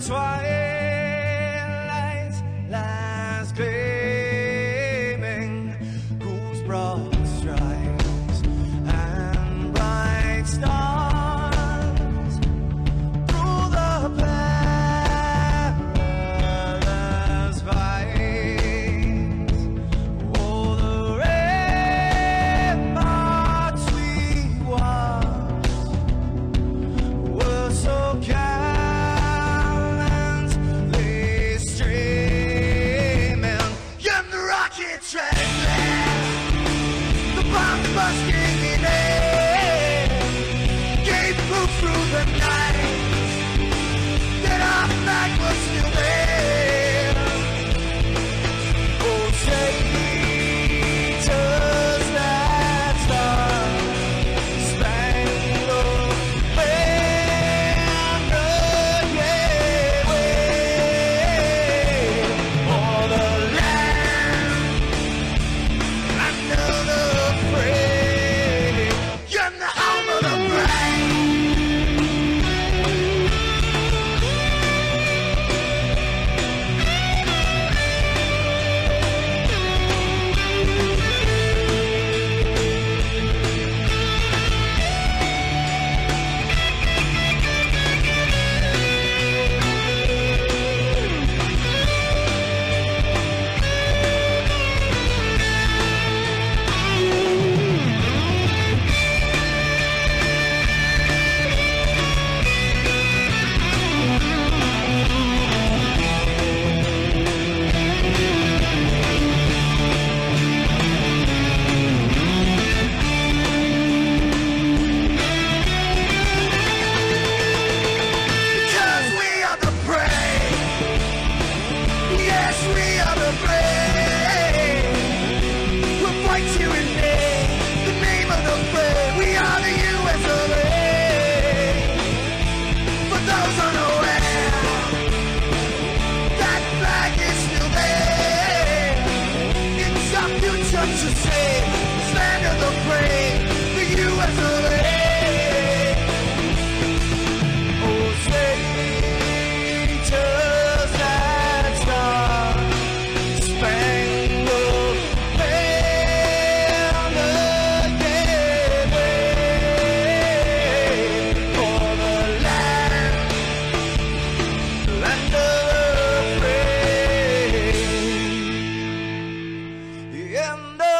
twilight lies gleaming, whose broad stripes and bright stars through the perilous fight. Oh, the ramparts we watched were so gallantly streaming, and the rockets ran, the bombs bursting in air, gave proof through the night that our flag was still there. Oh, say does that star-spangled banner yet wave o'er the land under the free, and the home of the brave. Because we are the brave. Yes, we are the brave. We'll fight you in the name of the brave. We are the US of A. For those unaware, that flag is still there. It's our future to save. Stand of the brave, the US of A. Oh, say does that star-spangled banner yet wave o'er the land under the free, and the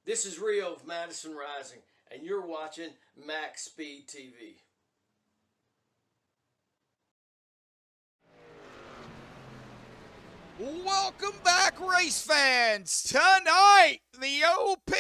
This is Rio of Madison Rising, and you're watching MaxspeedTV. Welcome back, race fans. Tonight, the OP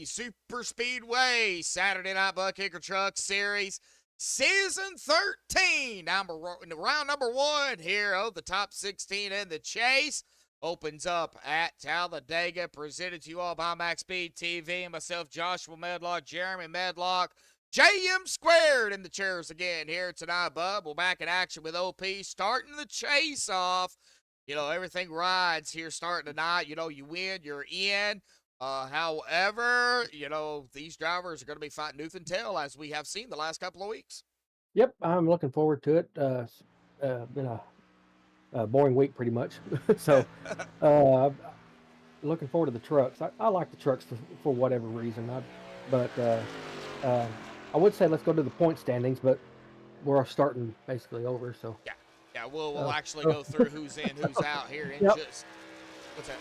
Superspeedway Saturday Night Buttkicker Truck Series Season 13. Round number 1 here of the top 16 in the chase. Opens up at Talladega, presented to you all by MaxspeedTV and myself, Joshua Medlock, Jeremy Medlock, JM² in the chairs again here tonight, bub. We're back in action with OP, starting the chase off. You know, everything rides here starting tonight. You know, you win, you're in. However, you know, these drivers are going to be fighting tooth and tail, as we have seen the last couple of weeks. Yep, I'm looking forward to it. Been a boring week pretty much. So looking forward to the trucks. I like the trucks for whatever reason. I would say let's go to the point standings, but we're starting basically over. So yeah, we'll actually go through who's in, who's out here in just what's that?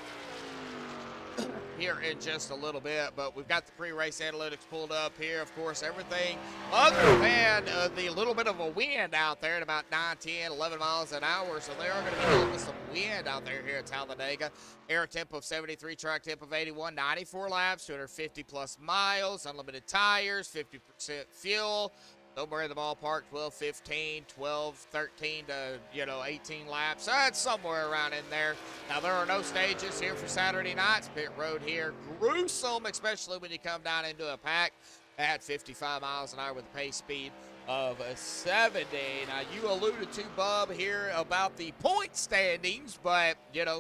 Here in just a little bit, but we've got the pre-race analytics pulled up here. Of course, everything other than the little bit of a wind out there at about 9, 10, 11 miles an hour. So they are going to be dealing with some wind out there here at Talladega. Air temp of 73, track temp of 81, 94 laps, 250 plus miles, unlimited tires, 50% fuel. somewhere in the ballpark, 12, 15, 12, 13 to, 18 laps. That's somewhere around in there. Now, there are no stages here for Saturday night's pit road here. Gruesome, especially when you come down into a pack at 55 miles an hour with a pace speed of 70. Now, you alluded to, Bub, here about the point standings, but,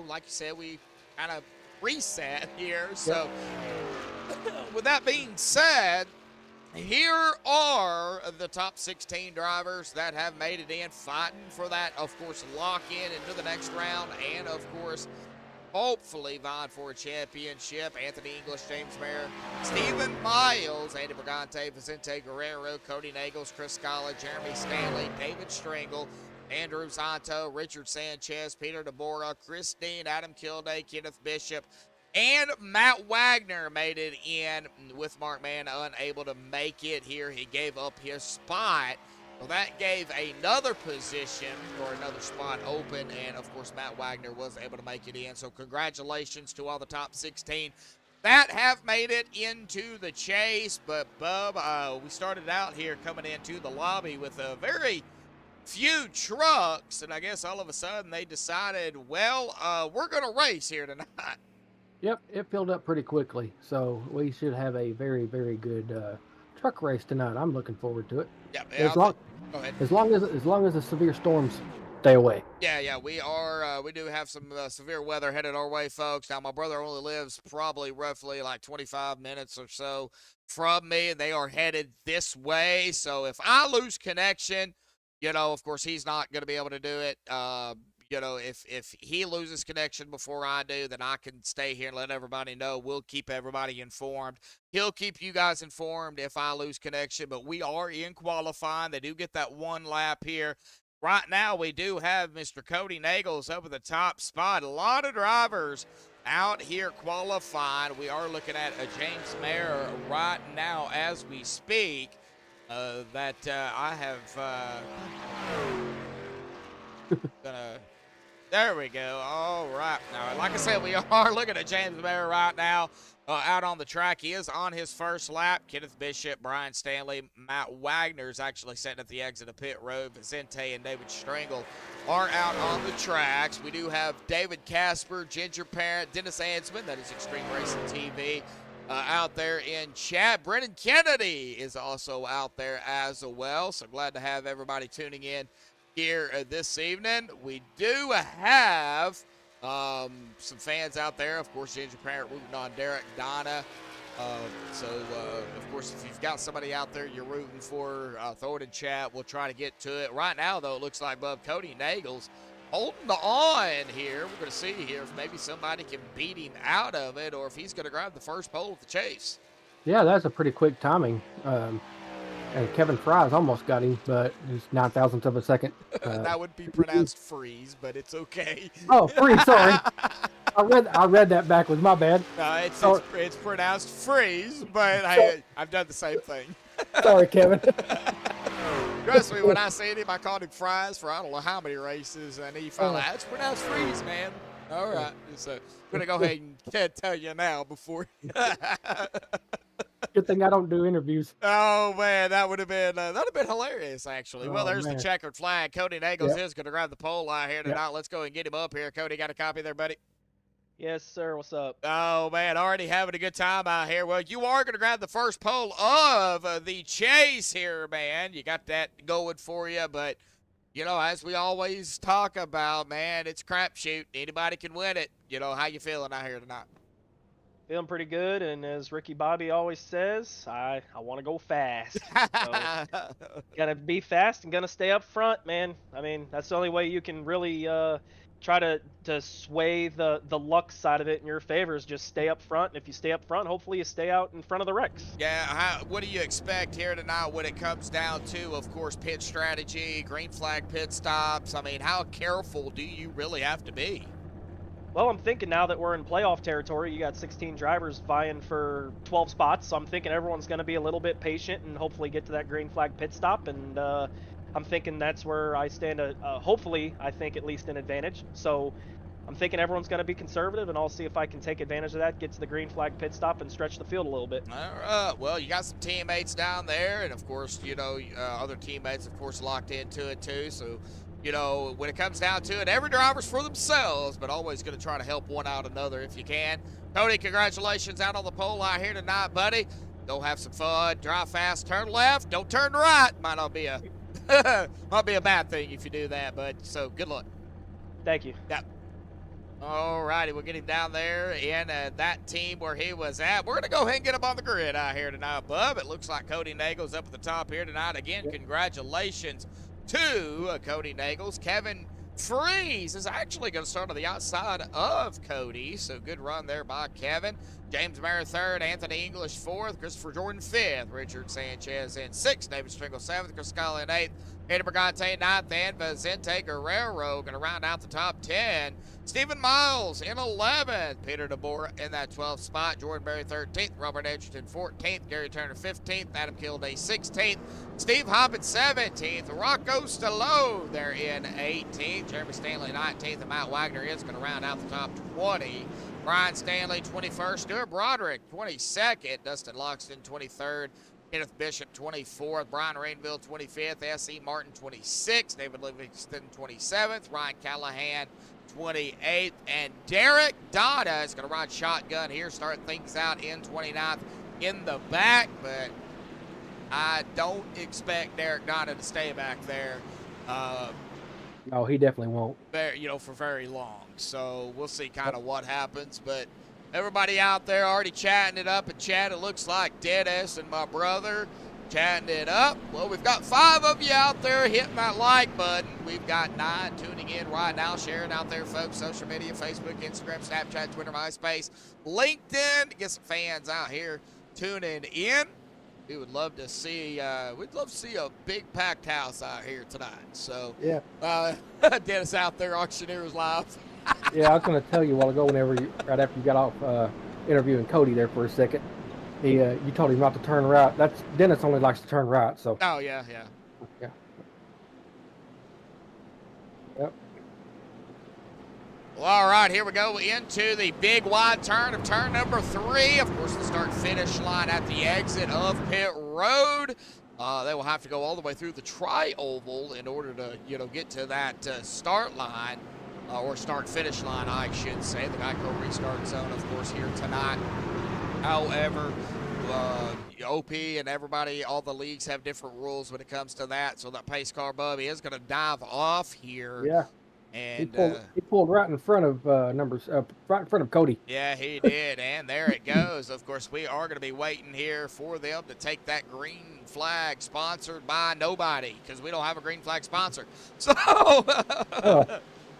like you said, we kind of reset here. So, with that being said, here are the top 16 drivers that have made it in, fighting for that, of course, lock in into the next round, and, of course, hopefully vying for a championship. Anthony English, James Mayer, Stephen Miles, Andy Brigante, Vicente Guerrero, Cody Nagels, Chris Scala, Jeremy Stanley, David Stringle, Andrew Zanto, Richard Sanchez, Peter DeBora, Chris Dean, Adam Kilday, Kenneth Bishop, and Matt Wagner made it in with Mark Mann unable to make it here. He gave up his spot. Well, that gave another position or another spot open, and, of course, Matt Wagner was able to make it in. So congratulations to all the top 16 that have made it into the chase. But, Bub, we started out here coming into the lobby with a very few trucks, and I guess all of a sudden they decided, well, we're going to race here tonight. Yep, it filled up pretty quickly, so we should have a very, very good truck race tonight. I'm looking forward to it. Yeah, Go ahead. As long as the severe storms stay away. Yeah, we are. We do have some severe weather headed our way, folks. Now, my brother only lives probably roughly like 25 minutes or so from me, and they are headed this way. So if I lose connection, of course, he's not going to be able to do it. If he loses connection before I do, then I can stay here and let everybody know. We'll keep everybody informed. He'll keep you guys informed if I lose connection, but we are in qualifying. They do get that one lap here. Right now, we do have Mr. Cody Nagels up at the top spot. A lot of drivers out here qualifying. We are looking at a James Mayer right now as we speak. I have there we go. All right. Now, like I said, we are looking at James Mayer right now out on the track. He is on his first lap. Kenneth Bishop, Brian Stanley, Matt Wagner is actually sitting at the exit of pit road. Vicente and David Stringle are out on the tracks. We do have David Casper, Ginger Parent, Dennis Ansman, that is Extreme Racing TV, out there in chat. Brennan Kennedy is also out there as well. So glad to have everybody tuning in here this evening. We do have some fans out there. Of course, Ginger Parent rooting on Derek Donna. Of course, if you've got somebody out there you're rooting for, throw it in chat. We'll try to get to it. Right now, though, it looks like Cody Nagels holding on here. We're going to see here if maybe somebody can beat him out of it or if he's going to grab the first pole of the chase. Yeah, that's a pretty quick timing. And Kevin Fry's almost got him, but he's 9,000ths of a second. That would be pronounced freeze, but it's okay. Oh, freeze! Sorry, I read that backwards. My bad. It's pronounced freeze, but I've done the same thing. Sorry, Kevin. Trust me, when I seen him, I called him Fries for I don't know how many races, and he finally, it's pronounced freeze, man. All right, so I'm gonna go ahead and tell you now before. Good thing I don't do interviews. Oh man, that would have been hilarious actually. Well, there's the checkered flag. Cody Nagels is going to grab the pole out here tonight. Let's go and get him up here. Cody, got a copy there, buddy? Yes, sir. What's up? Oh man, already having a good time out here. Well, you are going to grab the first pole of the chase here, man. You got that going for you, but as we always talk about, man, it's a crapshoot. Anybody can win it. How you feeling out here tonight? Feeling pretty good, and as Ricky Bobby always says, I want to go fast. So, gotta be fast and gonna stay up front, man. I mean, that's the only way you can really try to sway the luck side of it in your favor is just stay up front. And if you stay up front, hopefully you stay out in front of the wrecks. Yeah, what do you expect here tonight when it comes down to, of course, pit strategy, green flag pit stops? I mean, how careful do you really have to be? Well, I'm thinking now that we're in playoff territory, you got 16 drivers vying for 12 spots, so I'm thinking everyone's going to be a little bit patient and hopefully get to that green flag pit stop, and I'm thinking that's where I stand, hopefully, I think at least an advantage. So I'm thinking everyone's going to be conservative, and I'll see if I can take advantage of that, get to the green flag pit stop, and stretch the field a little bit. All right. Well, you got some teammates down there, and of course, you know, other teammates, of course, locked into it too. So, you know, when it comes down to it, every driver's for themselves, but always going to try to help one out another if you can. Cody, congratulations out on the pole out here tonight, buddy. Go have some fun. Drive fast. Turn left. Don't turn right. Might not be a might be a bad thing if you do that, bud. So good luck. Thank you. Yeah. All righty, we'll get him down there in that team where he was at. We're going to go ahead and get him on the grid out here tonight, bub. It looks like Cody Nagel's up at the top here tonight. Again, congratulations to Cody Nagels. Kevin Freeze is actually going to start on the outside of Cody, so good run there by Kevin. James Mayer third, Anthony English fourth, Christopher Jordan fifth, Richard Sanchez in sixth, David Stringle seventh, Chris Scully in eighth, Eddie Brigante ninth, and Vicente Guerrero going to round out the top 10. Stephen Miles in 11th, Peter DeBoer in that 12th spot, Jordan Berry 13th, Robert Edgerton 14th, Gary Turner 15th, Adam Kilday 16th, Steve Hoppett 17th, Rocco Stallone there in 18th, Jeremy Stanley 19th, and Matt Wagner is going to round out the top 20. Brian Stanley 21st, Stuart Broderick 22nd, Dustin Loxton 23rd, Kenneth Bishop 24th, Brian Rainville 25th, S.E. Martin 26th, David Livingston 27th, Ryan Callahan 28th, and Derek Dada is going to ride shotgun here, start things out in 29th in the back, but I don't expect Derek Dada to stay back there. No, he definitely won't. For very long. So we'll see kind of what happens. But everybody out there already chatting it up in chat. It looks like Deadass and my brother chatting it up. Well, we've got 5 of you out there hitting that like button. We've got 9 tuning in right now, sharing out there, folks. Social media, Facebook, Instagram, Snapchat, Twitter, MySpace, LinkedIn. To get some fans out here tuning in. We would love to see, we'd love to see a big packed house out here tonight. So, Yeah. Dennis out there, Auctioneers Live. Yeah, I was going to tell you a while ago, right after you got off interviewing Cody there for a second, you told him not to turn right. Dennis only likes to turn right, so. Oh, yeah. Yeah. Yep. Well, all right, here we go into the big wide turn of turn number 3. Of course, the start-finish line at the exit of pit road. They will have to go all the way through the tri-oval in order to, get to that start line, or start-finish line, I should say. The Geico restart zone, of course, here tonight. However, OP and everybody, all the leagues have different rules when it comes to that. So that pace car, Bubby, is going to dive off here. Yeah. And he pulled right in front of right in front of Cody. Yeah, he did, and there it goes. Of course, we are going to be waiting here for them to take that green flag sponsored by nobody, because we don't have a green flag sponsor. So,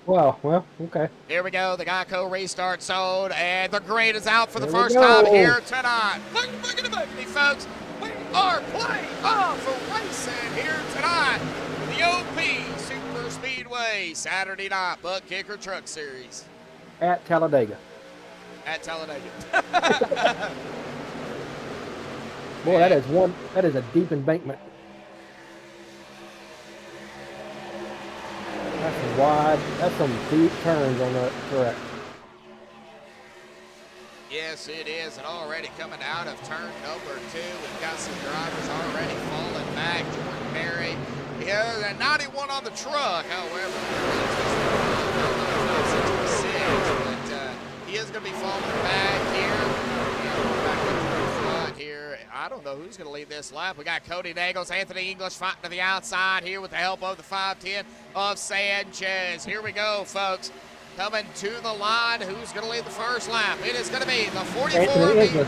Well, okay. Here we go, the Geico restart zone, and the green is out for the Here we first go. time here tonight. Look at the movie, folks. We are playing off of racing here tonight. The OP Superspeedway Saturday night Buttkicker Truck Series. At Talladega. At Talladega. Boy, that is a deep embankment. That's some deep turns on that track. Yes, it is, and already coming out of turn number 2, we've got some drivers already falling back. Jordan Berry, yeah, and 91 on the truck, however, but he is going to be falling back here. Back up to the front here. I don't know who's going to lead this lap. We got Cody Nagels, Anthony English fighting to the outside here with the help of the 510 of Sanchez. Here we go, folks. Coming to the line, who's going to lead the first lap? It is going to be the 44 English.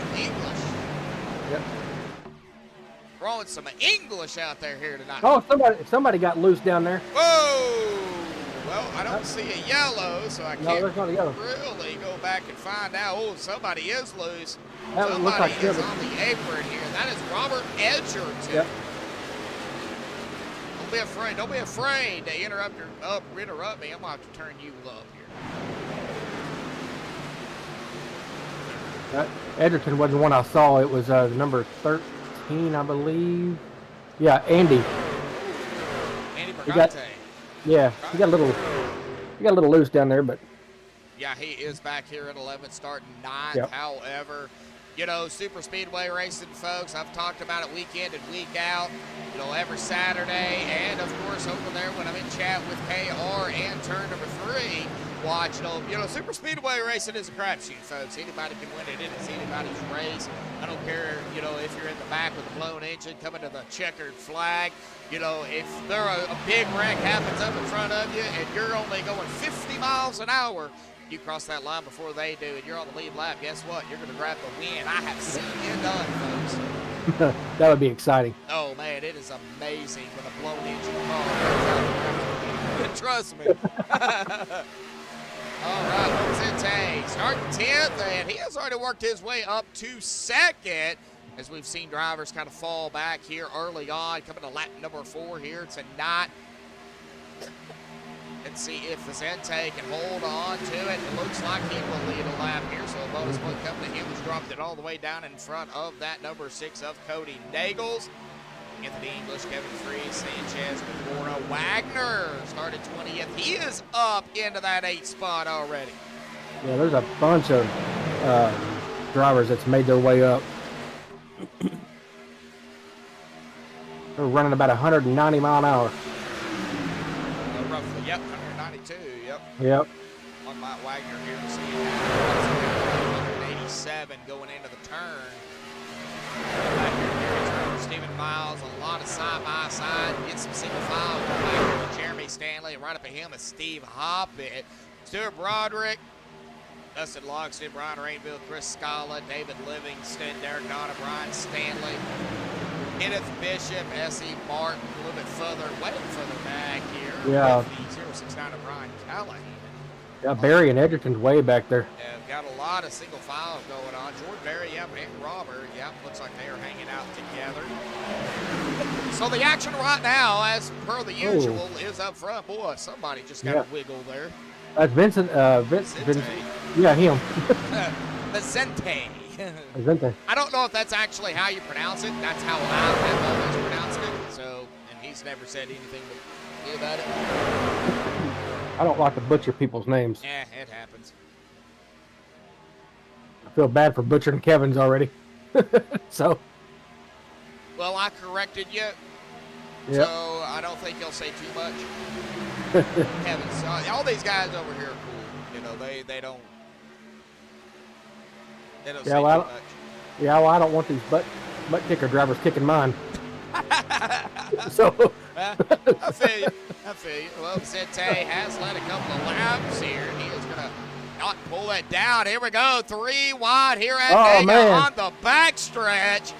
Yep. Throwing some English out there here tonight. Oh, somebody got loose down there. Whoa! Well, I don't see a yellow, so I can't there's not a yellow. really go back and find out. Oh, somebody is loose. That would look Somebody like is on the apron here. That is Robert Edgerton. Yep. Don't be afraid to interrupt me. I'm gonna have to turn you up here. Edgerton wasn't the one I saw. It was number 13, I believe. Yeah, Andy. Andy He got Brigante. he got a little loose down there, but Yeah, he is back here at 11th, starting 9th. Yep. However, you know, super speedway racing, folks, I've talked about it week in and week out, you know, every Saturday. And, of course, over there when I'm in chat with KR and turn number 3, watching, you know, super speedway racing is a crapshoot, folks. Anybody can win it. It is anybody's race. I don't care, you know, if you're in the back with a blown engine coming to the checkered flag. You know, if there a big wreck happens up in front of you and you're only going 50 miles an hour, you cross that line before they do and you're on the lead lap, guess what? You're going to grab the win. I have seen it done, folks. That would be exciting. Oh, man, it is amazing when a blown engine car comes out. Trust me. All right, what does it take? Starting 10th, and he has already worked his way up to 2nd, as we've seen drivers kind of fall back here early on, coming to lap number 4 here tonight. Let's see if Vicente can hold on to it. It looks like he will lead a lap here, so a bonus point coming to him. He's dropped it all the way down in front of that number 6 of Cody Nagels. Anthony English, Kevin Freeze, Sanchez, Medora, Wagner started 20th. He is up into that 8th spot already. Yeah, there's a bunch of drivers that's made their way up. They're running about 190 mile an hour. Roughly, yep, 192, yep. Yep. On Matt Wagner here to see 187 going into the turn. Back here, Stephen Miles, a lot of side-by-side. Get some single file back with Jeremy Stanley. Right up at him is Steve Hoppett. Stuart Broderick, Dustin Logston, Brian Rainville, Chris Scala, David Livingston, Derek Dotta, Brian Stanley, Kenneth Bishop, S.E. Martin, a little bit further, way further back here. Yeah. With the 069 of Brian Callahan. Yeah, Barry and Edgerton's way back there. Yeah, got a lot of single files going on. Jordan Berry, yep, and Robert, yep, looks like they are hanging out together. So the action right now, as per the usual, is up front. Boy, somebody just got a wiggle there. That's Vincent. Vincent. Yeah, him. Vicente. Vicente. I don't know if that's actually how you pronounce it. That's how I have always pronounced it. So, and he's never said anything about it. I don't like to butcher people's names. Yeah, it happens. I feel bad for butchering Kevin's already. So. Well, I corrected you. Yep. So I don't think he'll say too much. Kevin's, all these guys over here are cool. You know, they don't say too much. Yeah, well, I don't want these butt kicker drivers kicking mine. So. I feel you. Well, Vicente has led a couple of laps here. He is going to not pull it down. Here we go. 3 wide here at Vega on the backstretch.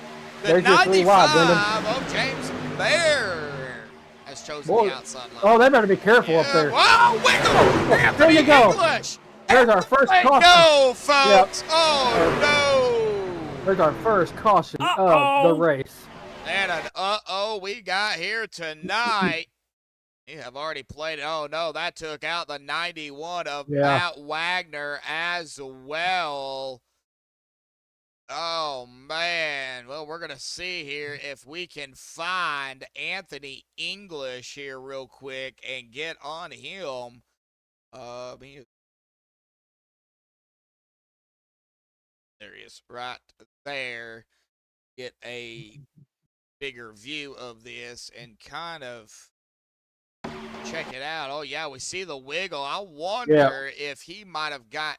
The 95 of James Baer has chosen the outside line. Oh, they better be careful up there. Whoa, wiggle! There you go. English. There's our first caution. No, folks. Yep. Oh, no. There's our first caution of the race. And an we got here tonight. You have already played it. Oh, no, that took out the 91 of Matt Wagner as well. Oh, man. Well, we're going to see here if we can find Anthony English here real quick and get on him. There he is, right there. Get a bigger view of this and kind of check it out. Oh, yeah, we see the wiggle. I wonder if he might have got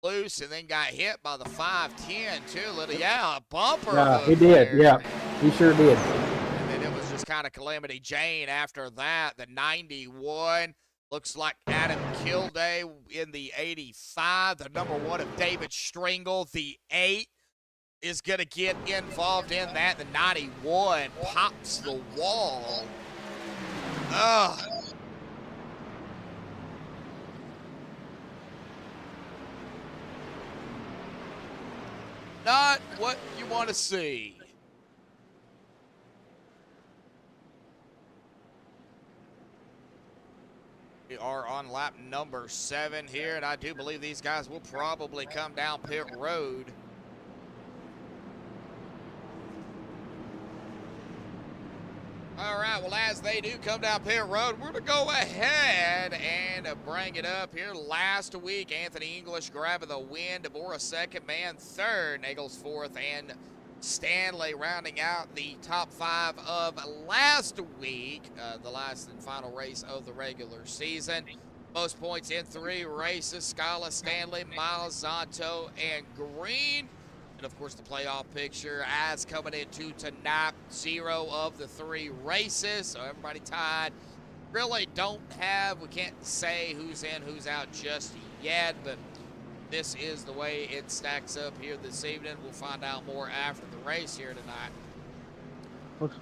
loose and then got hit by the 510 too. A bumper. Yeah, he did. There. Yeah, he sure did. And then it was just kind of Calamity Jane after that. The 91 looks like Adam Kilday in the 85. The number 1 of David Stringle. The 8 is going to get involved in that. The 91 pops the wall. Ugh. Not what you want to see. We are on lap number 7 here, and I do believe these guys will probably come down pit road. All right, right, well, as they do come down pit road, we're going to go ahead and bring it up here. Last week, Anthony English grabbing the win, DeBoer second, man third, Nagels fourth, and Stanley rounding out the top 5 of last week, the last and final race of the regular season. Most points in 3 races, Scala, Stanley, Miles, Zonto, and Green. And, of course, the playoff picture as coming into tonight, 0 of the 3 races. So everybody tied. Really we can't say who's in, who's out just yet, but this is the way it stacks up here this evening. We'll find out more after the race here tonight. Looks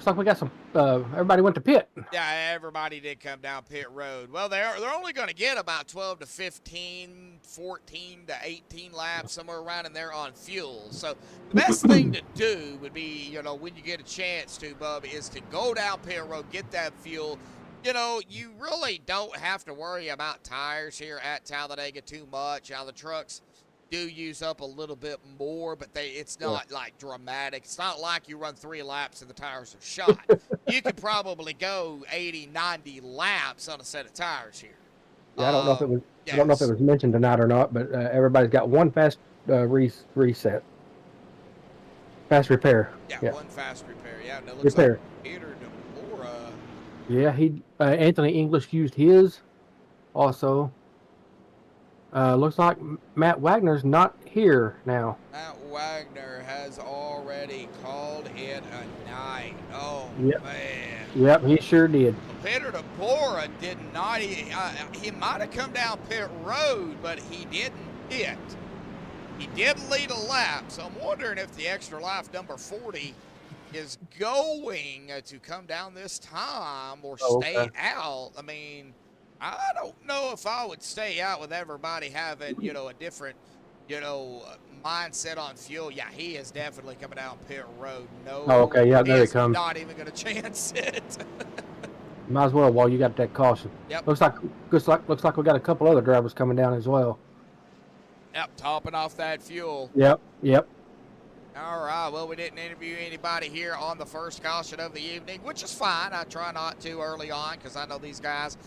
like we got some. Everybody went to pit. Yeah, everybody did come down pit road. Well, they're only going to get about 12 to 15, 14 to 18 laps, somewhere around in there on fuel. So the best thing to do would be, when you get a chance to, Bub, is to go down pit road, get that fuel. You really don't have to worry about tires here at Talladega too much. Now, the trucks do use up a little bit more, but it's not like dramatic. It's not like you run 3 laps and the tires are shot. You could probably go 80, 90 laps on a set of tires here. Yeah, I don't know if it was. Yes. I don't know if it was mentioned tonight or not, but everybody's got one fast reset, fast repair. Yeah, one fast repair. Yeah, and it looks repair. Like Peter DeMora. Yeah, Anthony English used his also. Looks like Matt Wagner's not here now. Matt Wagner has already called it a night. Oh, yep. Man. Yep, he sure did. Peter DeBoer did not. He might have come down pit road, but he didn't hit. He did lead a lap, so I'm wondering if the extra lap number 40 is going to come down this time or stay out. I mean, I don't know if I would stay out with everybody having, a different, mindset on fuel. Yeah, he is definitely coming down pit road. No. Oh, okay. Yeah, there he comes. Not even going to chance it. Might as well while you got that caution. Yep. Looks like we got a couple other drivers coming down as well. Yep, topping off that fuel. Yep. All right, well, we didn't interview anybody here on the first caution of the evening, which is fine. I try not to early on because I know these guys.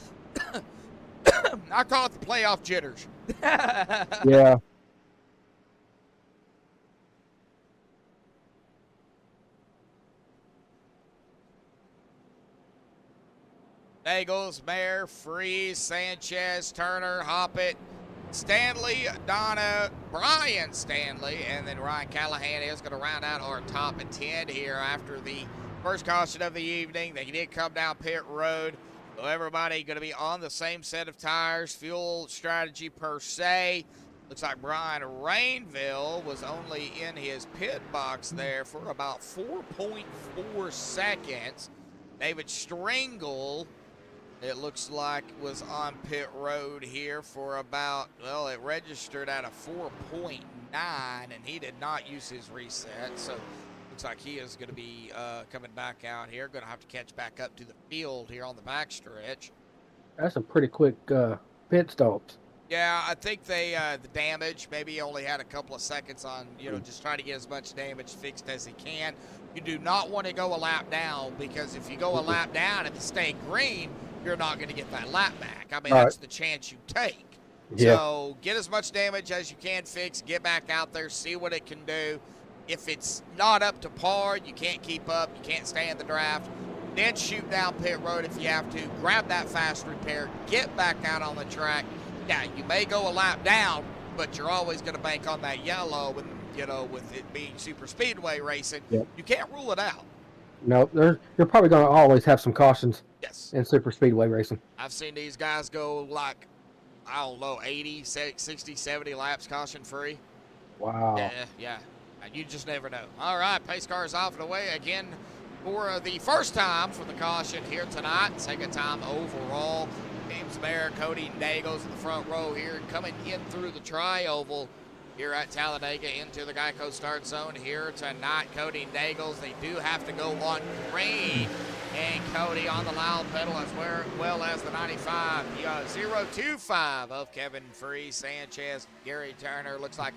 I call it the playoff jitters. Yeah. Nagels, Mayer, Freeze, Sanchez, Turner, Hoppet, Stanley, Donna, Brian Stanley, and then Ryan Callahan is going to round out our top 10 here after the first caution of the evening. They did come down pit road. So everybody going to be on the same set of tires, fuel strategy per se. Looks like Brian Rainville was only in his pit box there for about 4.4 seconds. David Stringle, it looks like, was on pit road here for about, well, it registered at a 4.9, and he did not use his reset. So looks like he is going to be coming back out here. Going to have to catch back up to the field here on the backstretch. That's a pretty quick pit stops. Yeah, I think they the damage, maybe he only had a couple of seconds on, just trying to get as much damage fixed as he can. You do not want to go a lap down, because if you go a lap down and you stay green, you're not going to get that lap back. I mean, that's the chance you take. Yeah. So get as much damage as you can fix, get back out there, see what it can do. If it's not up to par, you can't keep up, you can't stay in the draft, then shoot down pit road if you have to, grab that fast repair, get back out on the track. Yeah, you may go a lap down, but you're always going to bank on that yellow, and, with it being super speedway racing, you can't rule it out. No, you're probably going to always have some cautions in super speedway racing. I've seen these guys go like, I don't know, 80, 60, 70 laps caution free. Wow. Yeah. You just never know. All right, pace car is off and away again for the first time for the caution here tonight. Second time overall. James Mayer, Cody Nagels in the front row here, coming in through the tri-oval here at Talladega into the Geico start zone here tonight. Cody Nagels, they do have to go on green. And Cody on the loud pedal as well as the 95, 025 of Kevin Free, Sanchez, Gary Turner. Looks like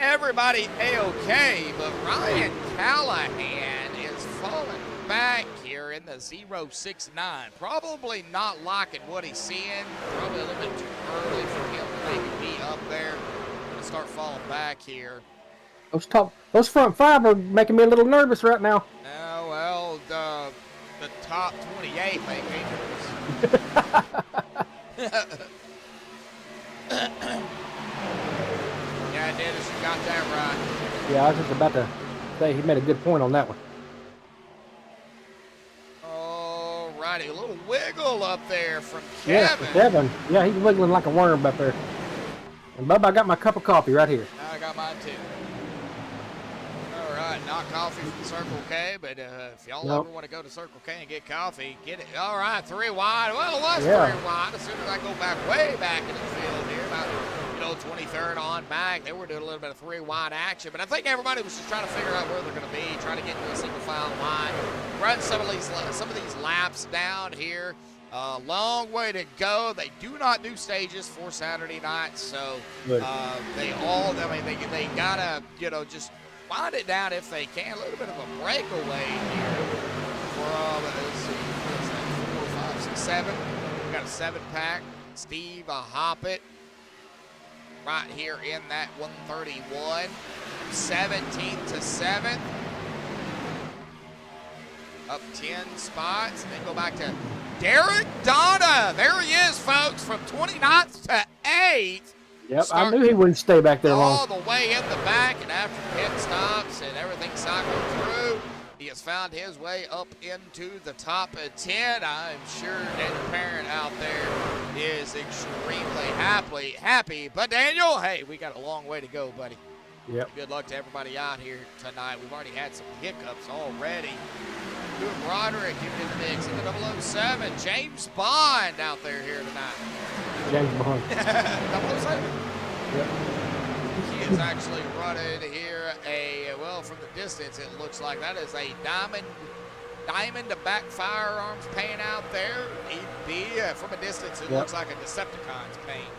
everybody A-OK, but Ryan Callahan is falling back here in the 069. Probably not liking what he's seeing. Probably a little bit too early for him to maybe be up there. Gonna start falling back here. Those front five are making me a little nervous right now. Oh, well, the top 28 make me nervous. Yeah, Dennis, you got that right. Yeah, I was just about to say he made a good point on that one. All righty, a little wiggle up there from Yeah, Kevin. Kevin. Yeah, he's wiggling like a worm up there. And Bubba, I got my cup of coffee right here. I got mine too. All right, not coffee from Circle K, but if y'all ever want to go to Circle K and get coffee, get it. All right, 3 wide. Well, it was 3 wide. As soon as I go back, way back in the field here, about 23rd on back, they were doing a little bit of 3 wide action. But I think everybody was just trying to figure out where they're going to be, trying to get into a single file line, run some of these laps down here. Long way to go. They do not do stages for Saturday night, so they gotta just wind it down if they can. A little bit of a breakaway here from 4, 5, 6, 7. We got a 7-pack. Steve Hoppet right here in that 131, 17th to 7th. Up 10 spots, and then go back to Derek Donna. There he is, folks, from 29th to 8th. Yep, I knew he wouldn't stay back there long. All the way in the back, and after pit stops and everything cycled through, he has found his way up into the top 10. I'm sure Daniel Parent out there is extremely happy. But Daniel, hey, we got a long way to go, buddy. Yep. Good luck to everybody out here tonight. We've already had some hiccups already. Good Broderick giving in the mix in the 007. James Bond out there here tonight. James Bond. 007? Yep. He is actually running here from the distance, it looks like that is a diamond to back firearms paint out there. From a distance, it looks like a Decepticon's paint.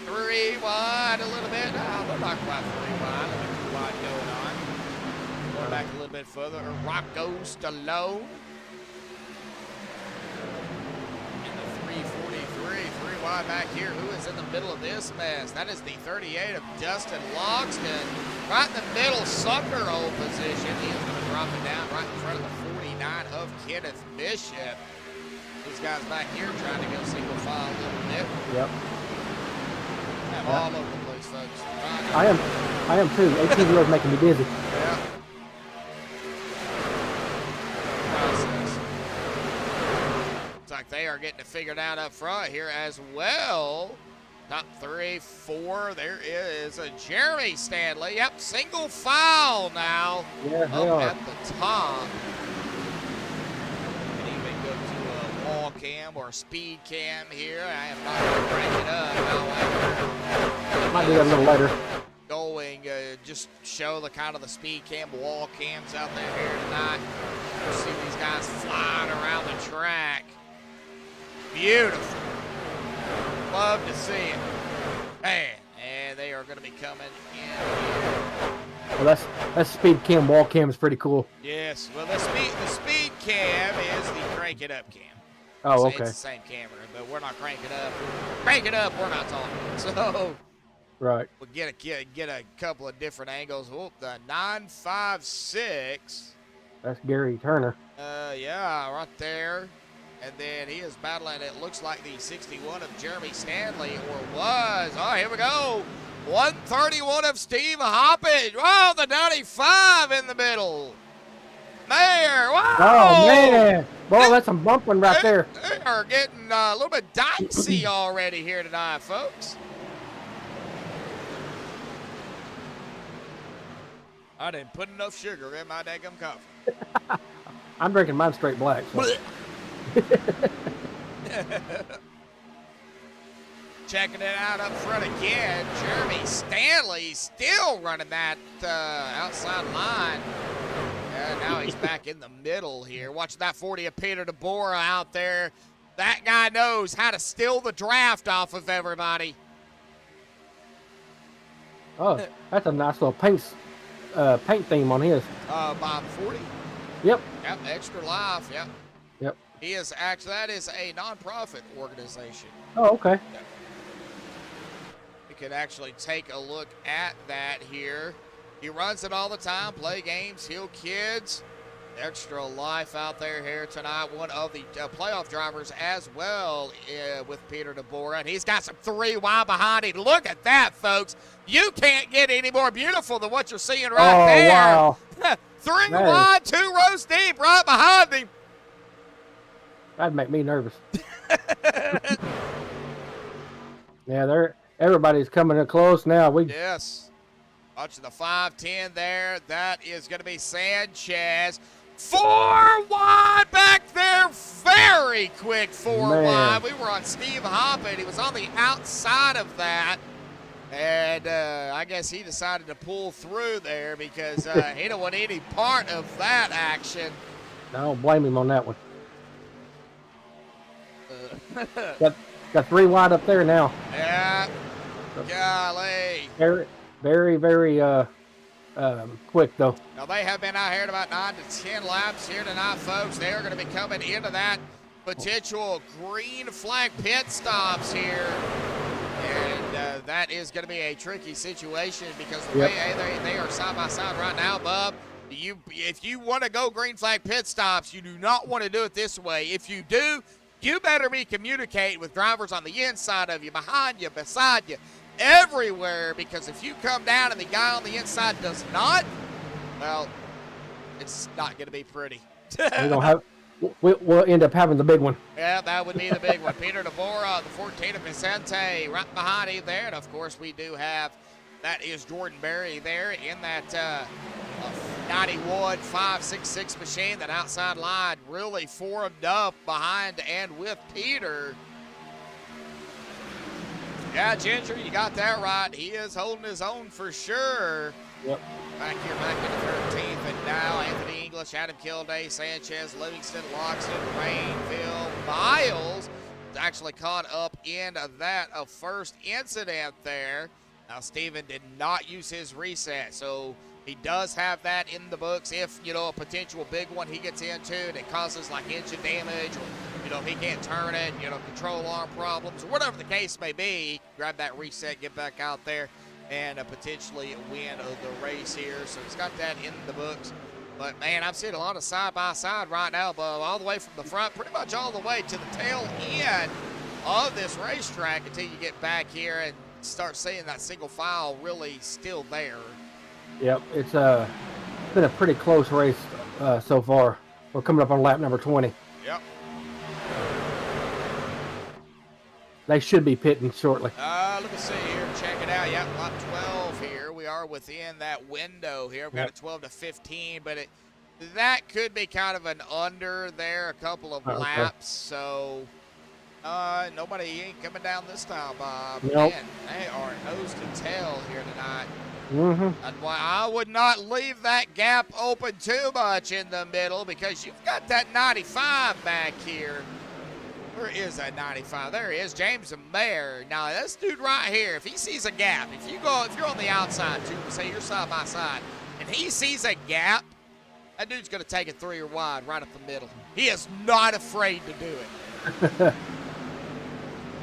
3 wide a little bit. No, they're not quite 3 wide. A little bit wide going on. Going back a little bit further. Rocco Stallone. In the 343. 3 wide back here. Who is in the middle of this mess? That is the 38 of Dustin Logston. Right in the middle, sucker hole position. He is going to drop it down right in front of the 49 of Kenneth Bishop. These guys back here trying to go single file a little bit. Yep. All over the place, folks. I am too. 18 wheels making me dizzy. Yeah. Process. Looks like they are getting it figured out up front here as well. Top 3, 4. There is a Jeremy Stanley. Yep, single file now. Yeah, they up are. at the top. And even go to a wall cam or a speed cam here. I am not going to crank it up, however. Might do that a little later. Going, just show the kind of the speed cam, wall cams out there here tonight. You see these guys flying around the track. Beautiful. Love to see it. Man, and they are going to be coming in here. Well, that's speed cam, wall cam is pretty cool. Yes, well, the speed cam is the crank it up cam. Oh, So okay. It's the same camera, but we're not cranking up. Crank it up, we're not talking. So Right. we'll get a couple of different angles. Oh, the 956. That's Gary Turner. Yeah, right there. And then he is battling, it looks like the 61 of Jeremy Stanley, or was. Oh, here we go. 131 of Steve Hoppage. Wow, the 95 in the middle. There, wow. Oh, man. Boy, that's some bumping right there. They are getting a little bit dicey already here tonight, folks. I didn't put enough sugar in my daggum coffee. I'm drinking mine straight black. So. Checking it out up front again. Jeremy Stanley still running that outside line. And now he's back in the middle here. Watching that 40 of Peter DeBoer out there. That guy knows how to steal the draft off of everybody. Oh, that's a nice little paint theme on his. Bob 40? Yep. Yep, Extra Life, yep. Yep. He is actually, that is a nonprofit organization. Oh, okay. Yep. We could actually take a look at that here. He runs it all the time, play games, heal kids. Extra Life out there here tonight. One of the playoff drivers as well with Peter DeBora. And he's got some 3 wide behind him. Look at that, folks. You can't get any more beautiful than what you're seeing right there. Wow. 3 Man. wide, 2 rows deep right behind him. That'd make me nervous. Yeah, everybody's coming in close now. Yes. Watching the 5-10 there. That is going to be Sanchez. 4 wide back there. Very quick 4 Man. wide. We were on Steve Hoppin. He was on the outside of that. And I guess he decided to pull through there because he don't want any part of that action. I don't blame him on that one. Got 3 wide up there now. Yeah. Golly. Very, very, very quick though. Now, they have been out here at about 9 to 10 laps here tonight, folks. They are going to be coming into that potential green flag pit stops here. And that is going to be a tricky situation because the way they are side by side right now, Bub, if you want to go green flag pit stops, you do not want to do it this way. If you do, you better be communicating with drivers on the inside of you, behind you, beside you, everywhere, because if you come down and the guy on the inside does not, well, it's not going to be pretty. We'll end up having the big one. Yeah, that would be the big one. Peter DeBora, the 14 of Vicente, right behind him there. And, of course, we do have, that is Jordan Berry there in that 91 566 machine. That outside line really formed up behind and with Peter. Yeah, Ginger, you got that right. He is holding his own for sure. Yep. Back here, back in the 13th, and now Anthony English, Adam Kilday, Sanchez, Livingston, Loxton, Rainville, Miles actually caught up in that first incident there. Now, Steven did not use his reset, so he does have that in the books if, a potential big one he gets into and it causes like engine damage or, he can't turn it, control arm problems or whatever the case may be. Grab that reset, get back out there, and potentially win the race here. So he's got that in the books. But, man, I'm seeing a lot of side-by-side right now, Bub, all the way from the front, pretty much all the way to the tail end of this racetrack until you get back here and start seeing that single file really still there. Yep, it's been a pretty close race so far. We're coming up on lap number 20. Yep. They should be pitting shortly. Let me see here. Check it out. Yep, lap 12 here. We are within that window here. We've got a 12 to 15, but that could be kind of an under there, a couple of laps. So nobody ain't coming down this time, Bob. Nope. Man, they are nose to tail here tonight. Mm-hmm. That's why I would not leave that gap open too much in the middle because you've got that 95 back here. Where is that 95? There he is, James Mayer. Now, this dude right here, if he sees a gap, if you're on the outside, too, say you're side by side, and he sees a gap, that dude's going to take it 3 or wide right up the middle. He is not afraid to do it.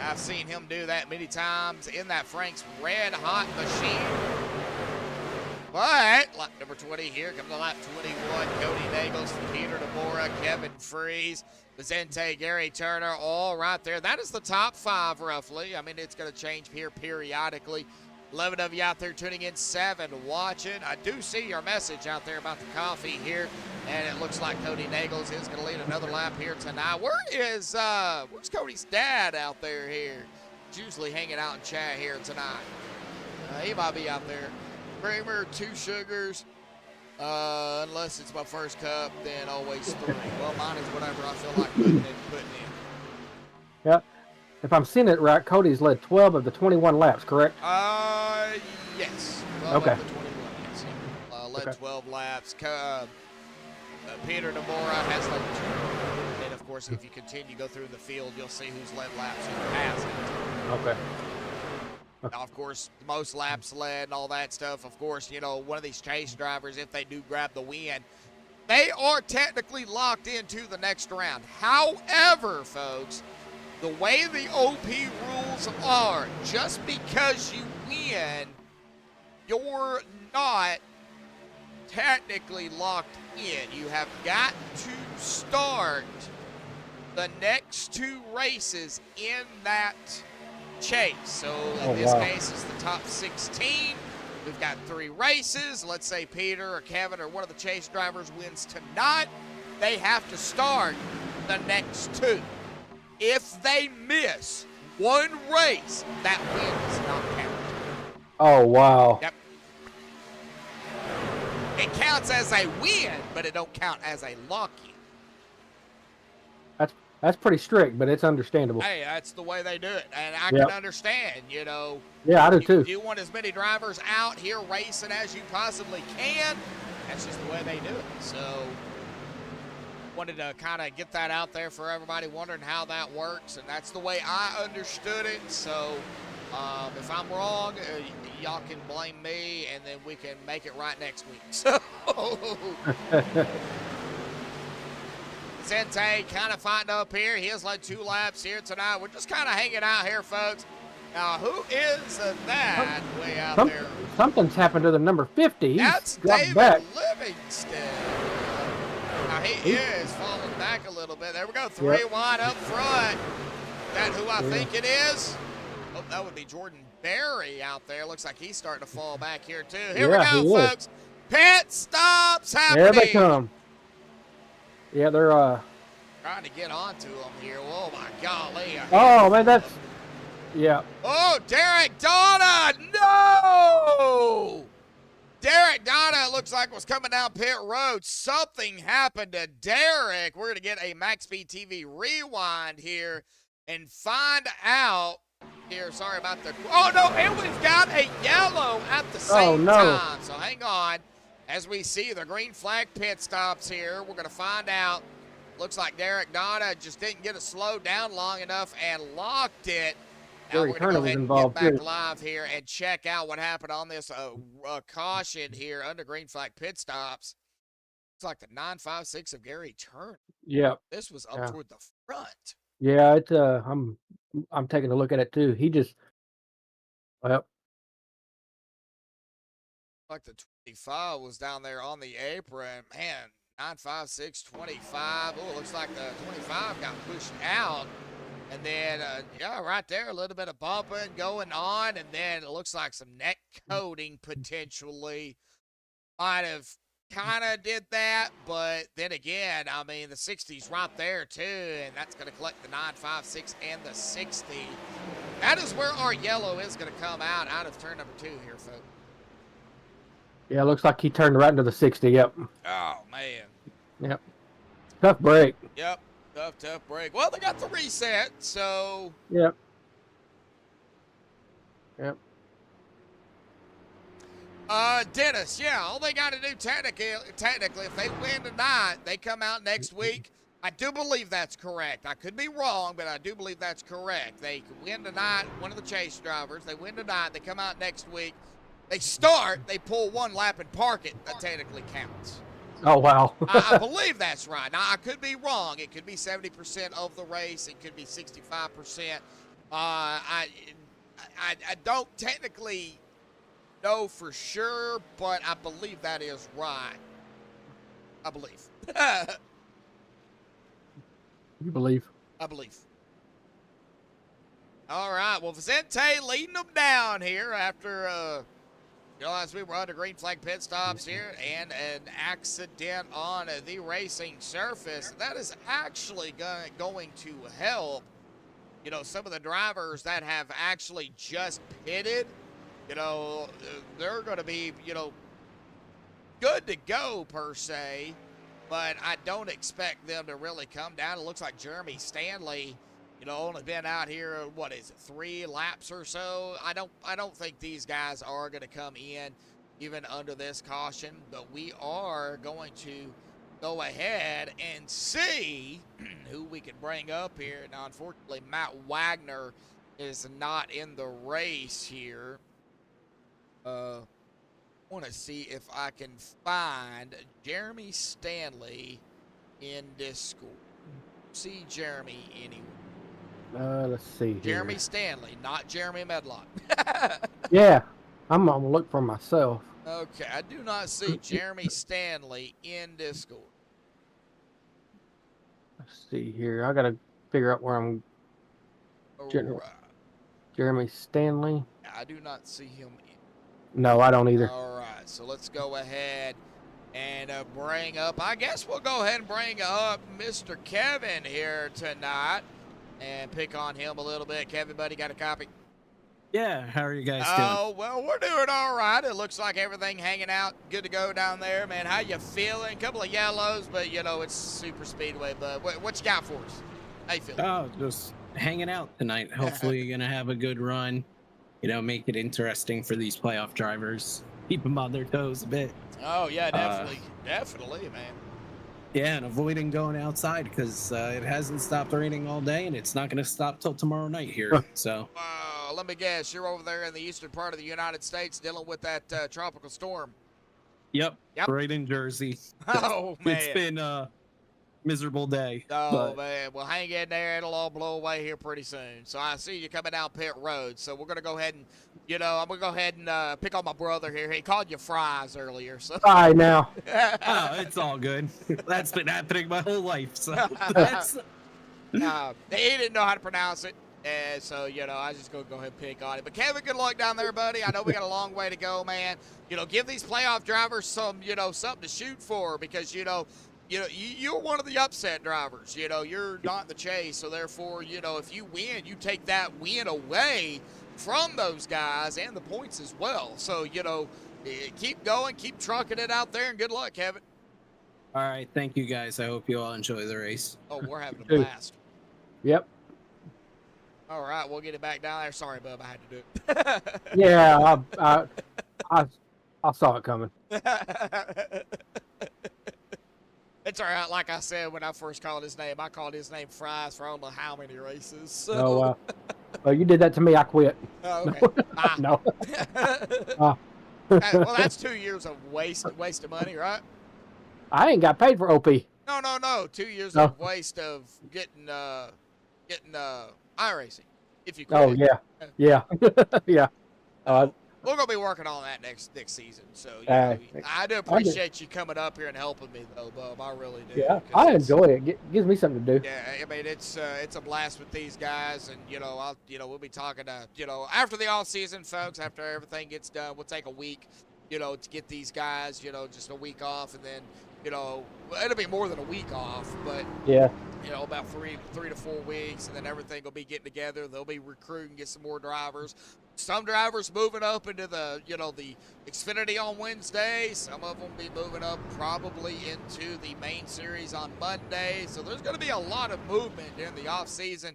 I've seen him do that many times in that Frank's red hot machine. But lap number 20 here comes to lap 21. Cody Nagels, Peter DeBora, Kevin Freeze, Vicente, Gary Turner, all right there. That is the top 5 roughly. I mean, it's going to change here periodically. 11 of you out there tuning in, 7 watching. I do see your message out there about the coffee here, and it looks like Cody Nagels is going to lead another lap here tonight. Where's Cody's dad out there here? He's usually hanging out in chat here tonight. He might be out there. Creamer, 2 sugars. Unless it's my first cup, then always 3. Well, mine is whatever I feel like putting in. Yep. If I'm seeing it right, Cody's led 12 of the 21 laps, correct? Yes. 12 okay. Of the 21, yes. Led 12 laps. Peter DeBora has led 2. And, of course, if you continue to go through the field, you'll see who's led laps and who hasn't. Okay. Now, of course, most laps led and all that stuff. Of course, one of these chase drivers, if they do grab the win, they are technically locked into the next round. However, folks, the way the OP rules are, just because you win, you're not technically locked in. You have got to start the next 2 races in that chase. So in this case, it's the top 16. We've got 3 races. Let's say Peter or Kevin or one of the chase drivers wins tonight. They have to start the next 2. If they miss 1 race, that win is not counted. Oh, wow. Yep. It counts as a win, but it don't count as a lock-in. That's pretty strict, but it's understandable. Hey, that's the way they do it, and I can understand, you know. Yeah, I do too. You want as many drivers out here racing as you possibly can. That's just the way they do it. So, wanted to kind of get that out there for everybody wondering how that works, and that's the way I understood it. So, if I'm wrong, y'all can blame me, and then we can make it right next week. So. Sente kind of fighting up here. He has led 2 laps here tonight. We're just kind of hanging out here, folks. Now, who is that way out there? Something's happened to the number 50. That's David Livingston. Now, he is falling back a little bit. There we go. 3 wide up front. Is that who I think it is? Oh, that would be Jordan Berry out there. Looks like he's starting to fall back here, too. Here we go, folks. Pit stops happening. There they come. Yeah, they're trying to get onto them here. Oh my golly. Oh man, that's Oh, Derek Donna! No! Derek Donna, it looks like, was coming down pit road. Something happened to Derek. We're gonna get a MaxspeedTV rewind here and find out here. Sorry about the oh no, and we've got a yellow at the same time. So hang on. As we see the green flag pit stops here, we're going to find out. Looks like Derek Donna just didn't get it slowed down long enough and locked it. Now we're going to go ahead and get back live here and check out what happened on this caution here under green flag pit stops. Looks like the 956 of Gary Turner. Yeah. This was up toward the front. Yeah, it's I'm taking a look at it too. He just like the 25 was down there on the apron. Man, 956, 25. Oh, looks like the 25 got pushed out. And then, yeah, right there, a little bit of bumping going on. And then it looks like some neck coating potentially might have kind of did that. But then again, I mean, the 60's right there too. And that's going to collect the 956 and the 60. That is where our yellow is going to come out of turn number 2 here, folks. Yeah, it looks like he turned right into the 60, yep. Oh, man. Yep. Tough break. Yep, tough break. Well, they got the reset, so... Yep. Dennis, yeah, all they got to do technically, if they win tonight, they come out next week. I do believe that's correct. I could be wrong, but I do believe that's correct. They win tonight, one of the chase drivers. They win tonight, they come out next week. They start, they pull 1 lap and park it. That technically counts. Oh, wow. I believe that's right. Now, I could be wrong. It could be 70% of the race. It could be 65%. I don't technically know for sure, but I believe that is right. I believe. You believe? I believe. All right. Well, Vicente leading them down here after... as we were under green flag pit stops here and an accident on the racing surface. That is actually going to help, you know, some of the drivers that have actually just pitted. You know, they're going to be, you know, good to go per se, but I don't expect them to really come down. It looks like Jeremy Stanley, you know, only been out here, what is it, 3 laps or so. I don't think these guys are going to come in even under this caution, but we are going to go ahead and see who we can bring up here. Now, unfortunately, Matt Wagner is not in the race here. want to see if I can find Jeremy Stanley in Discord. See Jeremy anywhere. Let's see here. Jeremy Stanley, not Jeremy Medlock. Yeah, I'm gonna look for myself. Okay, I do not see Jeremy Stanley in Discord. Let's see here. I gotta figure out where I'm. All right. Jeremy Stanley. I do not see him. No, I don't either. All right, so let's go ahead and bring up. I guess we'll go ahead and bring up Mr. Kevin here tonight and pick on him a little bit. Kevin, buddy, got a copy? Yeah, how are you guys Oh, well, we're doing all right. It looks like everything hanging out good to go down there, man. How you feeling? A couple of yellows, but, you know, it's super speedway. But what you got for us? How you feeling? doing? Oh, just hanging out tonight. Hopefully you're going to have a good run. You know, make it interesting for these playoff drivers. Keep them on their toes a bit. Oh, yeah, definitely. Definitely, man. Yeah, and avoiding going outside because it hasn't stopped raining all day, and it's not going to stop till tomorrow night here. So, Let me guess. You're over there in the eastern part of the United States dealing with that tropical storm. yep, Yep. right in Jersey. Oh, man. It's been a miserable day. Oh, but man. Well, hang in there. It'll all blow away here pretty soon. So I see you coming down pit road. So we're going to go ahead and, you know, I'm going to go ahead and pick on my brother here. He called you fries earlier. So. Bye now. oh, it's all good. That's been happening my whole life. So that's He didn't know how to pronounce it. And so, you know, I just go ahead and pick on it. But Kevin, good luck down there, buddy. I know we got a long way to go, man. You know, give these playoff drivers some, you know, something to shoot for because, you're one of the upset drivers. You know, you're not in the chase. So, therefore, you know, if you win, you take that win away from those guys and the points as well. So, you know, keep going, keep trucking it out there, and good luck, Kevin. all right. Thank you guys. I hope you all enjoy the race. Oh, we're having a Dude. blast. Yep. All right, we'll get it back down there. Sorry, bub, I had to do it. Yeah, I saw it coming. It's all right. Like I said, when I first called his name, I called his name Fries for I don't know how many races. So. Oh, well, you did that to me. I quit. Oh, okay. Bye. No. Well, that's 2 years of waste of money, right? I ain't got paid for OP. No. 2 years No. of waste of getting iRacing. If you quit. Oh, yeah. Yeah. We're gonna be working on that next season. So you know, I do appreciate you coming up here and helping me, though, Bub. I really do. Yeah, I enjoy it. Gives me something to do. Yeah, I mean it's a blast with these guys, and we'll be talking to after the off season, folks. After everything gets done, we'll take a week, to get these guys, just a week off, and then it'll be more than a week off, but Yeah. About 3 to 4 weeks, and then everything will be getting together. They'll be recruiting, get some more drivers. Some drivers moving up into the Xfinity on Wednesday. Some of them be moving up probably into the main series on Monday. So there's going to be a lot of movement in the off season.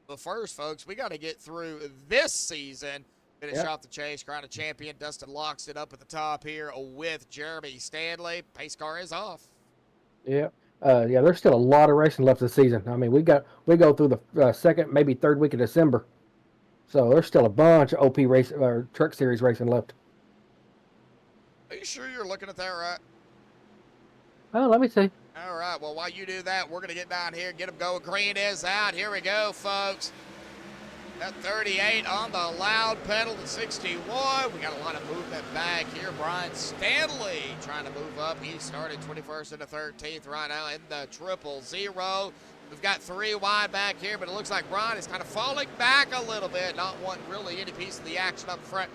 But first, folks, we got to get through this season. Finish off the chase, crown a champion. Dustin locks it up at the top here with Jeremy Stanley. Pace car is off. Yeah. There's still a lot of racing left this season. I mean, we go through the second, maybe third week of December, so there's still a bunch of OP race or Truck Series racing left. Are you sure you're looking at that right? Oh, let me see. All right. Well, while you do that, we're gonna get down here, get them going. Green is out. Here we go, folks. At 38 on the loud pedal to 61. We got a lot of movement back here. Brian Stanley trying to move up. He started 21st and the 13th right now in the 000. We've got 3 wide back here, but it looks like Brian is kind of falling back a little bit, not wanting really any piece of the action up front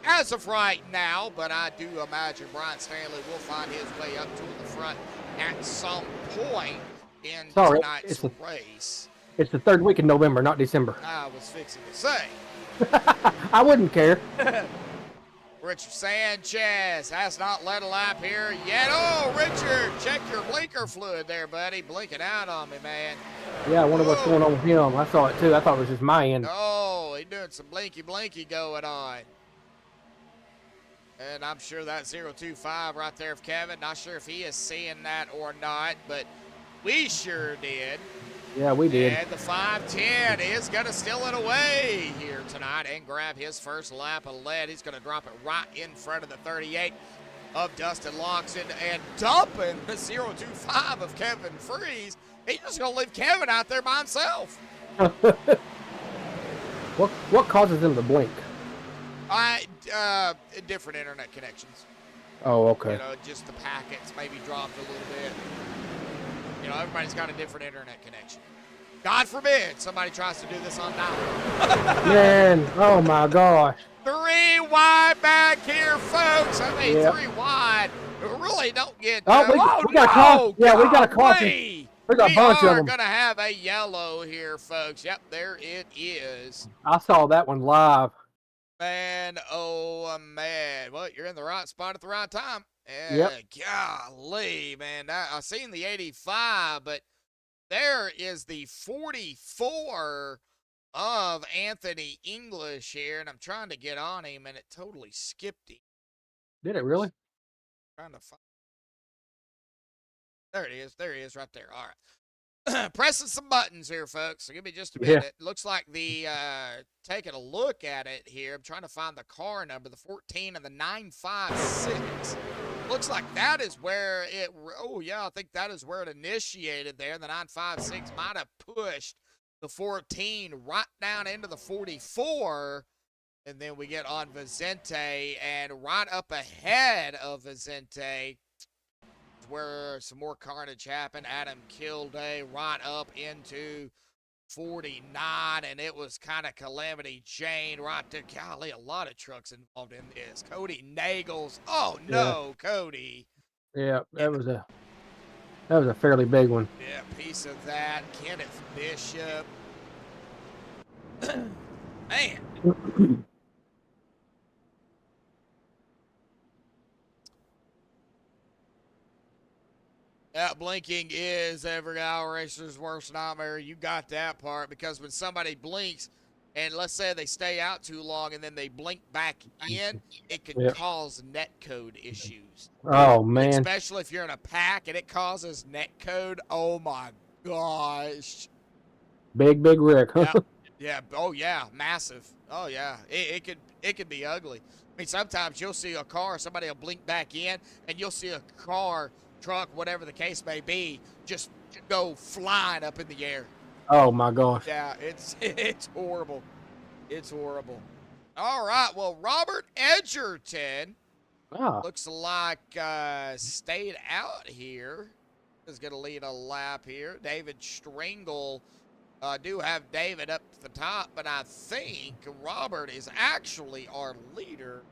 as of right now, but I do imagine Brian Stanley will find his way up to the front at some point in tonight's race. It's the third week in November, not December. I was fixing to say. I wouldn't care. Richard Sanchez has not led a lap here yet. Oh, Richard, check your blinker fluid there, buddy. Blinking out on me, man. Yeah, I wonder what's going on with him. I saw it too. I thought it was just my end. Oh, he's doing some blinky going on. And I'm sure that 025 right there of Kevin. Not sure if he is seeing that or not, but we sure did. Yeah, we did. And the 510 is going to steal it away here tonight and grab his first lap of lead. He's going to drop it right in front of the 38 of Dustin Loxton and dumping the 025 of Kevin Freeze. He's just going to leave Kevin out there by himself. What causes him to blink? Different internet connections. Oh, okay. You know, just the packets maybe dropped a little bit. You know, everybody's got a different internet connection. God forbid somebody tries to do this on dial. Man, oh my gosh. 3 wide back here, folks. I mean, Yep. 3 wide. We really don't get. Oh, we got a caution. Yeah, we got a caution. We There's a bunch of are them. going to have a yellow here, folks. Yep, there it is. I saw that one live. Man, oh, man. Well, you're in the right spot at the right time. Yep. Golly, man. I seen the 85, but there is the 44 of Anthony English here, and I'm trying to get on him, and it totally skipped him. Did it really? Trying to find. There it is. There he is right there. All right. Pressing some buttons here, folks. So give me just a Yeah. minute. Looks like the taking a look at it here. I'm trying to find the car number, the 14 and the 956. Looks like that is where it. Oh yeah, I think that is where it initiated there. The 956 might have pushed the 14 right down into the 44. And then we get on Vicente, and right up ahead of Vicente where some more carnage happened. Adam Kilday right up into 49, and it was kind of Calamity Jane right there. Golly, a lot of trucks involved in this. Cody Nagels. Oh no, Cody. Yeah, that was a fairly big one. Yeah, piece of that. Kenneth Bishop. Man. Yeah, blinking is every hour racer's worst nightmare. You got that part, because when somebody blinks, and let's say they stay out too long and then they blink back in, it can Yep. cause netcode issues. Oh man. Especially if you're in a pack and it causes netcode. Oh my gosh. Big Rick. Yeah. Yeah. Oh yeah. Massive. Oh yeah. It could be ugly. I mean, sometimes you'll see a car, somebody will blink back in, and you'll see a car, truck, whatever the case may be, just go flying up in the air. Oh my gosh. Yeah, it's horrible. It's horrible. All right, well, Robert Edgerton Ah, looks like stayed out here. Is going to lead a lap here. David Stringle. Do have David up to the top, but I think Robert is actually our leader.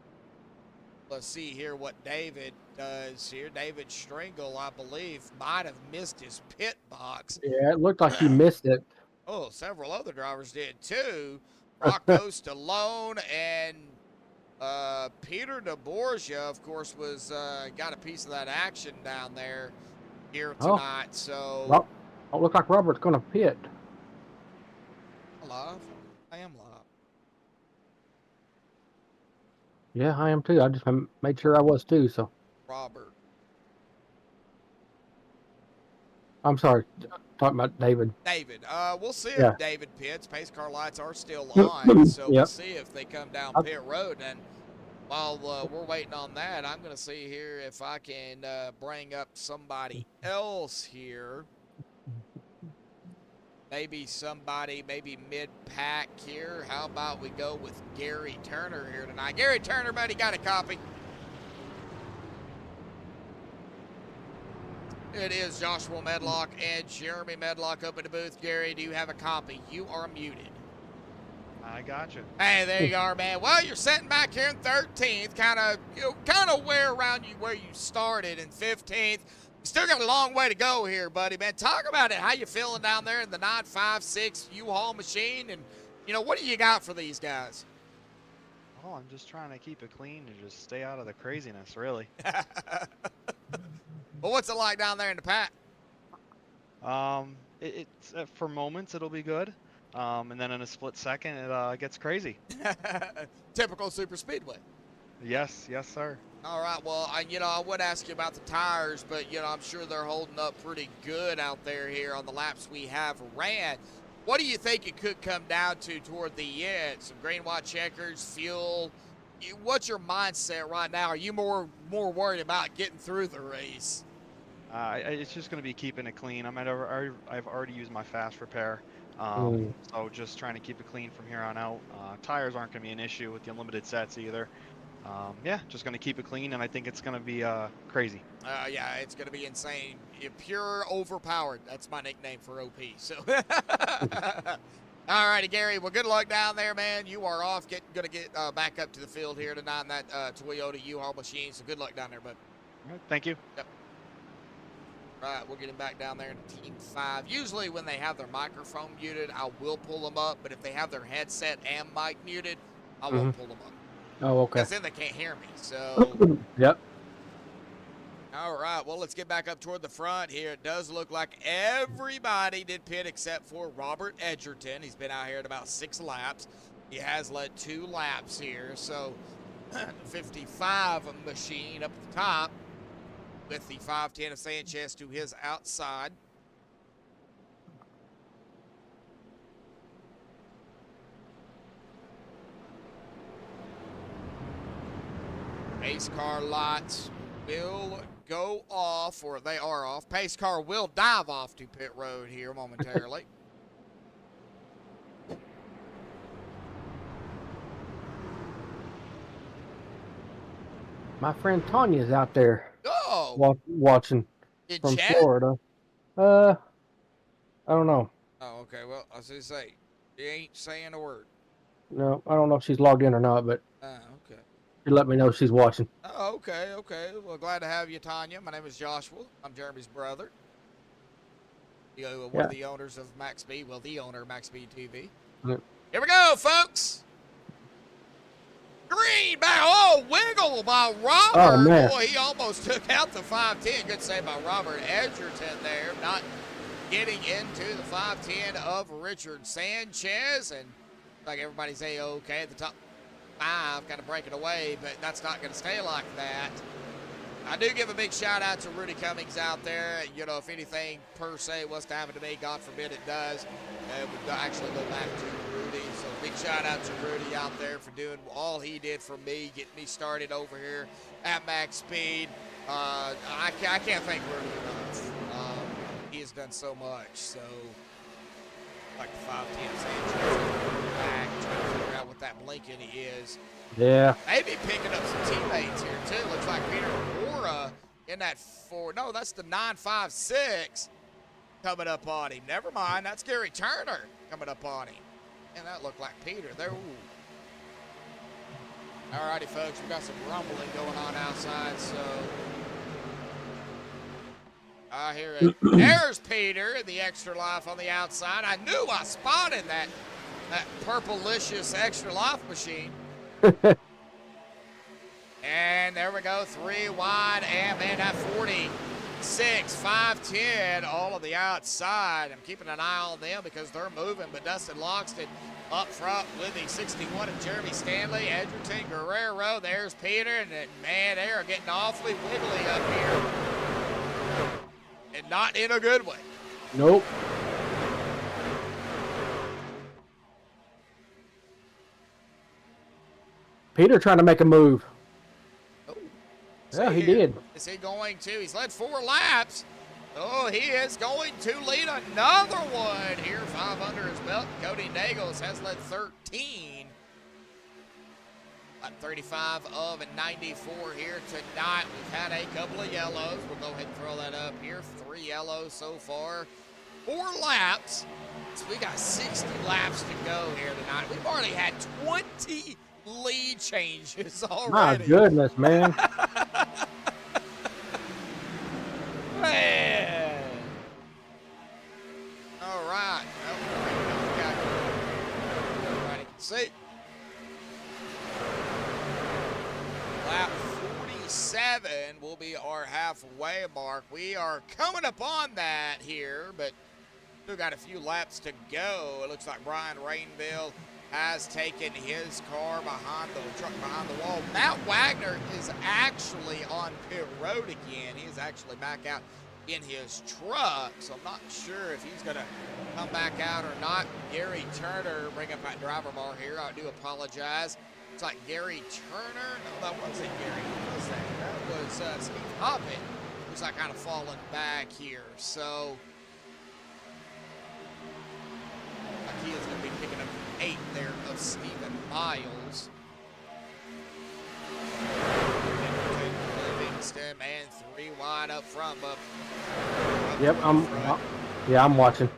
Let's see here what David does here. David Stringle, I believe, might have missed his pit box. yeah, it looked like he missed it. Oh, several other drivers did too. Rocco Stallone and Peter DeBorgia, of course, was got a piece of that action down there here tonight. So, Well, it looked like Robert's gonna pit. live. I am live. Yeah, I am too. I just made sure I was too. So Robert. I'm sorry. Talking about David. David. We'll see Yeah. if David pits. Pace car lights are still on, so we'll Yep. see if they come down pit road. And while we're waiting on that, I'm going to see here if I can bring up somebody else here. Maybe somebody, maybe mid-pack here. How about we go with Gary Turner here tonight? Gary Turner, buddy, got a copy. It is Joshua Medlock and Jeremy Medlock up in the booth. Gary, do you have a copy? You are muted. I gotcha. Hey, there you are, man. Well, you're sitting back here in 13th, kind of where around you where you started in 15th. Still got a long way to go here, buddy, man. Talk about it. How you feeling down there in the 956 U-Haul machine, and what do you got for these guys? Oh, I'm just trying to keep it clean and just stay out of the craziness, really. Well, what's it like down there in the pack? It's for moments it'll be good, and then in a split second it gets crazy. Typical super speedway. Yes, sir. All right, well, I would ask you about the tires, but, I'm sure they're holding up pretty good out there here on the laps we have ran. What do you think it could come down to toward the end? Some green, white checkers, fuel. What's your mindset right now? Are you more worried about getting through the race? It's just going to be keeping it clean. I've already used my fast repair, so just trying to keep it clean from here on out. Tires aren't going to be an issue with the unlimited sets either. Yeah, just going to keep it clean, and I think it's going to be crazy. Yeah, it's going to be insane. Pure overpowered. That's my nickname for OP. So, all righty, Gary. Well, good luck down there, man. You are off. Going to get back up to the field here tonight in that Toyota U-Haul machine. So good luck down there, bud. All right, thank you. Yep. Right, we'll get him back down there in Team 5. Usually when they have their microphone muted, I will pull them up. But if they have their headset and mic muted, I won't pull them up. Oh, okay. Because then they can't hear me. So, yep. All right, well, let's get back up toward the front here. It does look like everybody did pit except for Robert Edgerton. He's been out here at about 6 laps. He has led 2 laps here. So, 55 machine up at the top with the 510 of Sanchez to his outside. Pace car lights will go off, or they are off. Pace car will dive off to pit road here momentarily. My friend Tanya's out there Oh, watching in from chat? Florida. I don't know. Oh, okay. Well, I was going to say, he ain't saying a word. No, I don't know if she's logged in or not, but Okay. she let me know she's watching. Oh, okay, okay. Well, glad to have you, Tanya. My name is Joshua. I'm Jeremy's brother. One of the owners of Maxspeed. Well, the owner of MaxspeedTV. Yep. Here we go, folks. Green back. Oh, wiggle by Robert. Oh, man. Boy, he almost took out the 510. Good save by Robert Edgerton there. Not getting into the 510 of Richard Sanchez. And like everybody's A-okay at the top 5, kind of breaking away, but that's not going to stay like that. I do give a big shout out to Rudy Cummings out there. If anything per se was to happen to me, God forbid it does, it would actually go back to Rudy. So big shout out to Rudy out there for doing all he did for me, getting me started over here at Max Speed. I can't thank Rudy enough. He has done so much. So like the 510 Sanchez back, trying to figure out what that blinking is. Yeah. Maybe picking up some teammates here, too. Looks like Peter Mora in that 4. No, that's the 956 coming up on him. Never mind. That's Gary Turner coming up on him. And that looked like Peter there. Ooh. All righty, folks. We got some rumbling going on outside, so I hear it. There's Peter in the extra life on the outside. I knew I spotted that purplicious extra life machine. And there we go, 3 wide, and man, that 46, 510, all of the outside. I'm keeping an eye on them because they're moving, but Dustin Loxton up front with the 61 of Jeremy Stanley, Edgerton, Guerrero. There's Peter, and man, they are getting awfully wiggly up here. And not in a good way. Nope. Peter trying to make a move. Oh, Yeah, he here. did. Is he going to? He's led 4 laps. Oh, he is going to lead another one here. 5 under his belt. Cody Nagels has led 13. Lap 35 of 94 here tonight. We've had a couple of yellows. We'll go ahead and throw that up here. 3 yellows so far. 4 laps. So we got 60 laps to go here tonight. We've already had 20 lead changes already. My goodness, man. Man. All right. Everybody can see. Lap 47 will be our halfway mark. We are coming upon that here, but still got a few laps to go. It looks like Brian Rainville has taken his car behind the truck behind the wall. Matt Wagner is actually on pit road again. He is actually back out in his truck, so I'm not sure if he's going to come back out or not. Gary Turner, bring up that driver bar here. I do apologize. It's like Gary Turner. No, that wasn't Gary. Who was that? That was Steve Hoppett, who's like kind of falling back here. So he is going to be picking up 8 there of Stephen Miles. Livingston, man, 3 wide up front, but Yep, I'm watching.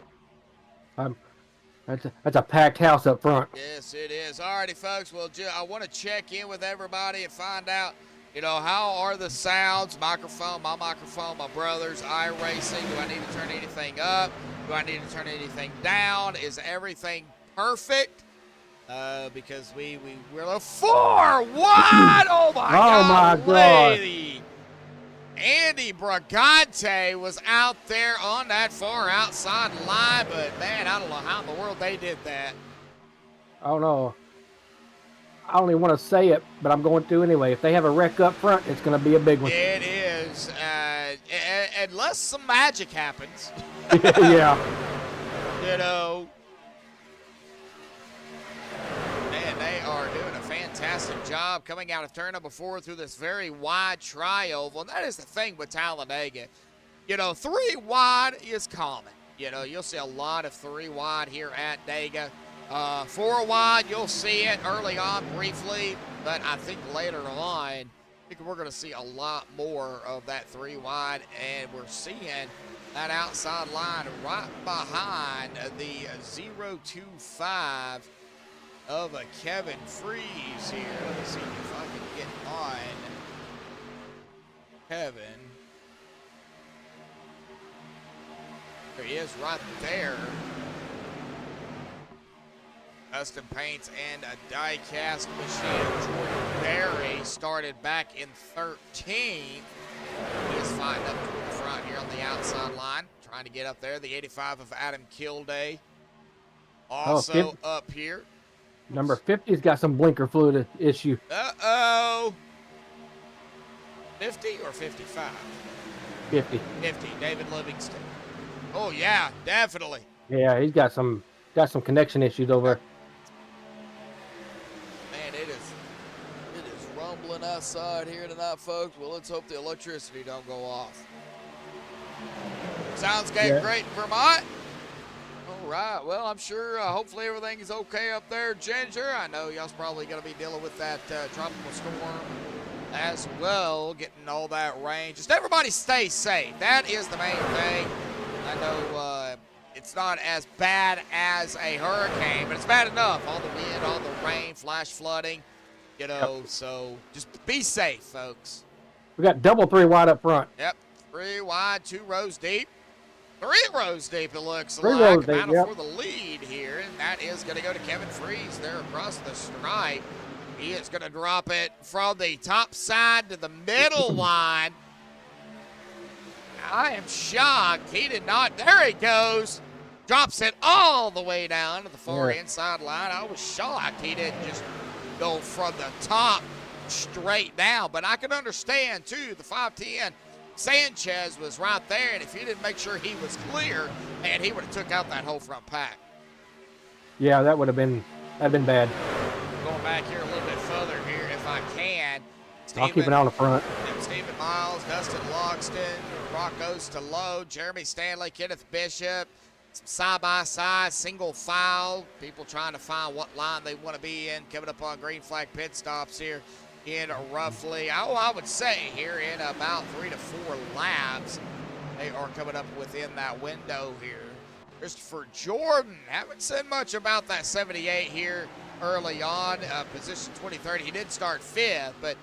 That's a packed house up front. yes, it is. Alrighty, folks. Well, I want to check in with everybody and find out, how are the sounds? Microphone, my brother's, iRacing. Do I need to turn anything up? Do I need to turn anything down? Is everything perfect? Because we're a 4 wide. Oh my God, lady. Andy Bragante was out there on that far outside line, but man, I don't know how in the world they did that. I don't know. I don't even want to say it, but I'm going to anyway. If they have a wreck up front, it's going to be a big one. It is, unless some magic happens. Yeah. Man, they are doing a fantastic job coming out of turn number 4 through this very wide tri-oval. And that is the thing with Talladega. 3 wide is common. You'll see a lot of 3 wide here at Dega. 4 wide, you'll see it early on briefly, but I think later on, I think we're going to see a lot more of that 3 wide, and we're seeing that outside line right behind the 025 of a Kevin Freeze here. Let me see if I can get on Kevin. There he is right there. Custom paints and a die-cast machine. Jordan Berry started back in 13th. He is fighting up toward the front here on the outside line, trying to get up there. The 85 of Adam Kilday also up here. Number 50's got some blinker fluid issue. Uh-oh. 50 or 55? 50. 50, David Livingston. Oh, yeah, definitely. Yeah, he's got some connection issues over. Man, it is rumbling outside here tonight, folks. Well, let's hope the electricity don't go off. Sounds great in Vermont. All right. Well, I'm sure, hopefully everything is okay up there, Ginger. I know y'all's probably going to be dealing with that tropical storm as well, getting all that rain. Just everybody stay safe. That is the main thing. I know it's not as bad as a hurricane, but it's bad enough. All the wind, all the rain, flash flooding, so just be safe, folks. We got double 3 wide up front. Yep, 3 wide, 2 rows deep. 3 rows deep, it looks 3 like. rows deep, Battle for the lead here, and that is going to go to Kevin Freeze there across the stripe. He is going to drop it from the top side to the middle line. I am shocked. He did not. There he goes. Drops it all the way down to the far inside line. I was shocked he didn't just go from the top straight down. But I can understand, too, the 510 Sanchez was right there, and if he didn't make sure he was clear, man, he would have took out that whole front pack. Yeah, that would have been bad. Going back here a little bit further here, if I can. I'll keep it on the front. Stephen Miles, Dustin Logston, Rocco Stallone, Jeremy Stanley, Kenneth Bishop, side-by-side, single file, people trying to find what line they want to be in, coming up on green flag pit stops here in roughly, I would say here in about 3 to 4 laps. They are coming up within that window here. Christopher Jordan, haven't said much about that 78 here early on. Position 20-30, he did start 5th, but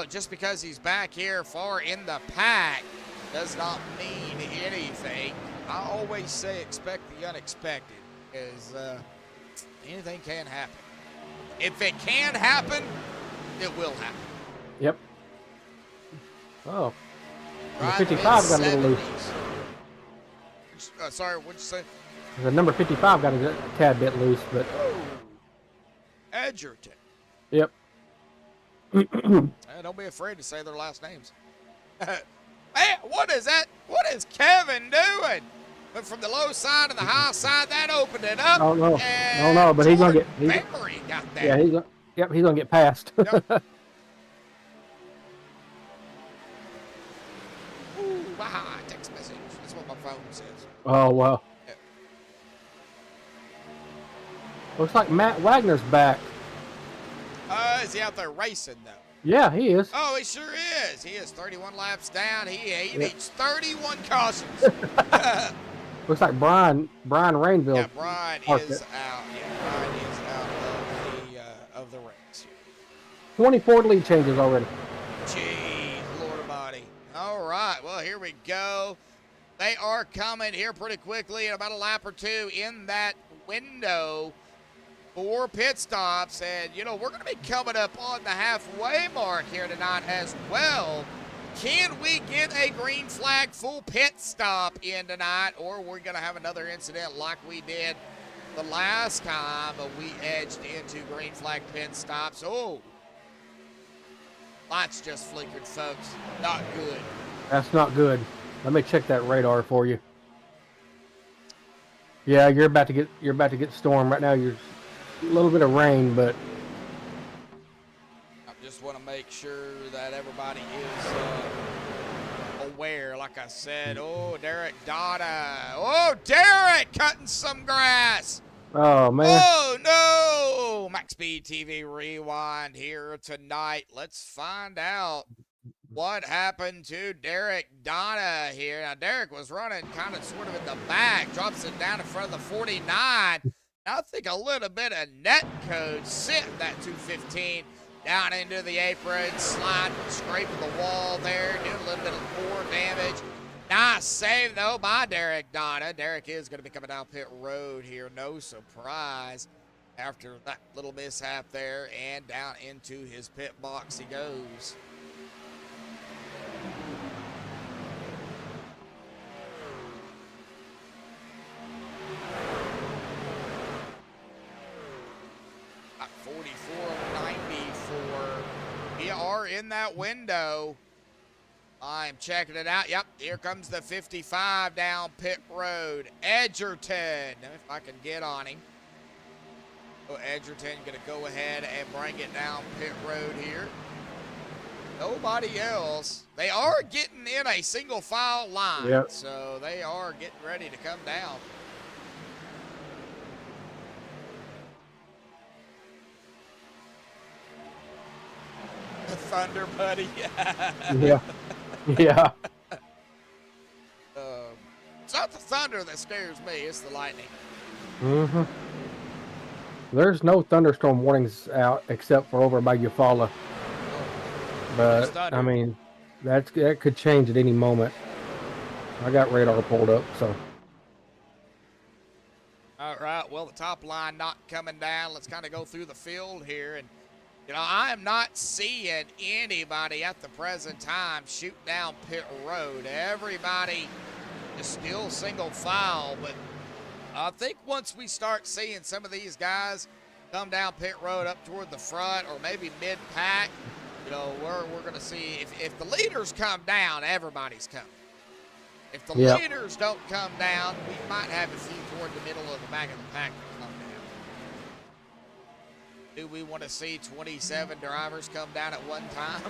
just because he's back here far in the pack does not mean anything. I always say expect the unexpected, because anything can happen. If it can happen, it will happen. Yep. Oh. Number 55 got a little loose. Sorry, what'd you say? The number 55 got a tad bit loose, but. Edgerton. Yep. Don't be afraid to say their last names. Man, what is that? What is Kevin doing? Went from the low side to the high side. That opened it up. Oh no, And no, but he's gonna get. Barry got that. Yeah, he's gonna get passed. Yep. Ooh, wow, text message. That's what my phone says. Oh wow. Yep. Looks like Matt Wagner's back. Is he out there racing though? Yeah, he is. Oh, he sure is. He is 31 laps down. He needs 31 cautions. Looks like Brian Rainville. Yeah, Brian parked is it. out. Yeah, Brian is out of the race. 24 lead changes already. Gee, Lord Almighty. All right, well, here we go. They are coming here pretty quickly in about a lap or two in that window for pit stops. And, you know, we're going to be coming up on the halfway mark here tonight as well. Can we get a green flag full pit stop in tonight, or we're going to have another incident like we did the last time we edged into green flag pit stops? Oh, lights just flickered, folks. Not good. That's not good. Let me check that radar for you. Yeah, you're about to get storm right now. You're a little bit of rain, but I just want to make sure that everybody is aware. Like I said, oh, Derek Dada. Oh, Derek cutting some grass. oh man. Oh, no. MaxspeedTV Rewind here tonight. Let's find out what happened to Derek Donna here. Now, Derek was running kind of sort of in the back, drops it down in front of the 49. I think a little bit of net code sent that 215 down into the apron, sliding, scraping the wall there, doing a little bit of poor damage. Nice save, though, by Derek Donna. Derek is going to be coming down pit road here, no surprise, after that little mishap there, and down into his pit box he goes. At 44.94. We are in that window. I'm checking it out. Yep, here comes the 55 down pit road. Edgerton. If I can get on him. So Edgerton going to go ahead and bring it down pit road here. Nobody else. They are getting in a single file line. Yep. So they are getting ready to come down. The Thunder, buddy. Yeah. Yeah. It's not the thunder that scares me. It's the lightning. Mm-hmm. There's no thunderstorm warnings out except for over by Eufaula. But thunder. I mean, that could change at any moment. I got radar pulled up, so. All right. Well, the top line not coming down. Let's kind of go through the field here. And, you know, I am not seeing anybody at the present time shoot down pit road. Everybody is still single file. But I think once we start seeing some of these guys come down pit road up toward the front or maybe mid-pack, you know, we're going to see if the leaders come down, everybody's coming. If the leaders don't come down, we might have a few toward the middle of the back of the pack that come down. Do we want to see 27 drivers come down at one time?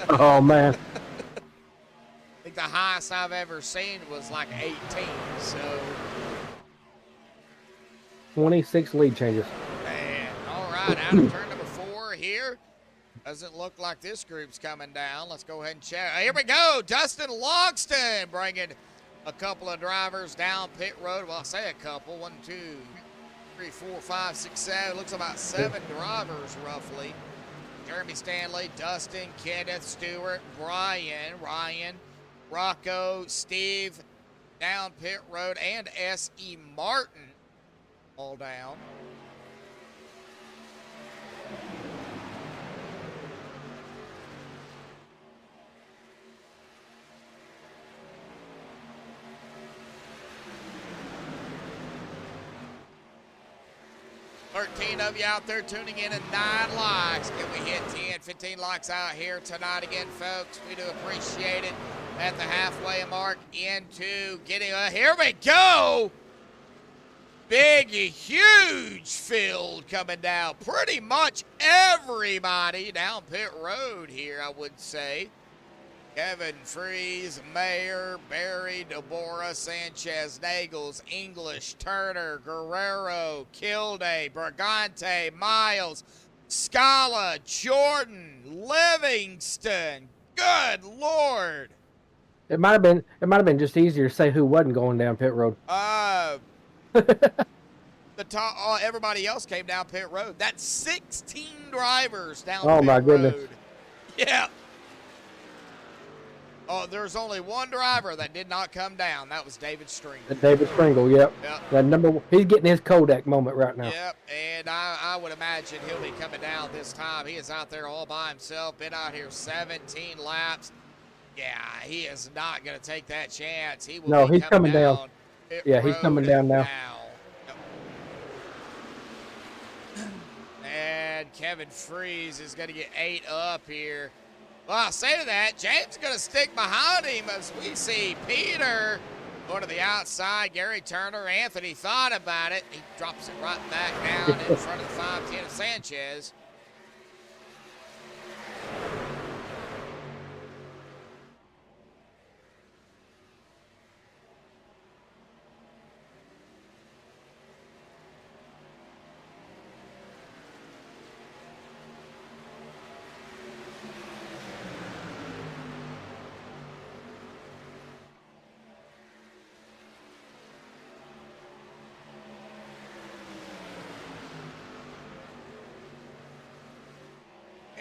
Oh, man. I think the highest I've ever seen was like 18, so. 26 lead changes. Man, all right, out of turn number 4 here. Doesn't look like this group's coming down. Let's go ahead and check. Here we go. Dustin Logston bringing a couple of drivers down pit road. Well, I say a couple. 1, 2, 3, 4, 5, 6, 7. Looks about 7 drivers roughly. Jeremy Stanley, Dustin, Kenneth, Stewart, Brian, Ryan, Rocco, Steve, down pit road, and S.E. Martin all down. 13 of you out there tuning in and 9 likes. Can we hit 10, 15 likes out here tonight again, folks? We do appreciate it. At the halfway mark into getting, here we go. Big, huge field coming down. Pretty much everybody down pit road here, I would say. Kevin Freeze, Mayer, Barry, Deborah, Sanchez, Nagels, English, Turner, Guerrero, Kilday, Bragante, Miles, Scala, Jordan, Livingston. Good Lord. It might have been just easier to say who wasn't going down pit road. The top, everybody else came down pit road. That's 16 drivers down Oh pit my road. goodness. Yeah. Oh, there's only one driver that did not come down. That was David Stringle. David Stringle, yep. Yep. He's getting his Kodak moment right now. Yep, and I would imagine he'll be coming down this time. He is out there all by himself. Been out here 17 laps. Yeah, he is not going to take that chance. He will No, be he's coming down. pit Yeah, he's coming road down now. Yep. And Kevin Freeze is going to get 8 up here. Well, I'll say to that, James is going to stick behind him as we see Peter going to the outside. Gary Turner, Anthony thought about it. He drops it right back down in front of the 510 of Sanchez.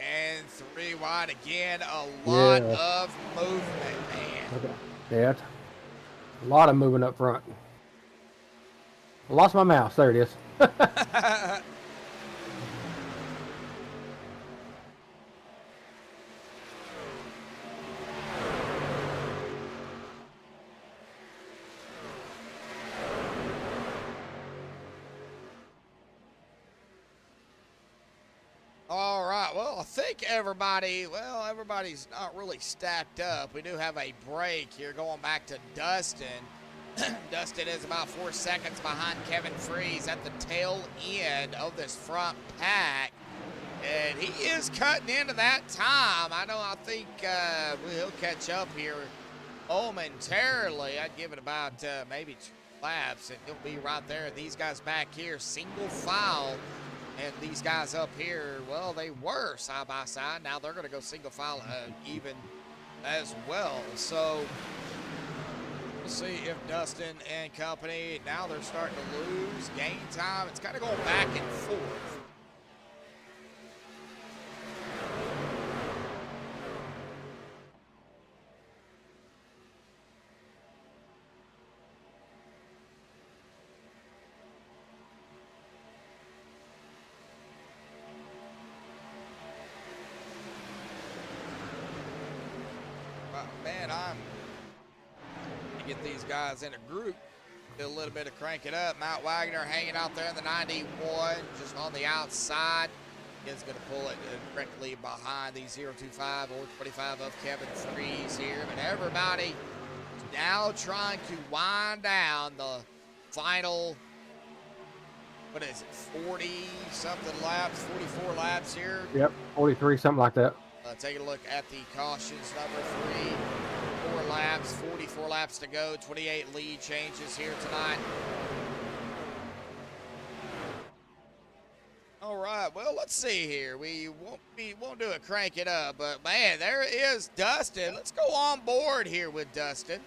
And 3 wide again. A lot of movement, man. Okay. Yeah. A lot of moving up front. I lost my mouse. There it is. All right, well, I think everybody's not really stacked up. We do have a break here going back to Dustin. Dustin is about 4 seconds behind Kevin Freeze at the tail end of this front pack. And he is cutting into that time. I think he'll catch up here momentarily. I'd give it about maybe 2 laps, and he'll be right there. These guys back here, single file. And these guys up here, well, they were side by side. Now they're going to go single file even as well. So we'll see if Dustin and company, now they're starting to lose game time. It's kind of going back and forth. Man, I'm to get these guys in a group, do a little bit of crank it up. Matt Wagner hanging out there in the 91, just on the outside. Is going to pull it directly behind the 025 or 25 of Kevin Freeze here. But everybody now trying to wind down the final, what is it, 40-something laps, 44 laps here. Yep, 43, something like that. Take a look at the cautions, number 3, 4 laps, 44 laps to go, 28 lead changes here tonight. All right, well, let's see here. We won't do it crank it up, but man, there is Dustin. Let's go on board here with Dustin.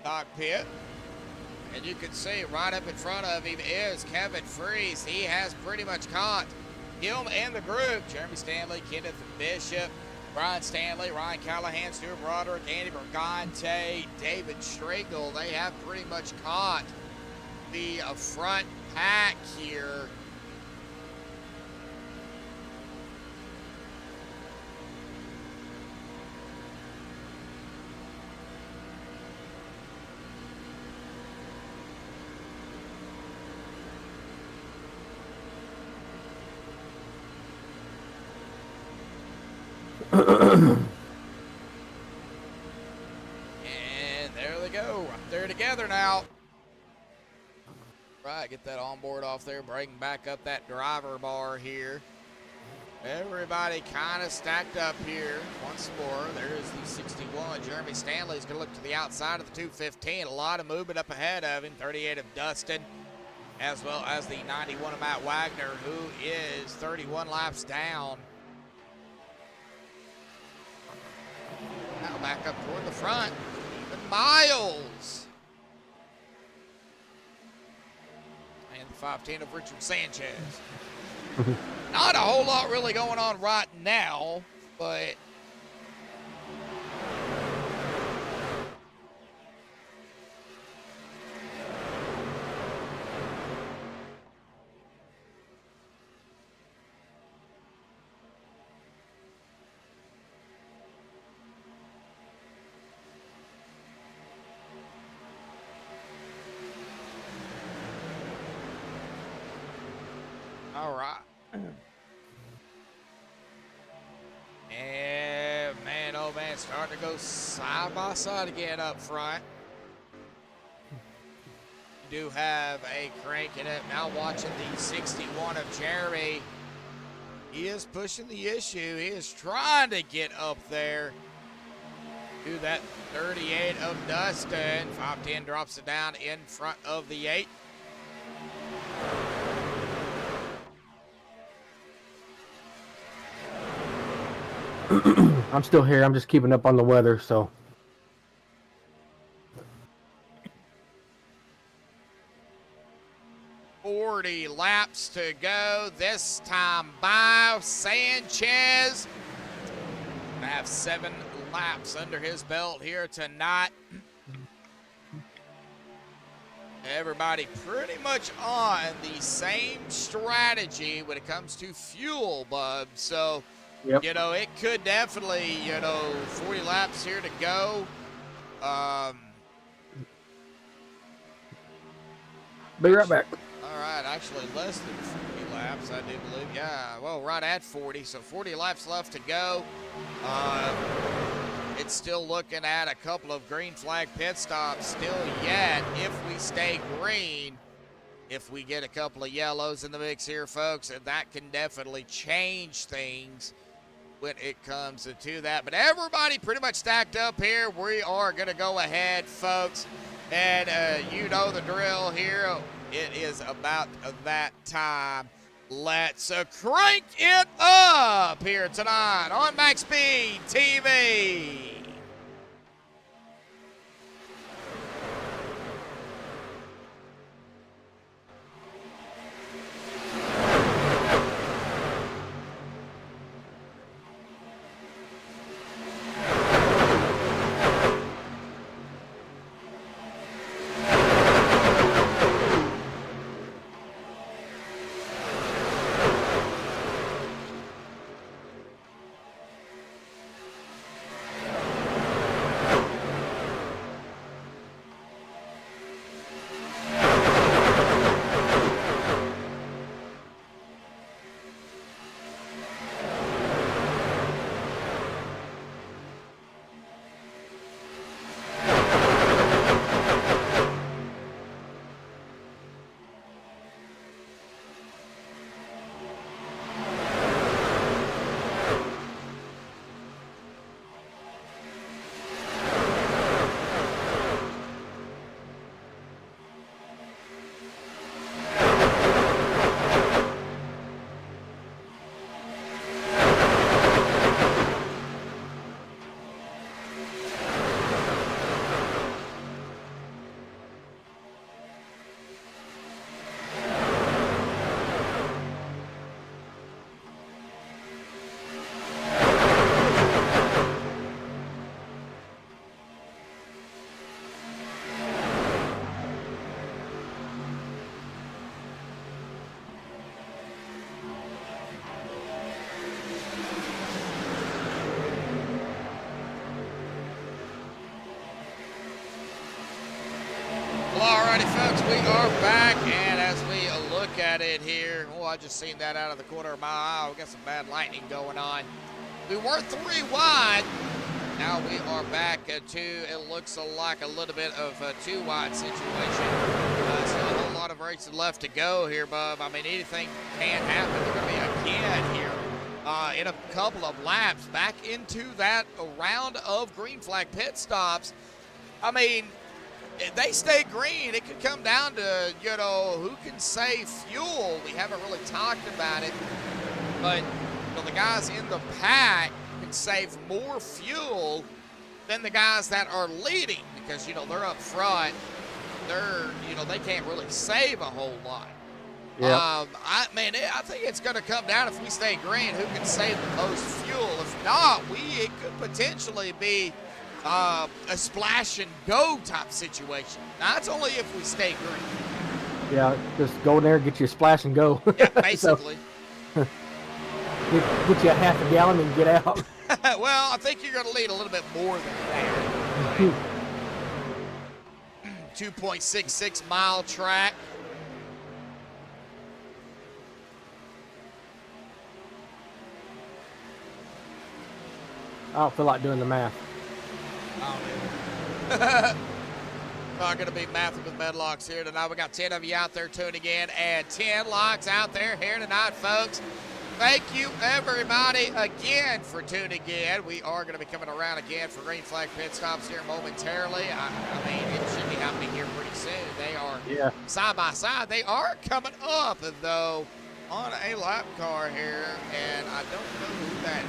Cockpit. And you can see right up in front of him is Kevin Freeze. He has pretty much caught him and the group. Jeremy Stanley, Kenneth Bishop, Brian Stanley, Ryan Callahan, Stuart Broderick, Andy Bergante, David Stringle. They have pretty much caught the front pack here. And there they go, up there together now. Right, get that onboard off there, bring back up that driver bar here. Everybody kind of stacked up here once more. There's the 61. Jeremy Stanley's going to look to the outside of the 215. A lot of movement up ahead of him. 38 of Dustin, as well as the 91 of Matt Wagner, who is 31 laps down. Now back up toward the front. Even Miles. And the 510 of Richard Sanchez. Not a whole lot really going on right now, but all right. And man, oh man, starting to go side by side again up front. You do have a cranking it. Now watching the 61 of Jeremy. He is pushing the issue. He is trying to get up there to that 38 of Dustin. 510 drops it down in front of the 8. I'm still here. I'm just keeping up on the weather, so. .40 laps to go. This time by Sanchez. Gonna have 7 laps under his belt here tonight. Everybody pretty much on the same strategy when it comes to fuel, bub. So, Yep. you know, it could definitely, 40 laps here to go. Be right back. All right, actually less than 40 laps, I do believe. Yeah, well, right at 40, so 40 laps left to go. It's still looking at a couple of green flag pit stops still yet if we stay green. If we get a couple of yellows in the mix here, folks, and that can definitely change things when it comes to that. But everybody pretty much stacked up here. We are going to go ahead, folks, and you know the drill here. It is about that time. Let's crank it up here tonight on MaxspeedTV. Folks, we are back, and as we look at it here, oh, I just seen that out of the corner of my eye. We got some bad lightning going on. We were 3 wide. Now we are back to, it looks like a little bit of a 2 wide situation. Still a whole lot of races left to go here, Bub. I mean, anything can happen. They're going to be again here in a couple of laps back into that round of green flag pit stops. I mean, if they stay green, it could come down to, you know, who can save fuel. We haven't really talked about it, but you know, the guys in the pack can save more fuel than the guys that are leading because, you know, they're up front. They're, you know, they can't really save a whole lot. Yeah. I think it's going to come down if we stay green, who can save the most fuel. If not, it could potentially be a splash and go type situation. Now, that's only if we stay green. Yeah, just go in there, get you a splash and go. Yeah, basically. Get you a half a gallon and get out. Well, I think you're going to lead a little bit more than that. 2.66 mile track. I don't feel like doing the math. Not going to be mathing with medlocks here tonight. We got 10 of you out there tuning in and 10 locks out there here tonight, folks. Thank you, everybody, again for tuning in. We are going to be coming around again for green flag pit stops here momentarily. I mean, it should be happening here pretty soon. They are side by side. They are coming up, though, on a lap car here, and I don't know who that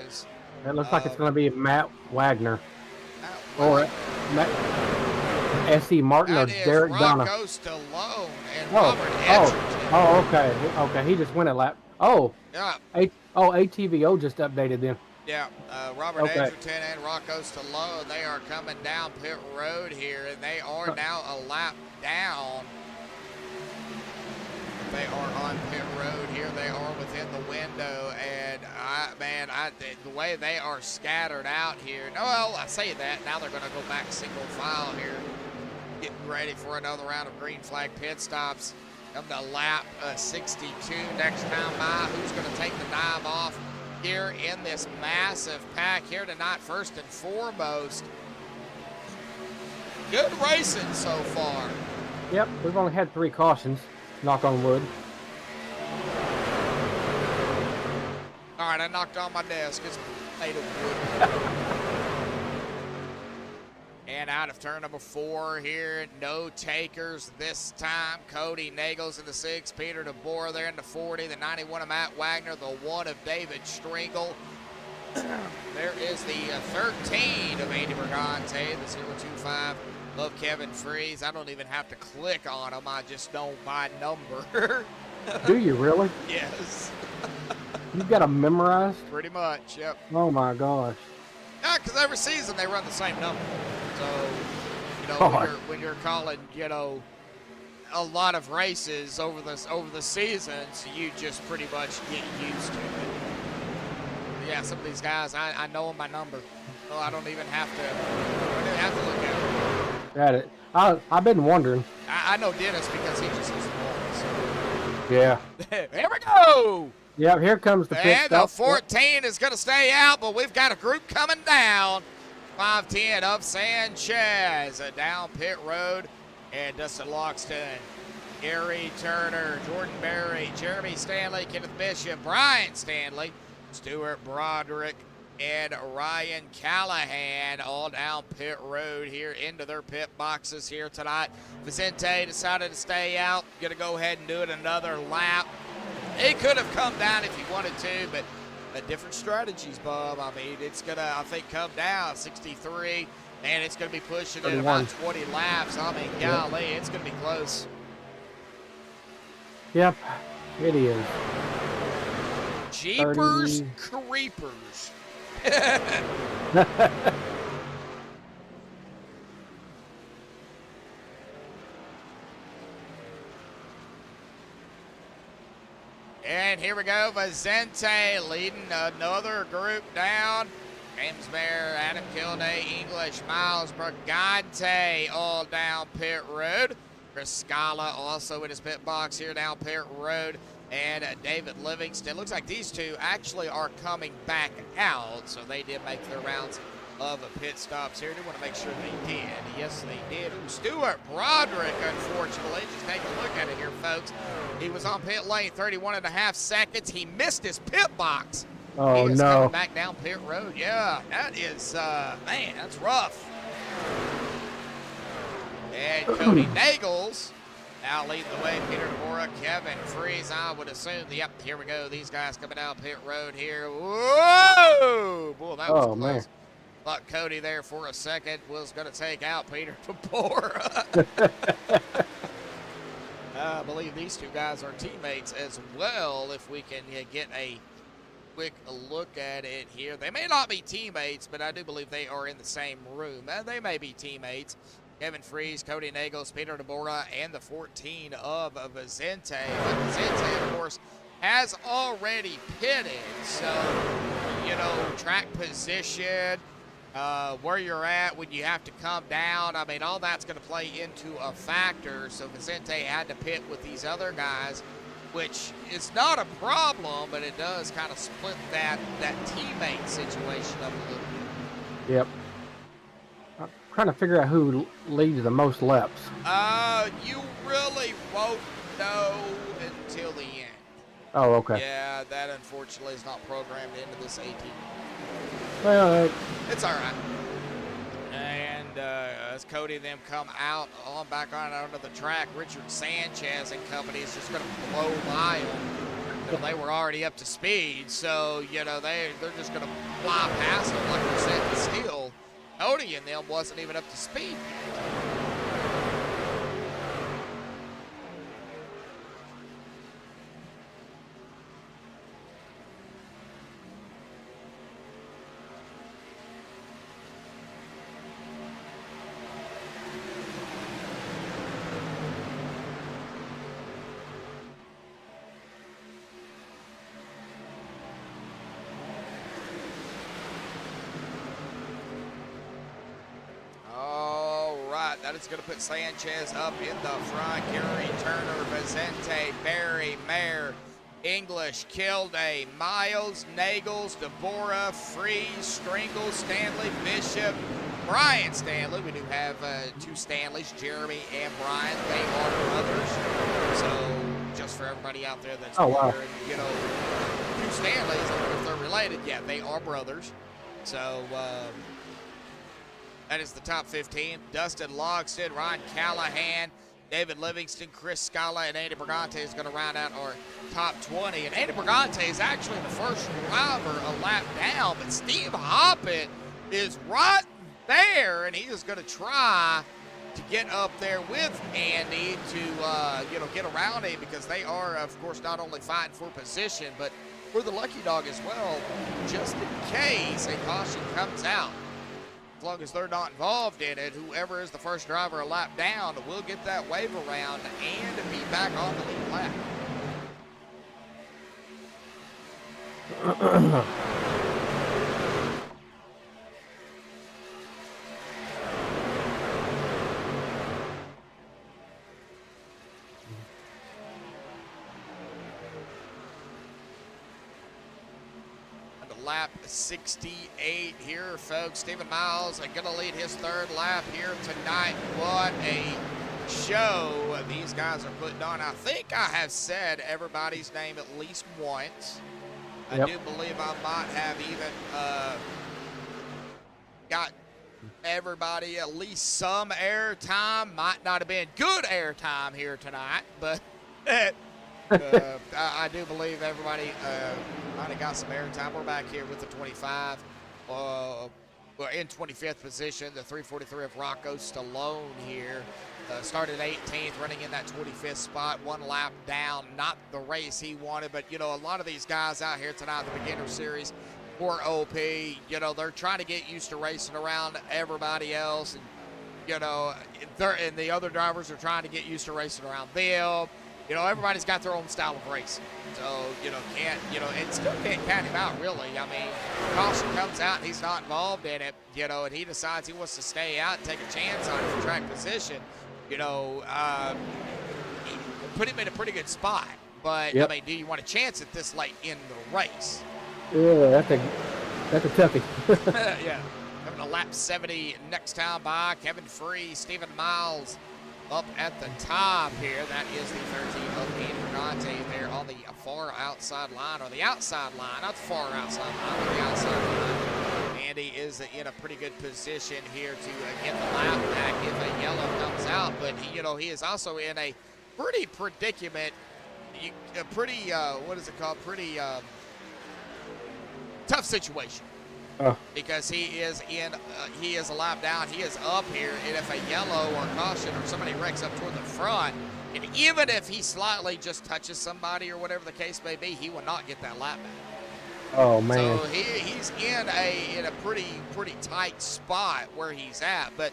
is. It looks like it's going to be Matt Wagner. Or S.E. Martin or Derek Donna. Rocco Stallone and Robert Edgerton. Okay. He just went a lap. Yeah. ATVO just updated then. Yeah, Robert Edgerton and Rocco Stallone, they are coming down pit road here, and they are now a lap down. They are on pit road here. They are within the window, and the way they are scattered out here. Well, I say that. Now they're going to go back single file here, getting ready for another round of green flag pit stops. Come to lap 62 next time by. Who's going to take the dive off here in this massive pack here tonight? First and foremost, good racing so far. Yep, we've only had 3 cautions. Knock on wood. All right, I knocked on my desk. It's made of wood. And out of turn number 4 here, no takers this time. Cody Nagels in the 6, Peter DeBoer there in the 40, the 91 of Matt Wagner, the 1 of David Stringle. There is the 13 of Andy Bergante, the 025 of Kevin Freeze. I don't even have to click on them. I just know my number. Do you really? Yes. You've got them memorized? Pretty much, yep. Oh, my gosh. Yeah, because every season they run the same number. So, you know, when you're calling, you know, a lot of races over the seasons, you just pretty much get used to it. But yeah, some of these guys, I know them by number. So I don't even have to look at them. Got it. I've been wondering. I know Dennis because he just uses the ball. So. Yeah. Here we go. Yeah, here comes the pit And stop. the 14 is going to stay out, but we've got a group coming down. 510 of Sanchez down pit road. And Dustin Loxton, Gary Turner, Jordan Berry, Jeremy Stanley, Kenneth Bishop, Brian Stanley, Stuart Broderick, and Ryan Callahan all down pit road here into their pit boxes here tonight. Vicente decided to stay out. Going to go ahead and do it another lap. It could have come down if he wanted to, but different strategies, Bob. I mean, it's going to, I think, come down 63, and it's going to be pushing at about 20 laps. I mean, golly, it's going to be close. Yep, it is. Jeepers creepers. And here we go, Vicente leading another group down. James Mayer, Adam Kilday, English, Miles Brigante all down pit road. Chris Scala also in his pit box here down pit road. and David Livingston. Looks like these two actually are coming back out, so they did make their rounds of pit stops here. Do want to make sure they did. Yes, they did. Ooh, Stuart Broderick, unfortunately. Just take a look at it here, folks. He was on pit lane 31.5 seconds. He missed his pit box. Oh, he is no. coming back down pit road. Yeah, that is, man, that's rough. And Cody Nagels now leading the way. Peter DeBora, Kevin Freeze, I would assume. Yep, here we go. These guys coming down pit road here. Whoa! Boy, that was close. Man. Thought Cody there for a second was going to take out Peter DeBora. I believe these two guys are teammates as well, if we can get a quick look at it here. They may not be teammates, but I do believe they are in the same room. They may be teammates. Kevin Freeze, Cody Nagels, Peter DeBora, and the 14 of Vicente. But Vicente, of course, has already pitted. So, track position, where you're at when you have to come down. I mean, all that's going to play into a factor. So Vicente had to pit with these other guys, which is not a problem, but it does kind of split that teammate situation up a little bit. Yep. I'm trying to figure out who leads the most laps. You really won't know until the end. Oh, okay. Yeah, that unfortunately is not programmed into this 18. Well, It's all right. And as Cody and them come out on back on onto the track, Richard Sanchez and company is just going to blow by them. They were already up to speed, so they're just going to fly past them like we said. But still, Cody and them wasn't even up to speed. That is going to put Sanchez up in the front. Gary Turner, Vicente, Barry, Mayer, English, Kilday, Miles, Nagels, DeBora, Freeze, Stringle, Stanley, Bishop, Brian Stanley. We do have two Stanleys, Jeremy and Brian. They are brothers. So just for everybody out there that's wondering, two Stanleys, I wonder if they're related. Yeah, they are brothers. So, that is the top 15. Dustin Logston, Ryan Callahan, David Livingston, Chris Scala, and Andy Brigante is going to round out our top 20. And Andy Brigante is actually the first driver a lap down, but Steve Hoppett is right there, and he is going to try to get up there with Andy to, get around him, because they are, of course, not only fighting for position, but for the lucky dog as well, just in case a caution comes out. As long as they're not involved in it, whoever is the first driver a lap down will get that wave around and be back on the lead lap. Lap 68 here, folks. Stephen Miles going to lead his third lap here tonight. What a show these guys are putting on. I think I have said everybody's name at least once. Yep. I do believe I might have even got everybody at least some airtime. Might not have been good airtime here tonight, but I do believe everybody might have got some airtime. We're back here with the 25. We're in 25th position. The 343 of Rocco Stallone here. Started 18th, running in that 25th spot. One lap down. Not the race he wanted, but, a lot of these guys out here tonight, the beginner series for OP, they're trying to get used to racing around everybody else. And, and the other drivers are trying to get used to racing around them. Everybody's got their own style of racing. So, and still can't count him out, really. I mean, caution comes out and he's not involved in it, and he decides he wants to stay out and take a chance on it for track position. Put him in a pretty good spot. But, Yep. I mean, do you want a chance at this late in the race? Yeah, that's a toughie. Yeah. Coming to lap 70 next time by Kevin Free, Stephen Miles up at the top here. That is the 13 of Andy there on the far outside line, or the outside line, not the far outside line, but the outside line. Andy is in a pretty good position here to get the lap back if a yellow comes out, but he is also in a pretty predicament, what is it called? Pretty tough situation. Because he is a lap down, he is up here, and if a yellow or caution or somebody wrecks up toward the front, and even if he slightly just touches somebody or whatever the case may be, he will not get that lap back. Oh man. So he's in a pretty tight spot where he's at. But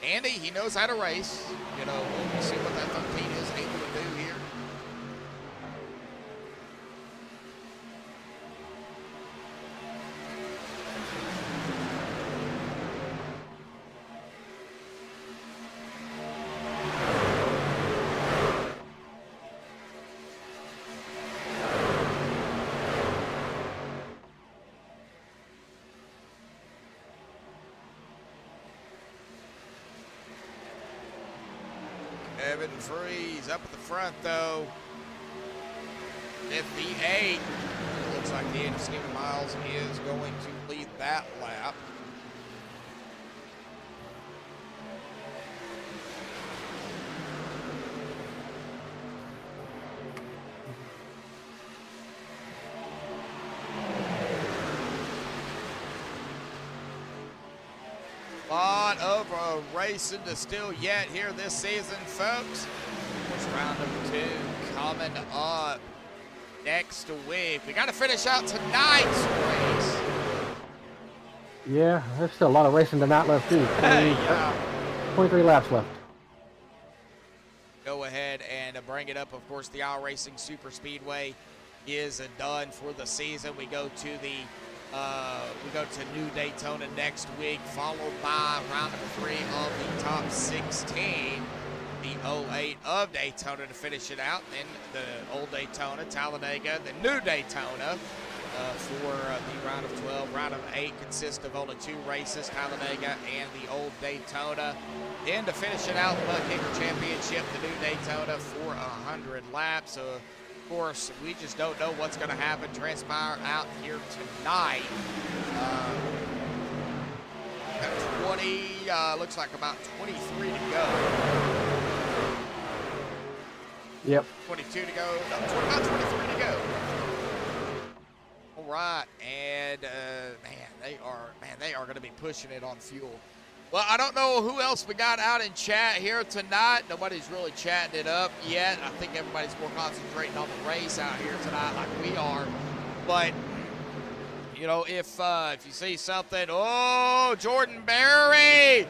Andy, he knows how to race. We'll see what that 13 is able to do here. Kevin Freeze up at the front, though. 58. Looks like the 8 of Stephen Miles is going to lead that lap. Lot of racing to still yet here this season, folks. It's round number 2 coming up next week. We got to finish out tonight's race. Yeah, there's still a lot of racing tonight left too. 23 laps left. Go ahead and bring it up. Of course, the iRacing Superspeedway is done for the season. We go to New Daytona next week, followed by round number 3 of the top 16, the 08 of Daytona to finish it out. Then the old Daytona, Talladega, the new Daytona for the round of 12. Round of 8 consists of only 2 races, Talladega and the old Daytona. Then to finish it out, the Buttkicker Championship, the new Daytona for 100 laps. So, of course, we just don't know what's going to happen, transpire out here tonight. looks like about 23 to go. Yep. 22 to go. No, about 23 to go. All right, and they are going to be pushing it on fuel. Well, I don't know who else we got out in chat here tonight. Nobody's really chatting it up yet. I think everybody's more concentrating on the race out here tonight like we are. But, you know, if you see something, oh, Jordan Berry.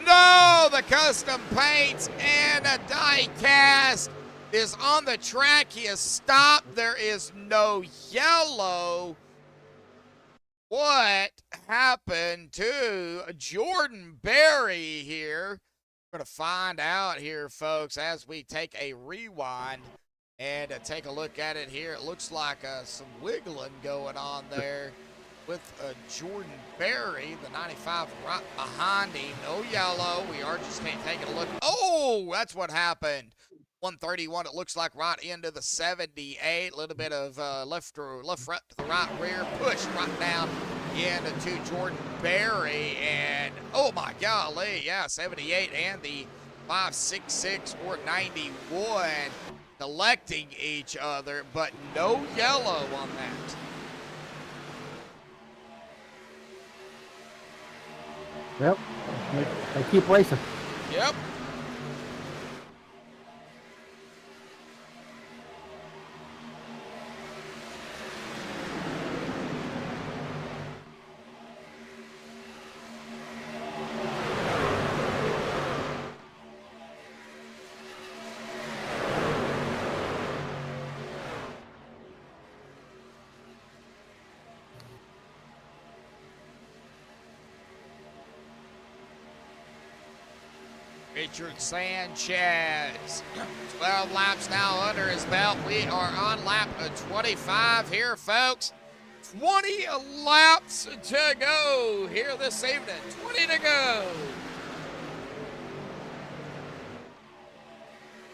No, the custom paints and a die cast is on the track. He has stopped. There is no yellow. What happened to Jordan Berry here? We're going to find out here, folks, as we take a rewind and take a look at it here. It looks like some wiggling going on there with Jordan Berry, the 95 right behind him. No yellow. We are just taking a look. Oh, that's what happened. 131, it looks like, right into the 78. A little bit of left front to the right rear. Push right down into Jordan Berry. And, oh, my golly, yeah, 78 and the 566 or 91 collecting each other, but no yellow on that. Yep. They keep racing. Yep. Richard Sanchez. 12 laps now under his belt. We are on lap 25 here, folks. 20 laps to go here this evening. 20 to go.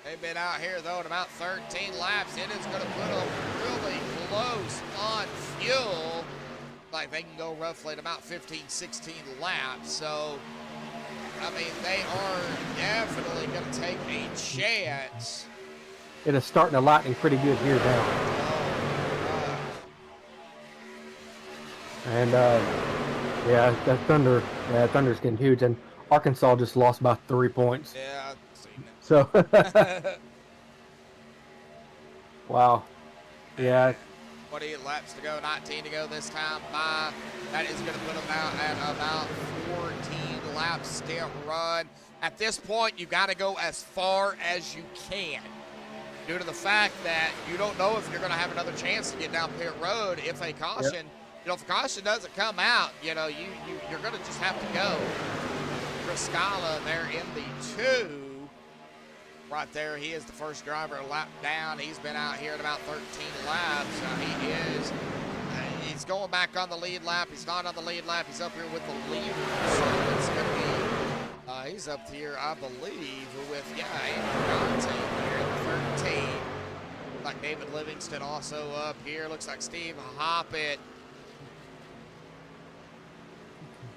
They've been out here, though, at about 13 laps. It is going to put them really close on fuel. Like they can go roughly at about 15, 16 laps. So, I mean, they are definitely going to take a chance. It is starting to lighten pretty good here now. And yeah, that Thunder's getting huge, and Arkansas just lost by 3 points. Yeah, I've seen it. So, wow, yeah. 28 laps to go, 19 to go this time by. That is going to put them out at about 14 laps still run. At this point, you've got to go as far as you can, due to the fact that you don't know if you're going to have another chance to get down pit road if a caution. Yep. You know, if a caution doesn't come out, you know, you're going to just have to go. Chris Scala there in the 2. Right there, he is the first driver a lap down. He's been out here at about 13 laps. He's going back on the lead lap. He's not on the lead lap. He's up here with the leader. So it's going to be, he's up here, I believe, with, Andrew Dante here in the 13. Like David Livingston also up here. Looks like Steve Hoppett.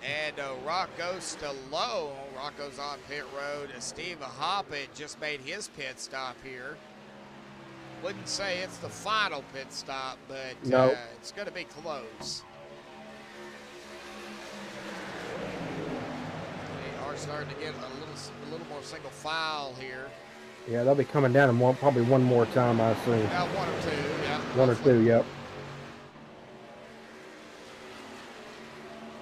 And Rocco Stallone. Rocco's on pit road. Steve Hoppett just made his pit stop here. Wouldn't say it's the final pit stop, but nope. It's going to be close. They are starting to get a little more single file here. Yeah, they'll be coming down and probably one more time, I assume. Yeah, one or two. Yeah. One or two. Yep.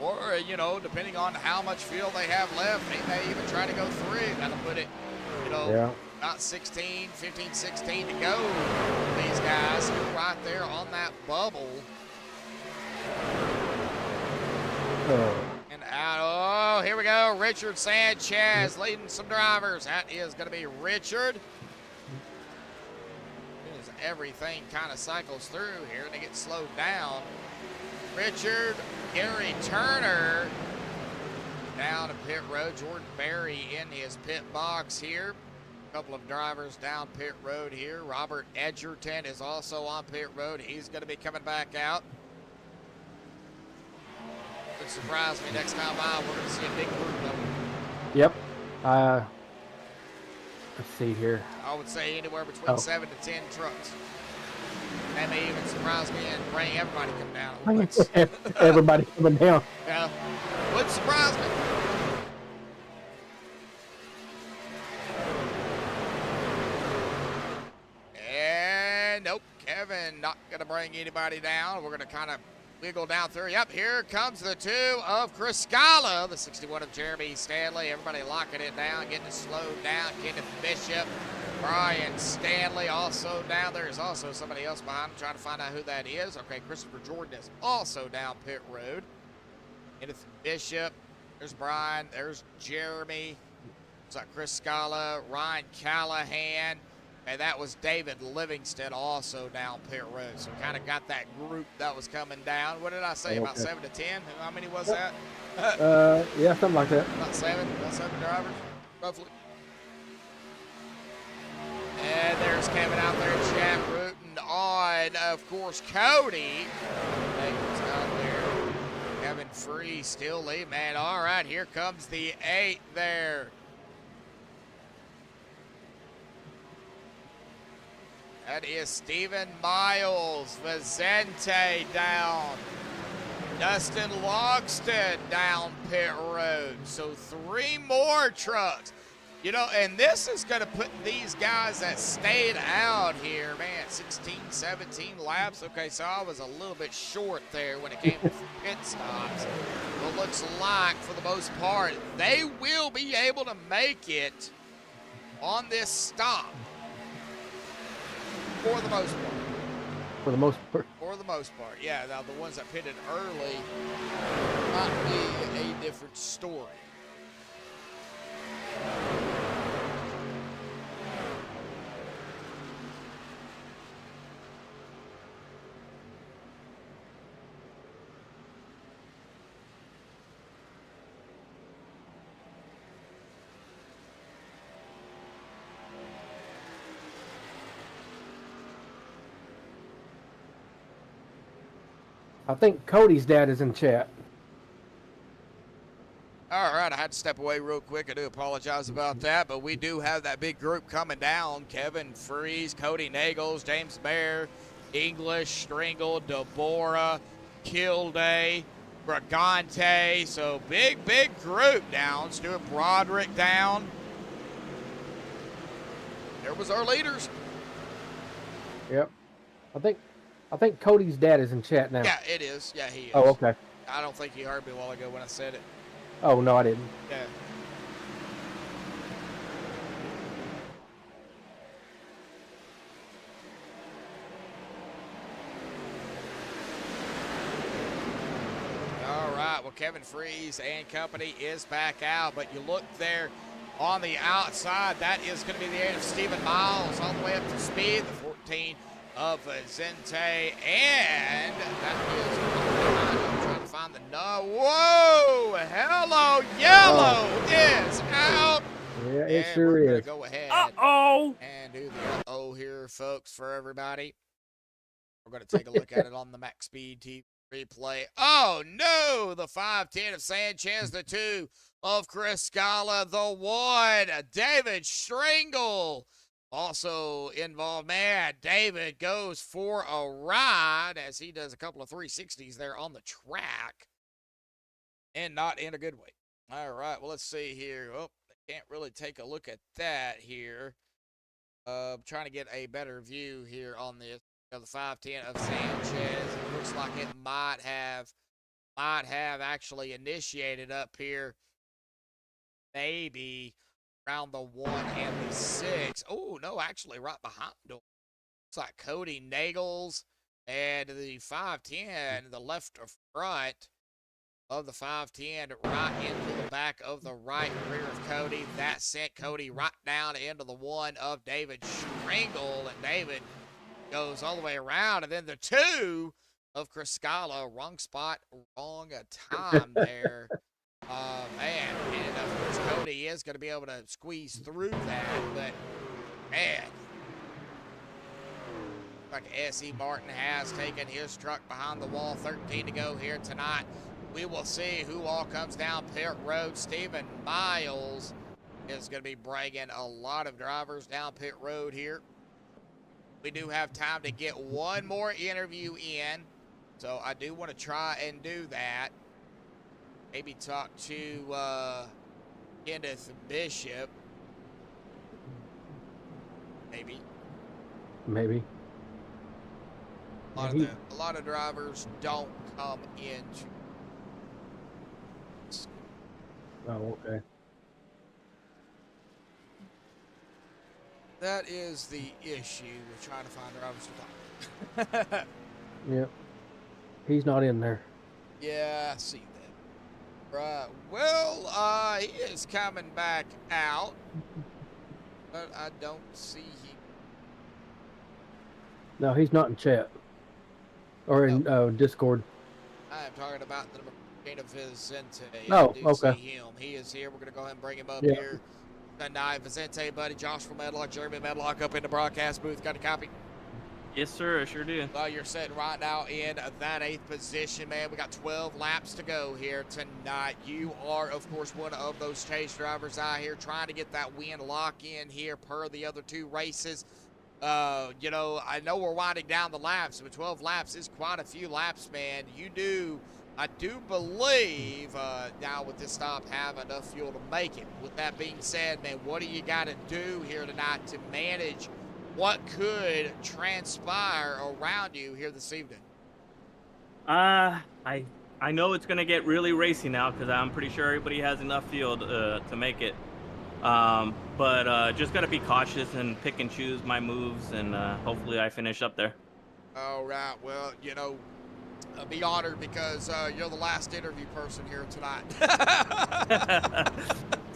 Or, you know, depending on how much fuel they have left, they may even try to go 3. That'll put it, you know, about 16, 15, 16 to go. These guys still right there on that bubble. And out, here we go. Richard Sanchez leading some drivers. That is going to be Richard. As everything kind of cycles through here and they get slowed down. Richard, Gary Turner down to pit road. Jordan Berry in his pit box here. A couple of drivers down pit road here. Robert Edgerton is also on pit road. He's going to be coming back out. Would surprise me next time by, we're going to see a big group of them. Yep. Let's see here. I would say anywhere between 7 to 10 trucks. That may even surprise me and bring everybody come down. Everybody coming down. Yeah, would surprise me. And nope, Kevin not going to bring anybody down. We're going to kind of wiggle down through. Yep, here comes the 2 of Chris Scala, the 61 of Jeremy Stanley. Everybody locking it down, getting it slowed down. Kenneth Bishop. Brian Stanley also down. There's also somebody else behind him trying to find out who that is. Okay, Christopher Jordan is also down pit road. Kenneth Bishop. There's Brian. There's Jeremy. Looks like Chris Scala, Ryan Callahan. And that was David Livingston also down pit road. So kind of got that group that was coming down. What did I say, about 7 to 10? How many was that? Yeah, something like that. About 7 drivers, roughly. And there's Kevin out there in chat rooting on, of course, Cody. David's out there. Kevin Free still lead, man. All right, here comes the 8 there. That is Stephen Miles, Vicente down. Dustin Logston down pit road. So 3 more trucks. You know, and this is going to put these guys that stayed out here, man, 16, 17 laps. Okay, so I was a little bit short there when it came to pit stops. But looks like, for the most part, they will be able to make it on this stop. For the most part. For the most part. For the most part, yeah. Now, the ones that pitted early might be a different story. I think Cody's dad is in chat. All right, I had to step away real quick. I do apologize about that, but we do have that big group coming down. Kevin Freeze, Cody Nagels, James Bear, English, Stringle, Deborah, Kilday, Bragante. So big group down. Stuart Broderick down. There was our leaders. Yep. I think Cody's dad is in chat now. Yeah, it is. Yeah, he is. Oh, okay. I don't think he heard me a while ago when I said it. Oh, no, I didn't. Yeah. All right, well, Kevin Freeze and company is back out, but you look there on the outside, that is going to be the end of Stephen Miles all the way up to speed, the 14 of Zente, and that is I'm trying to find the whoa, hello, yellow is out. Yeah, it And sure we're gonna is. go ahead and do the uh-oh here, folks, for everybody. We're going to take a look at it on the MaxspeedTV replay. Oh, no, the 510 of Sanchez, the 2 of Chris Scala, the 1, David Stringle. Also involved, man, David goes for a ride as he does a couple of 360s there on the track. And not in a good way. All right, well, let's see here. Oh, I can't really take a look at that here. Trying to get a better view here on this. The 510 of Sanchez. It looks like it might have actually initiated up here. Maybe around the 1 and the 6. Oh, no, actually right behind them. Looks like Cody Nagels and the 510, the left or front of the 510 right into the back of the right rear of Cody. That sent Cody right down into the 1 of David Stringle, and David goes all the way around, and then the 2 of Chris Scala, wrong spot, wrong time there. Man, and of course Cody is going to be able to squeeze through that, but man, like S.E. Martin has taken his truck behind the wall. 13 to go here tonight. We will see who all comes down pit road. Stephen Miles is going to be bringing a lot of drivers down pit road here. We do have time to get one more interview in, so I do want to try and do that. Maybe talk to Kenneth Bishop. Maybe. A lot of drivers don't come into. Oh, okay. That is the issue with trying to find drivers to talk. Yep. He's not in there. Yeah, I see that. Right. Well, he is coming back out, but I don't see him. No, he's not in chat. Or in Discord. I am talking about the number of Vicente. Oh, I do okay. see him. He is here. We're going to go ahead and bring him up Yeah. here tonight. Vicente, buddy, Joshua Medlock, Jeremy Medlock up in the broadcast booth. Got a copy? Yes, sir. I sure do. Well, you're sitting right now in that 8th position, man. We got 12 laps to go here tonight. You are, of course, one of those chase drivers out here trying to get that win lock in here per the other 2 races. You know, I know we're winding down the laps, but 12 laps is quite a few laps, man. I do believe, now with this stop, have enough fuel to make it. With that being said, man, what do you got to do here tonight to manage what could transpire around you here this evening? I know it's gonna get really racy now because I'm pretty sure everybody has enough fuel to make it. But just gotta be cautious and pick and choose my moves, and hopefully I finish up there. All right. Well, you know, be honored because you're the last interview person here tonight.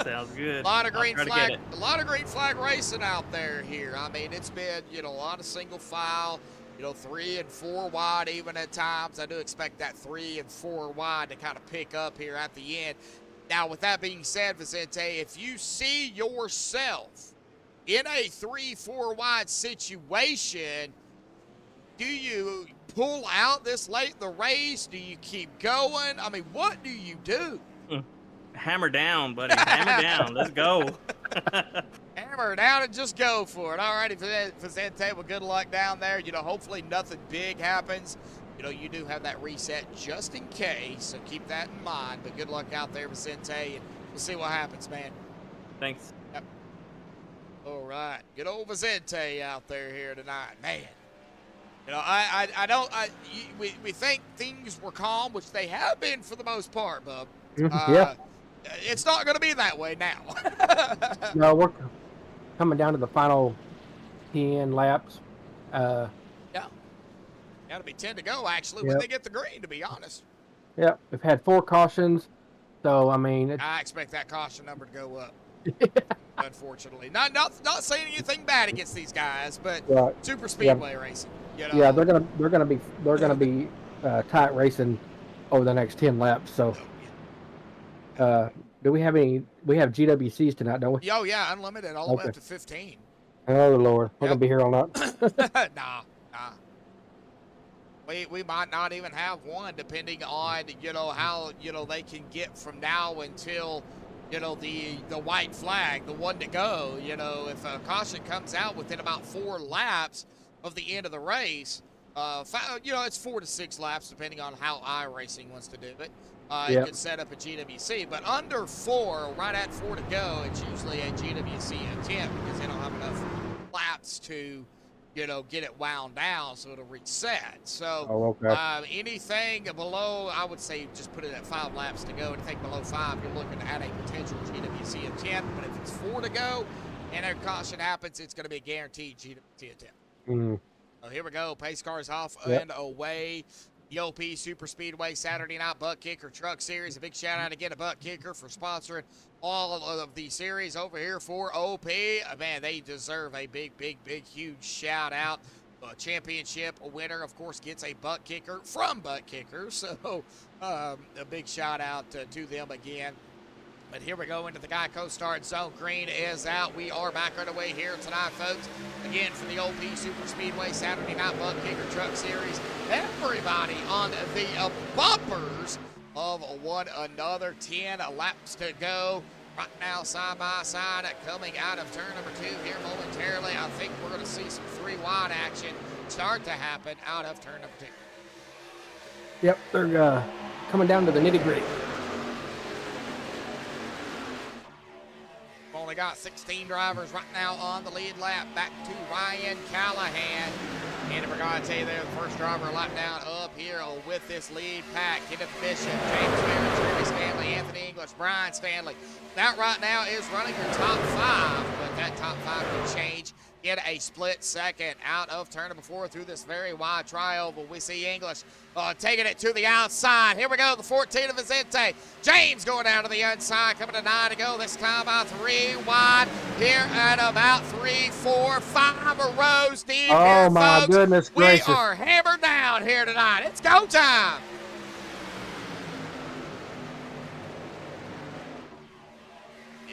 Sounds good. A lot of green I'll try to flag, get it. a lot of green flag racing out there here. I mean, it's been, you know, a lot of single file, you know, 3 and 4 wide even at times. I do expect that 3 and 4 wide to kind of pick up here at the end. Now, with that being said, Vicente, if you see yourself in a 3-4 wide situation, do you pull out this late in the race? Do you keep going? I mean, what do you do? Hammer down, buddy. Hammer down. Let's go. Hammer down and just go for it. All righty, Vicente, well, good luck down there. You know, hopefully nothing big happens. You know, you do have that reset just in case, so keep that in mind. But good luck out there, Vicente, and we'll see what happens, man. Thanks. Yep. All right, good old Vicente out there here tonight, man. You know, we think things were calm, which they have been for the most part, bub. Yeah. It's not going to be that way now. No, we're coming down to the final 10 laps. Yeah. Got to be 10 to go, actually, when Yep. they get the green, to be honest. Yeah, we've had 4 cautions, so I mean, I expect that caution number to go up. Unfortunately, not saying anything bad against these guys, but right. super speedway racing. You know? Yeah, they're gonna be tight racing over the next 10 laps. So, do we have any? We have GWCs tonight, don't we? Oh yeah, unlimited all the way up to 15. Oh Lord, we're Yep. gonna be here all night. Nah. We might not even have one, depending on, you know, how, you know, they can get from now until, you know, the white flag, the one to go. You know, if a caution comes out within about 4 laps of the end of the race, you know, it's 4 to 6 laps, depending on how iRacing wants to do it. You Yep. can set up a GWC, but under 4, right at 4 to go, it's usually a GWC attempt because they don't have enough laps to, you know, get it wound down so it'll reset. So anything below, I would say just put it at 5 laps to go. Anything below 5, you're looking at a potential GWC attempt. But if it's 4 to go and a caution happens, it's going to be a guaranteed GWC attempt. Mm. So here we go. Pace cars off Yep. and away. The OP Superspeedway Saturday Night Buttkicker Truck Series. A big shout out again to Buttkicker for sponsoring all of the series over here for OP. Man, they deserve a big, huge shout out. Championship winner, of course, gets a Buttkicker from Buttkicker. So a big shout out to them again. But here we go into the Geico start zone. Green is out. We are back underway here tonight, folks. Again, for the OP Superspeedway Saturday Night Buttkicker Truck Series. Everybody on the bumpers of one another. 10 laps to go. Right now, side by side, coming out of turn number 2 here momentarily. I think we're going to see some 3 wide action start to happen out of turn number 2. Yep, they're coming down to the nitty-gritty. Only got 16 drivers right now on the lead lap. Back to Ryan Callahan. And we're going to tell you there, the first driver lap down up here with this lead pack. Kenneth Bishop, James Spears, Jerry Stanley, Anthony English, Brian Stanley. That right now is running your top 5, but that top 5 can change. Get a split second out of turn number 4 through this very wide trioval. We see English taking it to the outside. Here we go, the 14 of Vicente. James going down to the inside, coming to 9 to go. This time by 3 wide here at about 3, 4, 5 rows deep. Oh here, my folks. goodness gracious! We are hammered down here tonight. It's go time.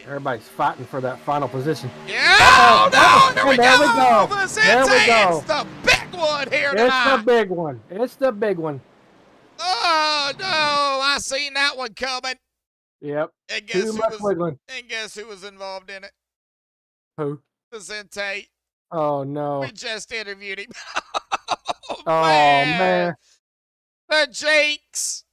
Everybody's fighting for that final position. Yeah, oh, no, there we go. Vicente, There we go. it's the big one here It's tonight. the big one. It's the big one. Oh, no, I seen that one coming. Yep. And Too much wiggling. guess who was involved in it? Who? Vicente. Oh no. We just interviewed him. Oh man. The Jakes.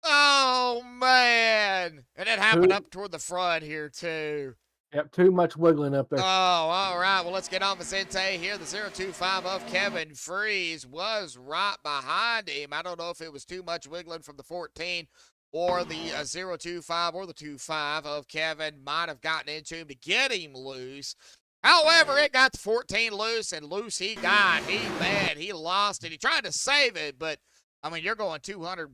Oh, man. And it happened Who? up toward the front here, too. Yep. Too much wiggling up there. Oh, all right. Well, let's get on Vicente here. The 025 of Kevin Freeze was right behind him. I don't know if it was too much wiggling from the 14 or the 025 or the 25 of Kevin might have gotten into him to get him loose. However, it got the 14 loose, and loose he got. He lost it. He tried to save it, but, I mean, you're going 200,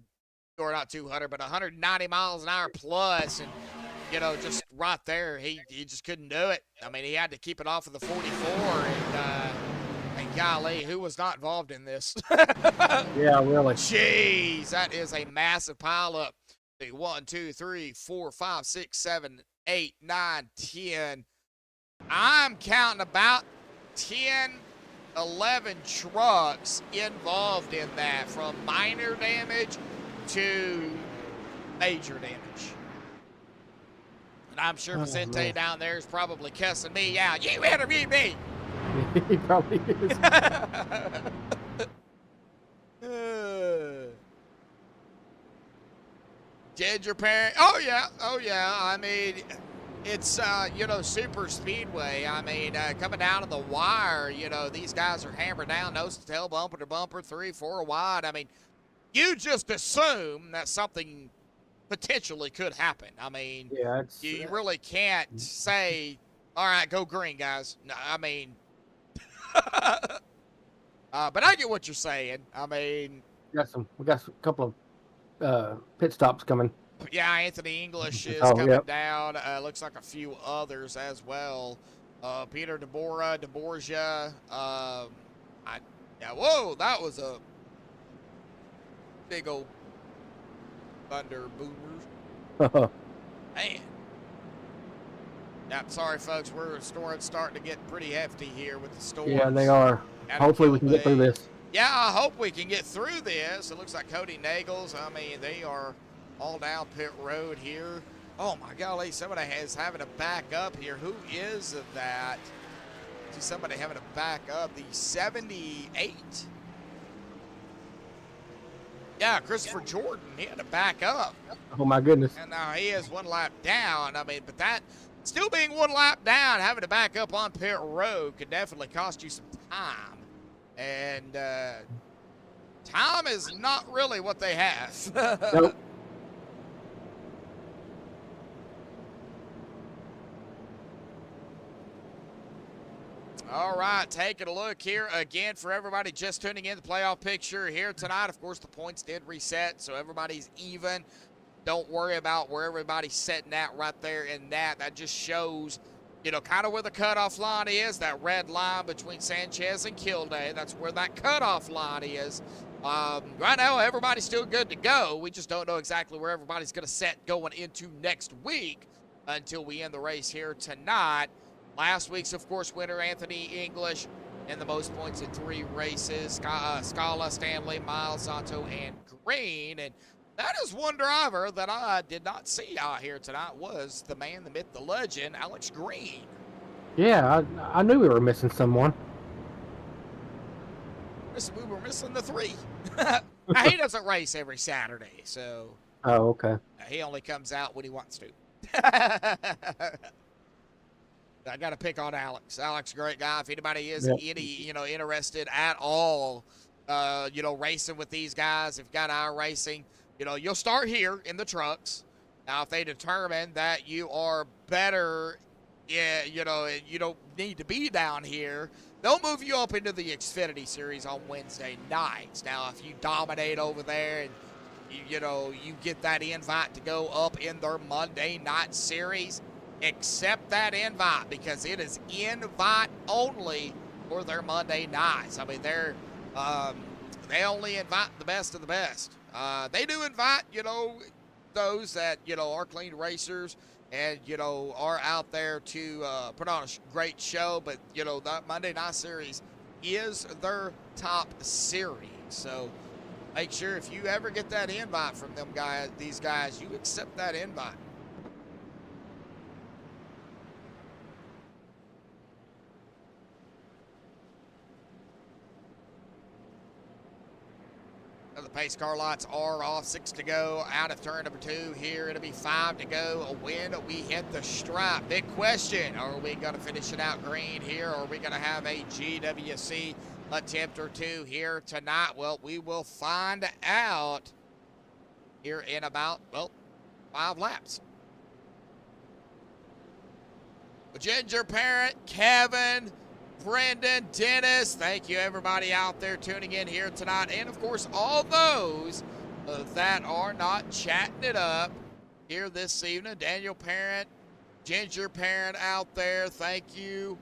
or not 200, but 190 miles an hour plus, and, you know, just right there, he just couldn't do it. I mean, he had to keep it off of the 44, and golly, who was not involved in this? Yeah, really. Jeez, that is a massive pileup. 1, 2, 3, 4, 5, 6, 7, 8, 9, 10. I'm counting about 10 11 trucks involved in that, from minor damage to major damage. And I'm sure Vicente man. down there is probably cussing me out. You interviewed me! He probably is. Ginger parent. Oh yeah. I mean, it's you know, super speedway. I mean, coming down to the wire, you know, these guys are hammered down, nose to tail, bumper to bumper, 3, 4 wide. I mean, you just assume that something potentially could happen. I mean, Yeah, it's you really can't say, all right, go green, guys. No, I mean, but I get what you're saying. I mean, we got a couple of pit stops coming. yeah, Anthony English is Oh, coming yep. down. Looks like a few others as well. Peter DeBorgia. Yeah, whoa, that was a big old thunder boomer. Man. Yeah, sorry, folks. We're starting to get pretty hefty here with the storms. Yeah, they are. Out of Hopefully we can get through Gilbay. this. Yeah, I hope we can get through this. It looks like Cody Nagels. I mean, they are all down pit road here. Oh my golly, somebody is having to back up here. Who is that? See somebody having to back up. The 78. Yeah, Christopher Jordan. He had to back up. Oh my goodness. And now he is 1 lap down. I mean, but that still being 1 lap down, having to back up on pit road could definitely cost you some time. And time is not really what they have. Nope. All right, taking a look here again for everybody just tuning in the playoff picture here tonight. Of course, the points did reset, so everybody's even. Don't worry about where everybody's sitting at right there in that. That just shows, you know, kind of where the cutoff line is, that red line between Sanchez and Kilday. That's where that cutoff line is. Right now, everybody's still good to go. We just don't know exactly where everybody's going to set going into next week until we end the race here tonight. Last week's, of course, winner, Anthony English, and the most points in 3 races. Scala, Stanley, Miles, Sato, and Green. And that is one driver that I did not see out here tonight was the man, the myth, the legend, Alex Green. Yeah, I knew we were missing someone. Listen, we were missing the 3. Now, he doesn't race every Saturday, so Oh, okay. he only comes out when he wants to. I got to pick on Alex. Alex, great guy. If anybody is interested at all, racing with these guys, if you got our racing, you'll start here in the trucks. Now, if they determine that you are better, you don't need to be down here, they'll move you up into the Xfinity Series on Wednesday nights. Now, if you dominate over there and you get that invite to go up in their Monday night series, accept that invite because it is invite only for their Monday nights. I mean, they only invite the best of the best. They do invite, those that, are clean racers and, are out there to put on a great show. But, that Monday night series is their top series. So make sure if you ever get that invite from these guys, you accept that invite. The pace car lights are off. 6 to go out of turn number 2 here. It'll be 5 to go when we hit the stripe. Big question. Are we going to finish it out green here? Or are we going to have a GWC attempt or 2 here tonight? Well, we will find out here in about, 5 laps. Ginger Parent, Kevin, Brendan, Dennis, thank you everybody out there tuning in here tonight. And of course, all those that are not chatting it up here this evening. Daniel Parent, Ginger Parent out there, thank you.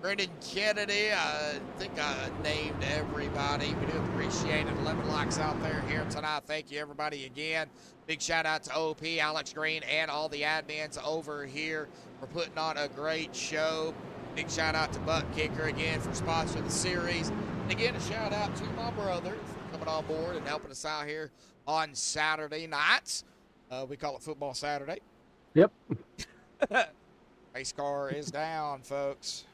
Brendan Kennedy, I think I named everybody. We do appreciate it. 11 likes out there here tonight. Thank you everybody again. Big shout out to OP, Alex Green, and all the admins over here for putting on a great show. Big shout out to Buttkicker again for sponsoring the series. And again, a shout out to my brother for coming on board and helping us out here on Saturday nights. We call it Football Saturday. Yep. Race car is down, folks.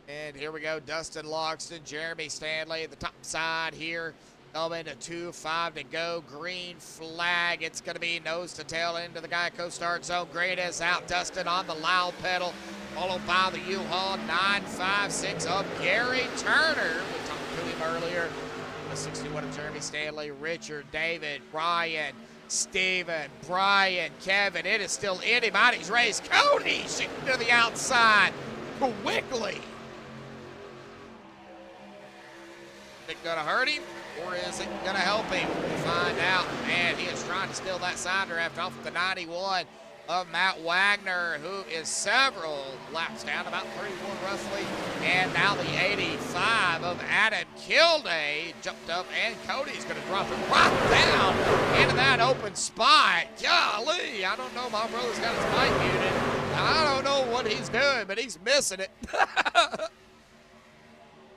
And here we go, Dustin Logston, Jeremy Stanley, the top side here. Coming to 2:05 to go, green flag. It's going to be nose to tail into the Geico start zone. Great is out, Dustin on the loud pedal, followed by the U-Haul 956 of Gary Turner. We talked to him earlier. The 61 of Jeremy Stanley, Richard, David, Brian, Steven, Brian, Kevin. It is still anybody's race. Cody shooting to the outside quickly. Is it going to hurt him, or is it going to help him? We'll find out. Man, he is trying to steal that side draft off of the 91 of Matt Wagner, who is several laps down, about 31 roughly. And now the 85 of Adam Kilday jumped up, and Cody's going to drop it right down into that open spot. Golly, I don't know. My brother's got his mic muted. I don't know what he's doing, but he's missing it.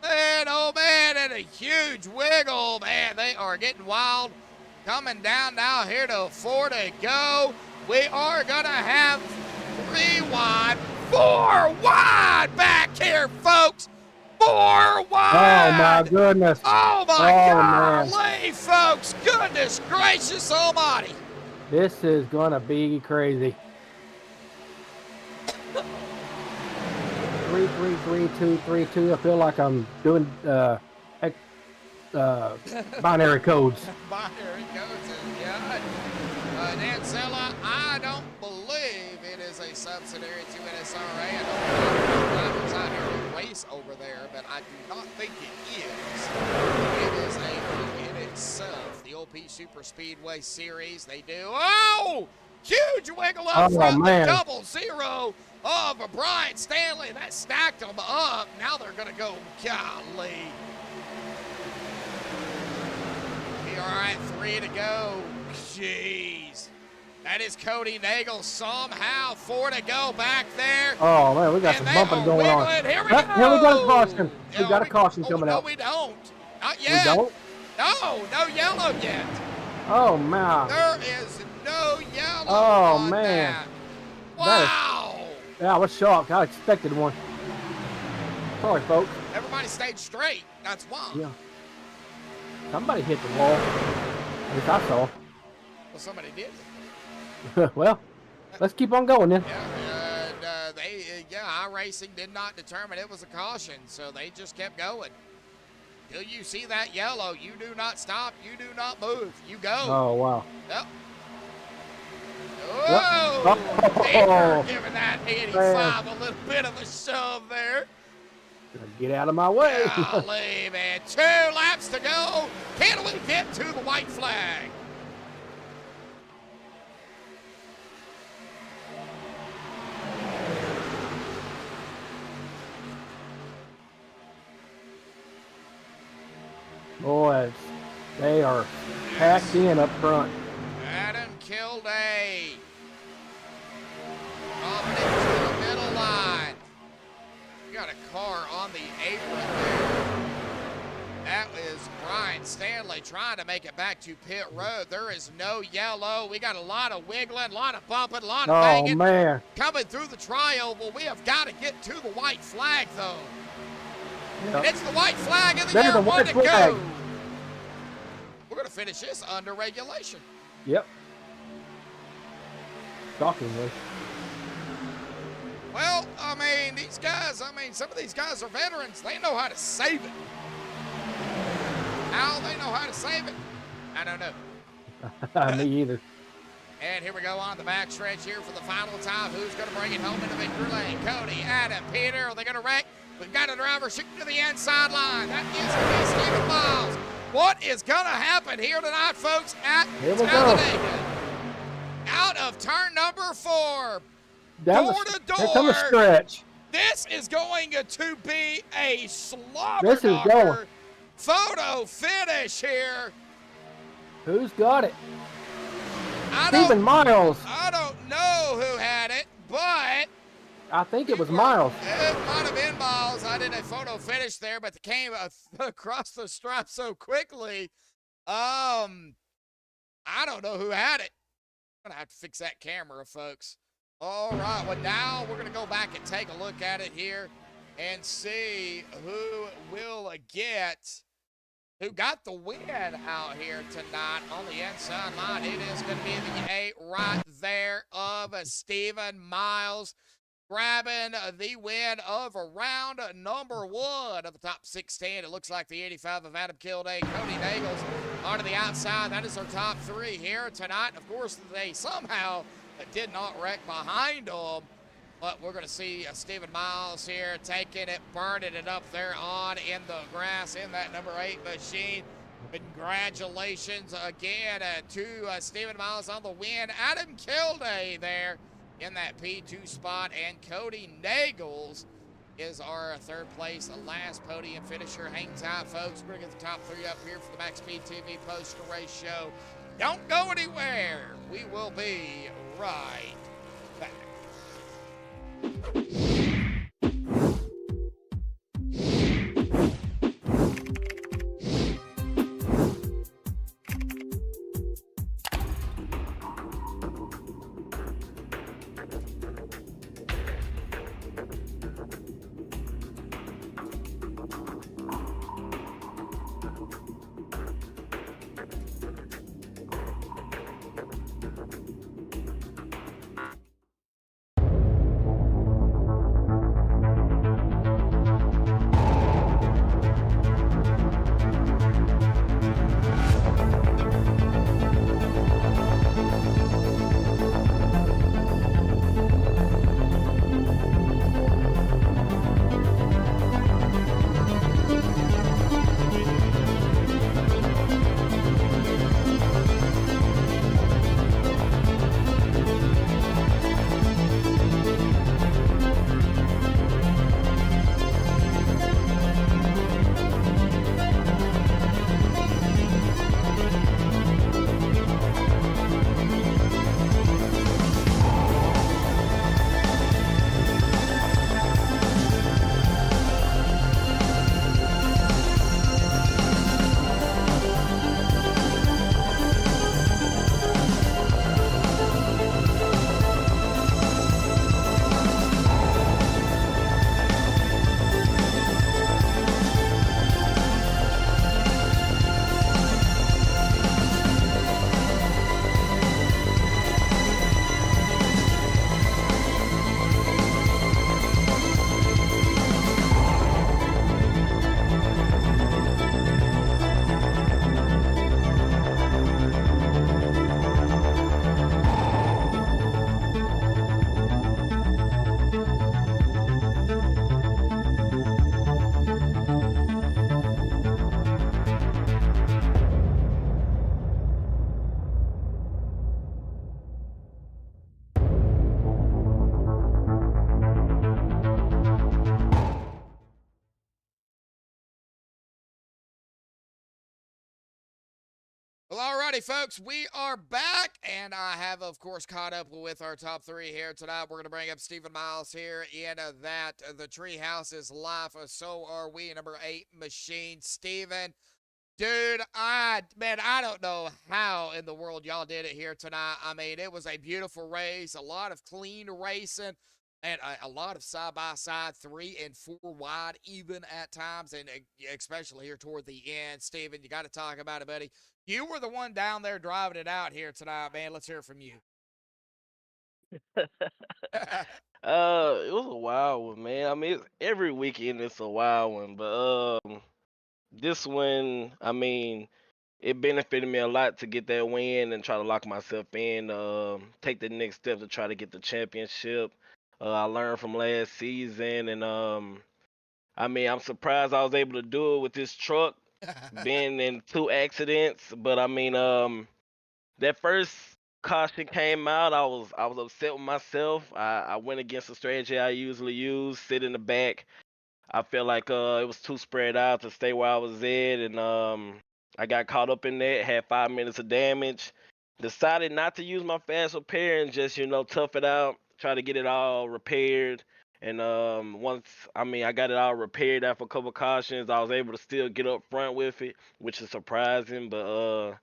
Man, oh man, and a huge wiggle. Man, they are getting wild. Coming down now here to 4 to go. We are going to have 3 wide, 4 wide back here, folks. 4 wide. Oh, my goodness. Oh, my man. golly, folks. Goodness gracious almighty. This is going to be crazy. 3, 3, 3, 2, 3, 2. I feel like I'm doing binary codes. Binary codes, yeah. Nancella, I don't believe it is a subsidiary to NSRA. I don't know if out here to race over there, but I do not think it is. It is a group in itself. The OP Superspeedway series, they do. Oh! Huge wiggle up from the 00 of Brian Stanley. That stacked them up. Now they're going to go, golly. We are at 3 to go. Jeez. That is Cody Nagel somehow. 4 to go back there. Oh, man, we got some bumping going on. Here we go. Here we got a caution. We got a caution coming out. up. No, we don't. Not yet. We don't? No yellow yet. Oh, man. There is no yellow on man. that. Wow. Yeah, I was shocked. I expected one. Sorry, folks. Everybody stayed straight. That's why. Yeah. Somebody hit the wall. At least I saw. Well, somebody did. Well, let's keep on going then. Yeah, iRacing did not determine it was a caution, so they just kept going. Till you see that yellow, you do not stop, you do not move, you go. Oh, wow. Yep. Yep. Oh, giving that 85 a little bit of a shove there. Get out of my way. Golly, man. 2 laps to go. Can we get to the white flag? Boys, they are packed in up front. Adam Kilday. Coming into the middle line. We got a car on the apron there. That is Brian Stanley trying to make it back to pit road. There is no yellow. We got a lot of wiggling, a lot of bumping, a lot of banging. Oh, man. Coming through the tri-oval. We have got to get to the white flag, though. Yep. And it's the white flag in the There's air. the 1 white to flag. go. We're going to finish this under regulation. Yep. Shockingly. Well, I mean, these guys, some of these guys are veterans. They know how to save it. How they know how to save it, I don't know. Me either. And here we go on the backstretch here for the final time. Who's going to bring it home into victory lane? Cody, Adam, Peter. Are they going to wreck? We've got a driver shooting to the inside line. That is going to be Stephen Miles. What is going to happen here tonight, folks, at Talladega? Out of turn number 4. Door to door. Here comes a stretch. This is going to be a slobber This is going. photo finish here. Who's got it? I Stephen Miles. I don't know who had it, but I think it was Miles. it might have been Miles. I did a photo finish there, but it came across the stripe so quickly. I don't know who had it. I'm gonna have to fix that camera, folks. All right, well now we're gonna go back and take a look at it here and see who will get, who got the win out here tonight on the inside line. It is gonna be the 8 right there of Stephen Miles, grabbing the win of round number 1 of the top 16. It looks like the 85 of Adam Kilday, Cody Nagels onto the outside. That is our top 3 here tonight. Of course, they somehow did not wreck behind them, but we're going to see Stephen Miles here taking it, burning it up there on in the grass in that number 8 machine. Congratulations again to Stephen Miles on the win. Adam Kilday there in that P2 spot, and Cody Nagels is our 3rd place, last podium finisher. Hang tight, folks. We're going to get the top 3 up here for the MaxspeedTV post-race show. Don't go anywhere. We will be right back. Well, alrighty, folks, we are back, and I have, of course, caught up with our top 3 here tonight. We're going to bring up Stephen Miles here in that the treehouse is live, so are we. Number 8 machine, Stephen. Dude, I don't know how in the world y'all did it here tonight. I mean, it was a beautiful race, a lot of clean racing, and a lot of side-by-side, 3 and 4 wide even at times, and especially here toward the end. Stephen, you got to talk about it, buddy. You were the one down there driving it out here tonight, man. Let's hear from you. It was a wild one, man. I mean, every weekend it's a wild one, but this one, I mean, it benefited me a lot to get that win and try to lock myself in, take the next step to try to get the championship. I learned from last season, and I mean, I'm surprised I was able to do it with this truck. Been in 2 accidents, but I mean, that first caution came out, I was upset with myself. I went against the strategy I usually use, sit in the back. I felt like it was too spread out to stay where I was at, and I got caught up in that, had 5 minutes of damage. Decided not to use my fast repair and just, tough it out, try to get it all repaired. And once, I got it all repaired after a couple cautions, I was able to still get up front with it, which is surprising. But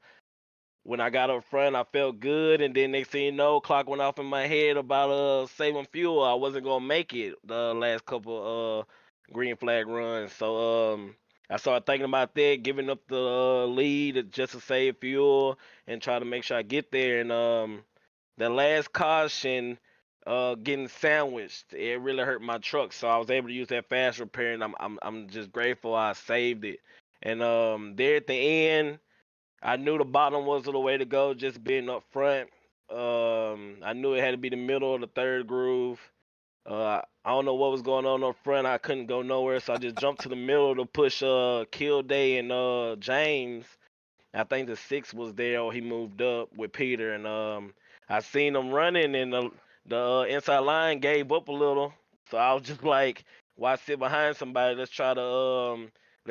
when I got up front, I felt good, and then next thing you know, clock went off in my head about saving fuel. I wasn't gonna make it the last couple green flag runs, so I started thinking about that, giving up the lead just to save fuel and try to make sure I get there. And the last caution, getting sandwiched, it really hurt my truck, so I was able to use that fast repair, and I'm just grateful I saved it. And there at the end, I knew the bottom was the way to go, just being up front. I knew it had to be the middle of the third groove. I don't know what was going on up front. I couldn't go nowhere, so I just jumped to the middle to push Kilday and James. I think the six was there, or he moved up with Peter, and I seen him running, and the inside line gave up a little. So I was just like, why sit behind somebody? Let's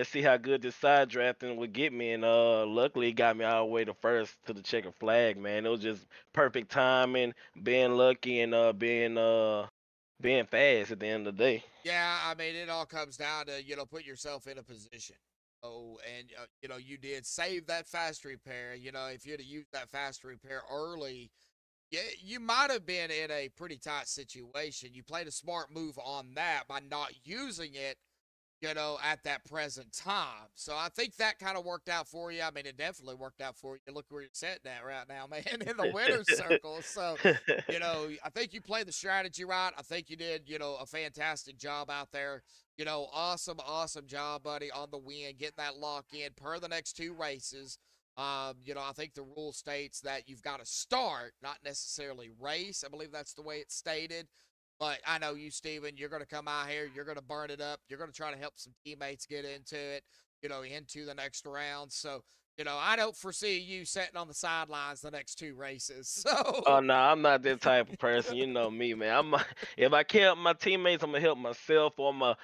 see how good this side drafting would get me. And luckily, it got me all the way to first to the checkered flag, man. It was just perfect timing, being lucky, and being fast at the end of the day. Yeah, I mean, it all comes down to, put yourself in a position. Oh, and, you did save that fast repair. If you'd have used that fast repair early, yeah, you might have been in a pretty tight situation. You played a smart move on that by not using it, at that present time. So I think that kind of worked out for you. I mean, it definitely worked out for you. Look where you're sitting at right now, man, in the winner's circle. So, I think you played the strategy right. I think you did, a fantastic job out there. Awesome, awesome job, buddy, on the win, getting that lock in per the next two races. I think the rule states that you've got to start, not necessarily race. I believe that's the way it's stated. But I know you, Steven, you're going to come out here. You're going to burn it up. You're going to try to help some teammates get into it, into the next round. So, I don't foresee you sitting on the sidelines the next two races. So. Oh no, I'm not that type of person. You know me, man. If I can't help my teammates, I'm gonna help myself, or I'm gonna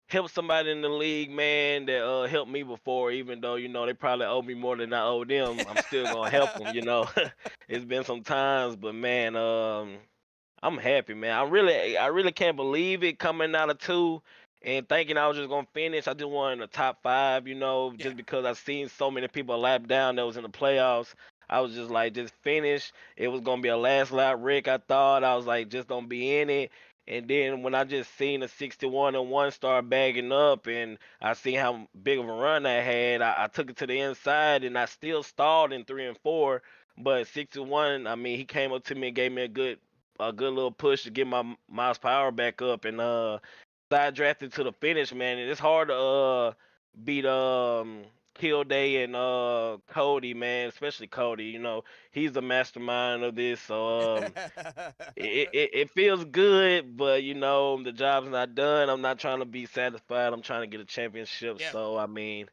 help somebody in the league, man, that helped me before. Even though they probably owe me more than I owe them, I'm still gonna help them. It's been some times, but man, I'm happy, man. I really can't believe it coming out of two and thinking I was just gonna finish. I just wanted in the top five, just because I've seen so many people lap down that was in the playoffs. I was just like, just finish. It was gonna be a last lap wreck. I thought I was like, just don't be in it. And then when I just seen the 61 and one start bagging up, and I seen how big of a run I had, I took it to the inside, and I still stalled in 3 and 4. But 61, I mean, he came up to me and gave me a good little push to get my miles per hour back up, and side drafted to the finish, man. And it's hard to beat Kilday and Cody, man, especially Cody. He's the mastermind of this, so it feels good, but the job's not done. I'm not trying to be satisfied. I'm trying to get a championship. Yeah. So I mean,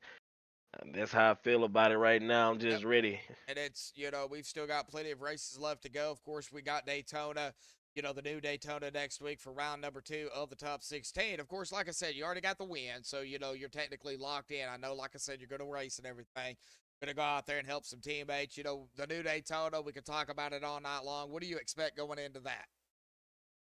that's how I feel about it right now. I'm just ready. And it's, we've still got plenty of races left to go. Of course, we got Daytona, the new Daytona next week for round number 2 of the top 16. Of course, like I said, you already got the win, so, you're technically locked in. I know, like I said, you're going to race and everything. Going to go out there and help some teammates. The new Daytona, we could talk about it all night long. What do you expect going into that?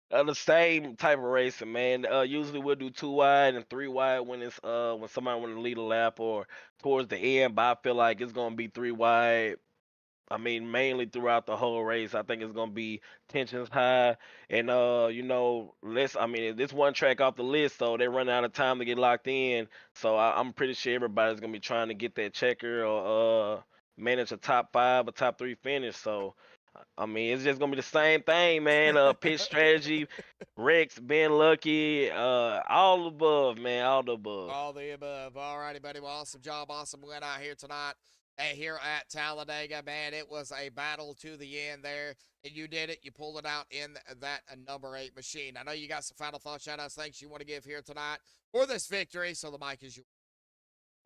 The same type of racing, man. Usually we'll do 2 wide and 3 wide when it's when somebody want to lead a lap or towards the end. But I feel like it's gonna be 3 wide. I mean, mainly throughout the whole race. I think it's gonna be tensions high, and this one track off the list, so they're running out of time to get locked in. So I'm pretty sure everybody's gonna be trying to get that checker or manage a top 5 or top 3 finish. So. I mean, it's just gonna be the same thing, man. Pitch strategy, Rex, being lucky, all the above, man, all the above. All the above. All righty, buddy. Well, awesome job. Awesome win out here tonight. Hey, here at Talladega, man, it was a battle to the end there, and you did it. You pulled it out in that number 8 machine. I know you got some final thoughts, shout-outs, thanks you want to give here tonight for this victory, so the mic is yours.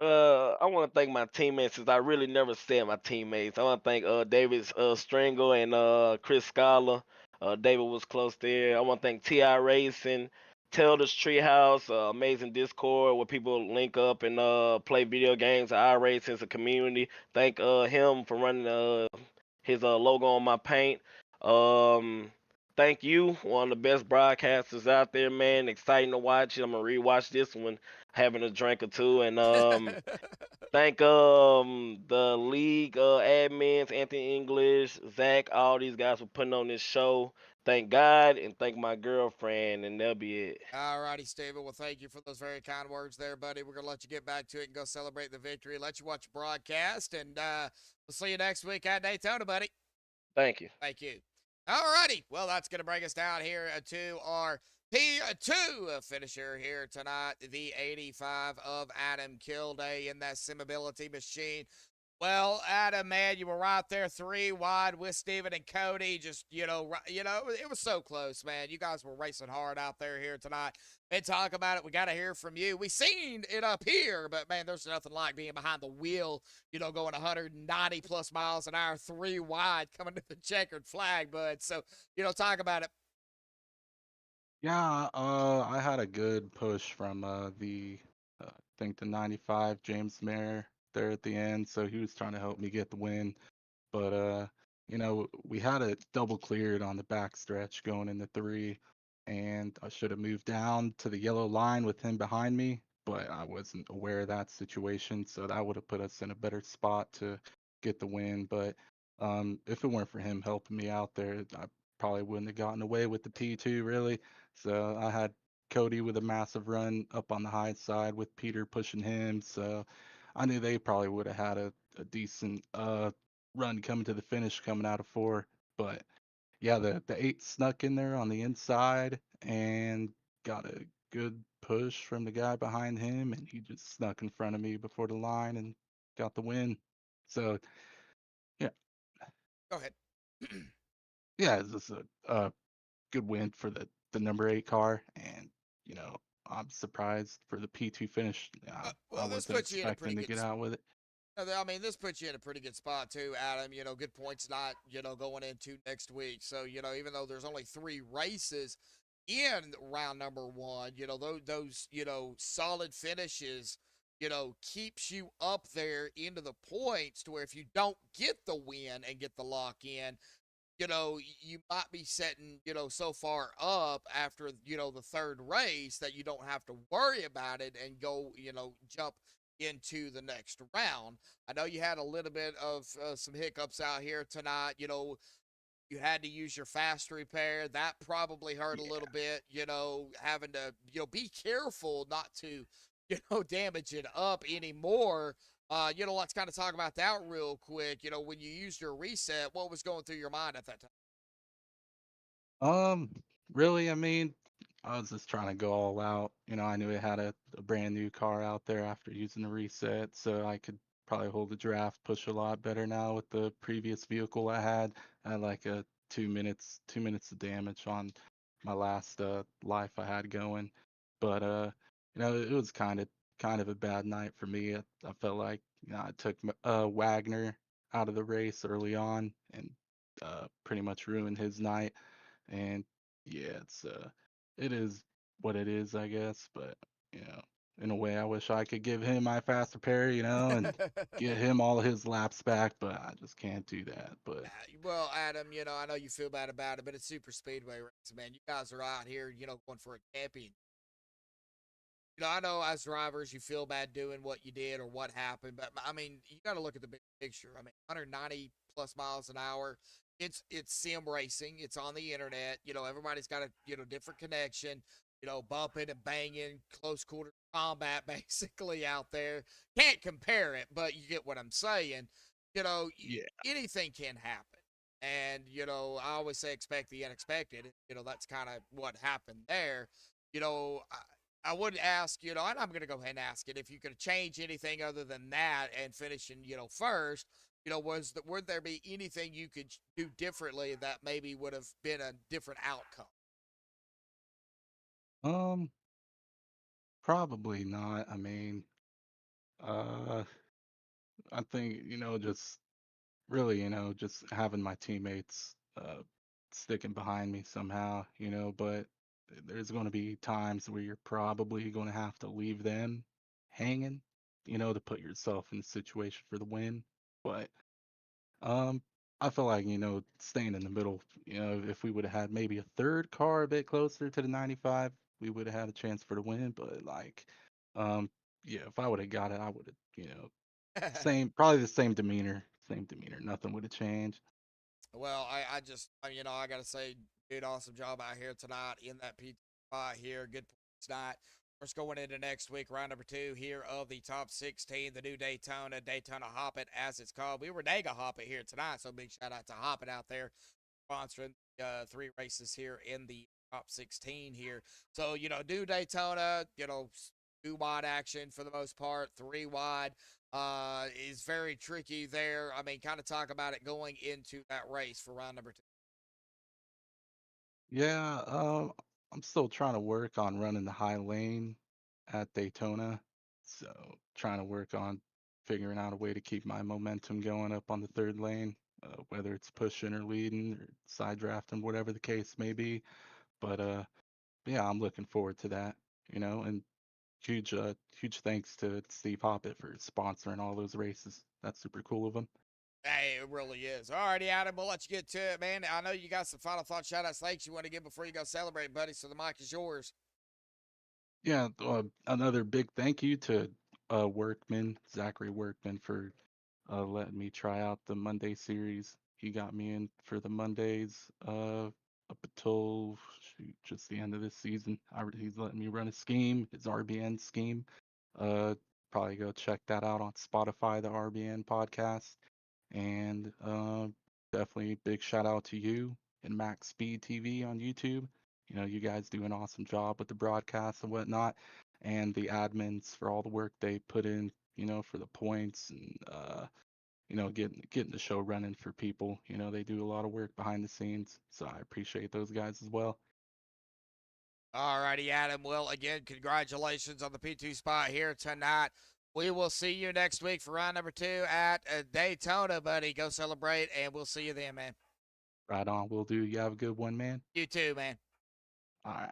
I want to thank my teammates, since I really never said my teammates. I want to thank David Stringle and Chris Scholar. David was close there. I want to thank T.I. Racing, Taylor's Treehouse, amazing Discord where people link up and play video games. I race as a community. Thank him for running his logo on my paint. Um, Thank you, one of the best broadcasters out there, man. Exciting to watch. I'm gonna rewatch this one, having a drink or two, and thank the league admins, Anthony English, Zach, all these guys for putting on this show. Thank God and thank my girlfriend, and that'll be it. All righty, Steven. Well, thank you for those very kind words there, buddy. We're going to let you get back to it and go celebrate the victory. Let you watch the broadcast, and we'll see you next week at Daytona, buddy. Thank you. Thank you. All righty. Well, that's going to bring us down here to our P2 finisher here tonight, the 85 of Adam Kilday in that Simability machine. Well, Adam, man, you were right there 3 wide with Steven and Cody. Just, it was so close, man. You guys were racing hard out there here tonight. And talk about it. We got to hear from you. We seen it up here, but, man, there's nothing like being behind the wheel, going 190 plus miles an hour, 3 wide, coming to the checkered flag, bud. So, talk about it. Yeah, I had a good push from I think the 95 JM² there at the end, so he was trying to help me get the win. But we had it double cleared on the back stretch going into 3, and I should have moved down to the yellow line with him behind me, but I wasn't aware of that situation, so that would have put us in a better spot to get the win. But if it weren't for him helping me out there, I probably wouldn't have gotten away with the P2 really. So I had Cody with a massive run up on the high side with Peter pushing him. So I knew they probably would have had a decent run coming to the finish coming out of 4. But yeah, the 8 snuck in there on the inside and got a good push from the guy behind him, and he just snuck in front of me before the line and got the win. So yeah, Go ahead. yeah, it's just a good win for the number 8 car, and I'm surprised for the P2 finish. Well, I this wasn't puts you in a expecting pretty to good get out with it. I mean, this puts you in a pretty good spot too, Adam. Good points not, going into next week. So, even though there's only 3 races in round number 1, those solid finishes, keeps you up there into the points to where if you don't get the win and get the lock in, you might be setting, so far up after, the 3rd race that you don't have to worry about it and go, jump into the next round. I know you had a little bit of some hiccups out here tonight. You had to use your fast repair. That probably hurt a little bit, having to, be careful not to, damage it up anymore. Let's kind of talk about that real quick. When you used your reset, what was going through your mind at that time? Really, I mean, I was just trying to go all out. I knew I had a brand new car out there after using the reset, so I could probably hold the draft, push a lot better now with the previous vehicle I had. I had like a 2 minutes of damage on my last life I had going. But it was kind of a bad night for me. I felt like I took Wagner out of the race early on and pretty much ruined his night. And yeah, it is what it is, I guess. But in a way, I wish I could give him my fast repair, and get him all his laps back, but I just can't do that. But Well, Adam, I know you feel bad about it, but it's super speedway racing, man. You guys are out here, going for a champion. I know as drivers you feel bad doing what you did or what happened, but I mean, you got to look at the big picture. I mean, 190 plus miles an hour. It's sim racing. It's on the internet. Everybody's got a different connection. Bumping and banging, close quarter combat, basically out there. Can't compare it, but you get what I'm saying. yeah. Anything can happen. And, I always say expect the unexpected. That's kind of what happened there. I would ask, and I'm going to go ahead and ask it, if you could change anything other than that and finishing, first, would there be anything you could do differently that maybe would have been a different outcome? Probably not. I mean, uh, I think just really, just having my teammates sticking behind me somehow, but there's going to be times where you're probably going to have to leave them hanging, to put yourself in the situation for the win. But um, I feel like, staying in the middle, if we would have had maybe a third car a bit closer to the 95, we would have had a chance for the win. But like, um, yeah, if I would have got it, I would have, probably the same demeanor, Nothing would have changed. Well, I just, I got to say, dude, awesome job out here tonight in that P2 spot here. Good points tonight. First going into next week, round number 2 here of the top 16, the new Daytona Hoppin', as it's called. We were Dega Hoppin' here tonight, so big shout out to Hoppin' out there, sponsoring 3 races here in the top 16 here. So, new Daytona, 2 wide action for the most part, 3 wide. Is very tricky there. I mean, kind of talk about it going into that race for round number 2. Yeah, I'm still trying to work on running the high lane at Daytona. So trying to work on figuring out a way to keep my momentum going up on the third lane, whether it's pushing or leading or side drafting, whatever the case may be. But yeah, I'm looking forward to that, and huge thanks to Steve Hoppett for sponsoring all those races. That's super cool of him. Hey, it really is. All righty, Adam, we'll let you get to it, man. I know you got some final thoughts, shout outs, thanks you want to give before you go celebrate, buddy. So the mic is yours. Yeah, another big thank you to Zachary Workman, for letting me try out the Monday series. He got me in for the Mondays up until just the end of this season. He's letting me run a scheme, his RBN scheme. Uh, Probably go check that out on Spotify, the RBN podcast. And definitely big shout out to you and MaxspeedTV on YouTube. You guys do an awesome job with the broadcasts and whatnot, and the admins for all the work they put in, for the points and getting the show running for people. They do a lot of work behind the scenes, so I appreciate those guys as well. All righty, Adam. Well, again, congratulations on the P2 spot here tonight. We will see you next week for round number 2 at Daytona, buddy. Go celebrate, and we'll see you then, man. Right on. Will do. You have a good one, man. You too, man. All right.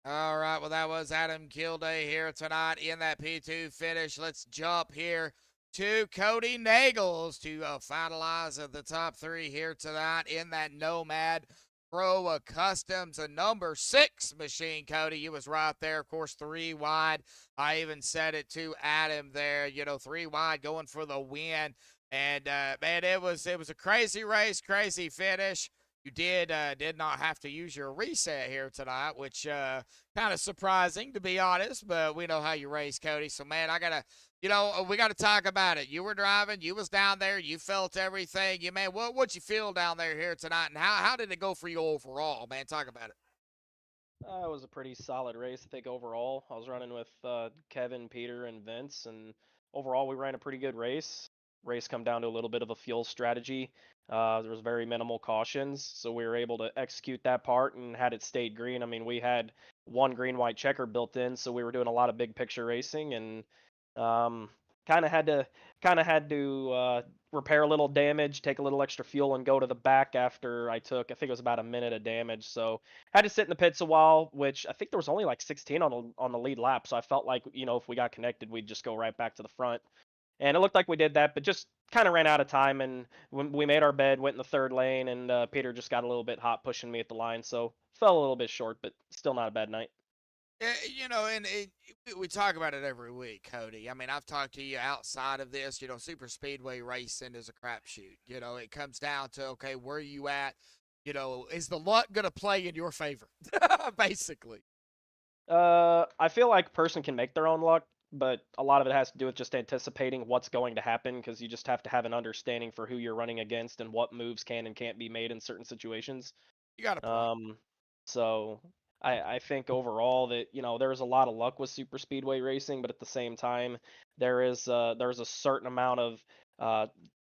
All right, well, that was Adam Kilday here tonight in that P2 finish. Let's jump here to Cody Nagels to finalize the top 3 here tonight in that Nomad Pro Customs, a number 6 machine. Cody, you was right there. Of course, 3 wide. I even said it to Adam there, 3 wide going for the win. And, man, it was a crazy race, crazy finish. You did not have to use your reset here tonight, which kind of surprising, to be honest, but we know how you race, Cody. So, man, I got to, we got to talk about it. You were driving. You was down there. You felt everything. Man, what'd you feel down there here tonight, and how did it go for you overall, man? Talk about it. It was a pretty solid race, I think, overall. I was running with Kevin, Peter, and Vince, and overall we ran a pretty good race. Race come down to a little bit of a fuel strategy. There was very minimal cautions, so we were able to execute that part, and had it stayed green, I mean, we had 1 green-white checker built in, so we were doing a lot of big picture racing, and kind of had to repair a little damage, take a little extra fuel, and go to the back after I think it was about a minute of damage. So had to sit in the pits a while, which I think there was only like 16 on the lead lap. So I felt like, if we got connected, we'd just go right back to the front. And it looked like we did that, but just kind of ran out of time. And when we made our bed, went in the 3rd lane, and Peter just got a little bit hot pushing me at the line. So fell a little bit short, but still not a bad night. And we talk about it every week, Cody. I mean, I've talked to you outside of this. Super speedway racing is a crapshoot. It comes down to, okay, where are you at? Is the luck going to play in your favor? Basically. I feel like a person can make their own luck, but a lot of it has to do with just anticipating what's going to happen, because you just have to have an understanding for who you're running against and what moves can and can't be made in certain situations. You got a point. So I think overall that, there's a lot of luck with super speedway racing, but at the same time there's a certain amount of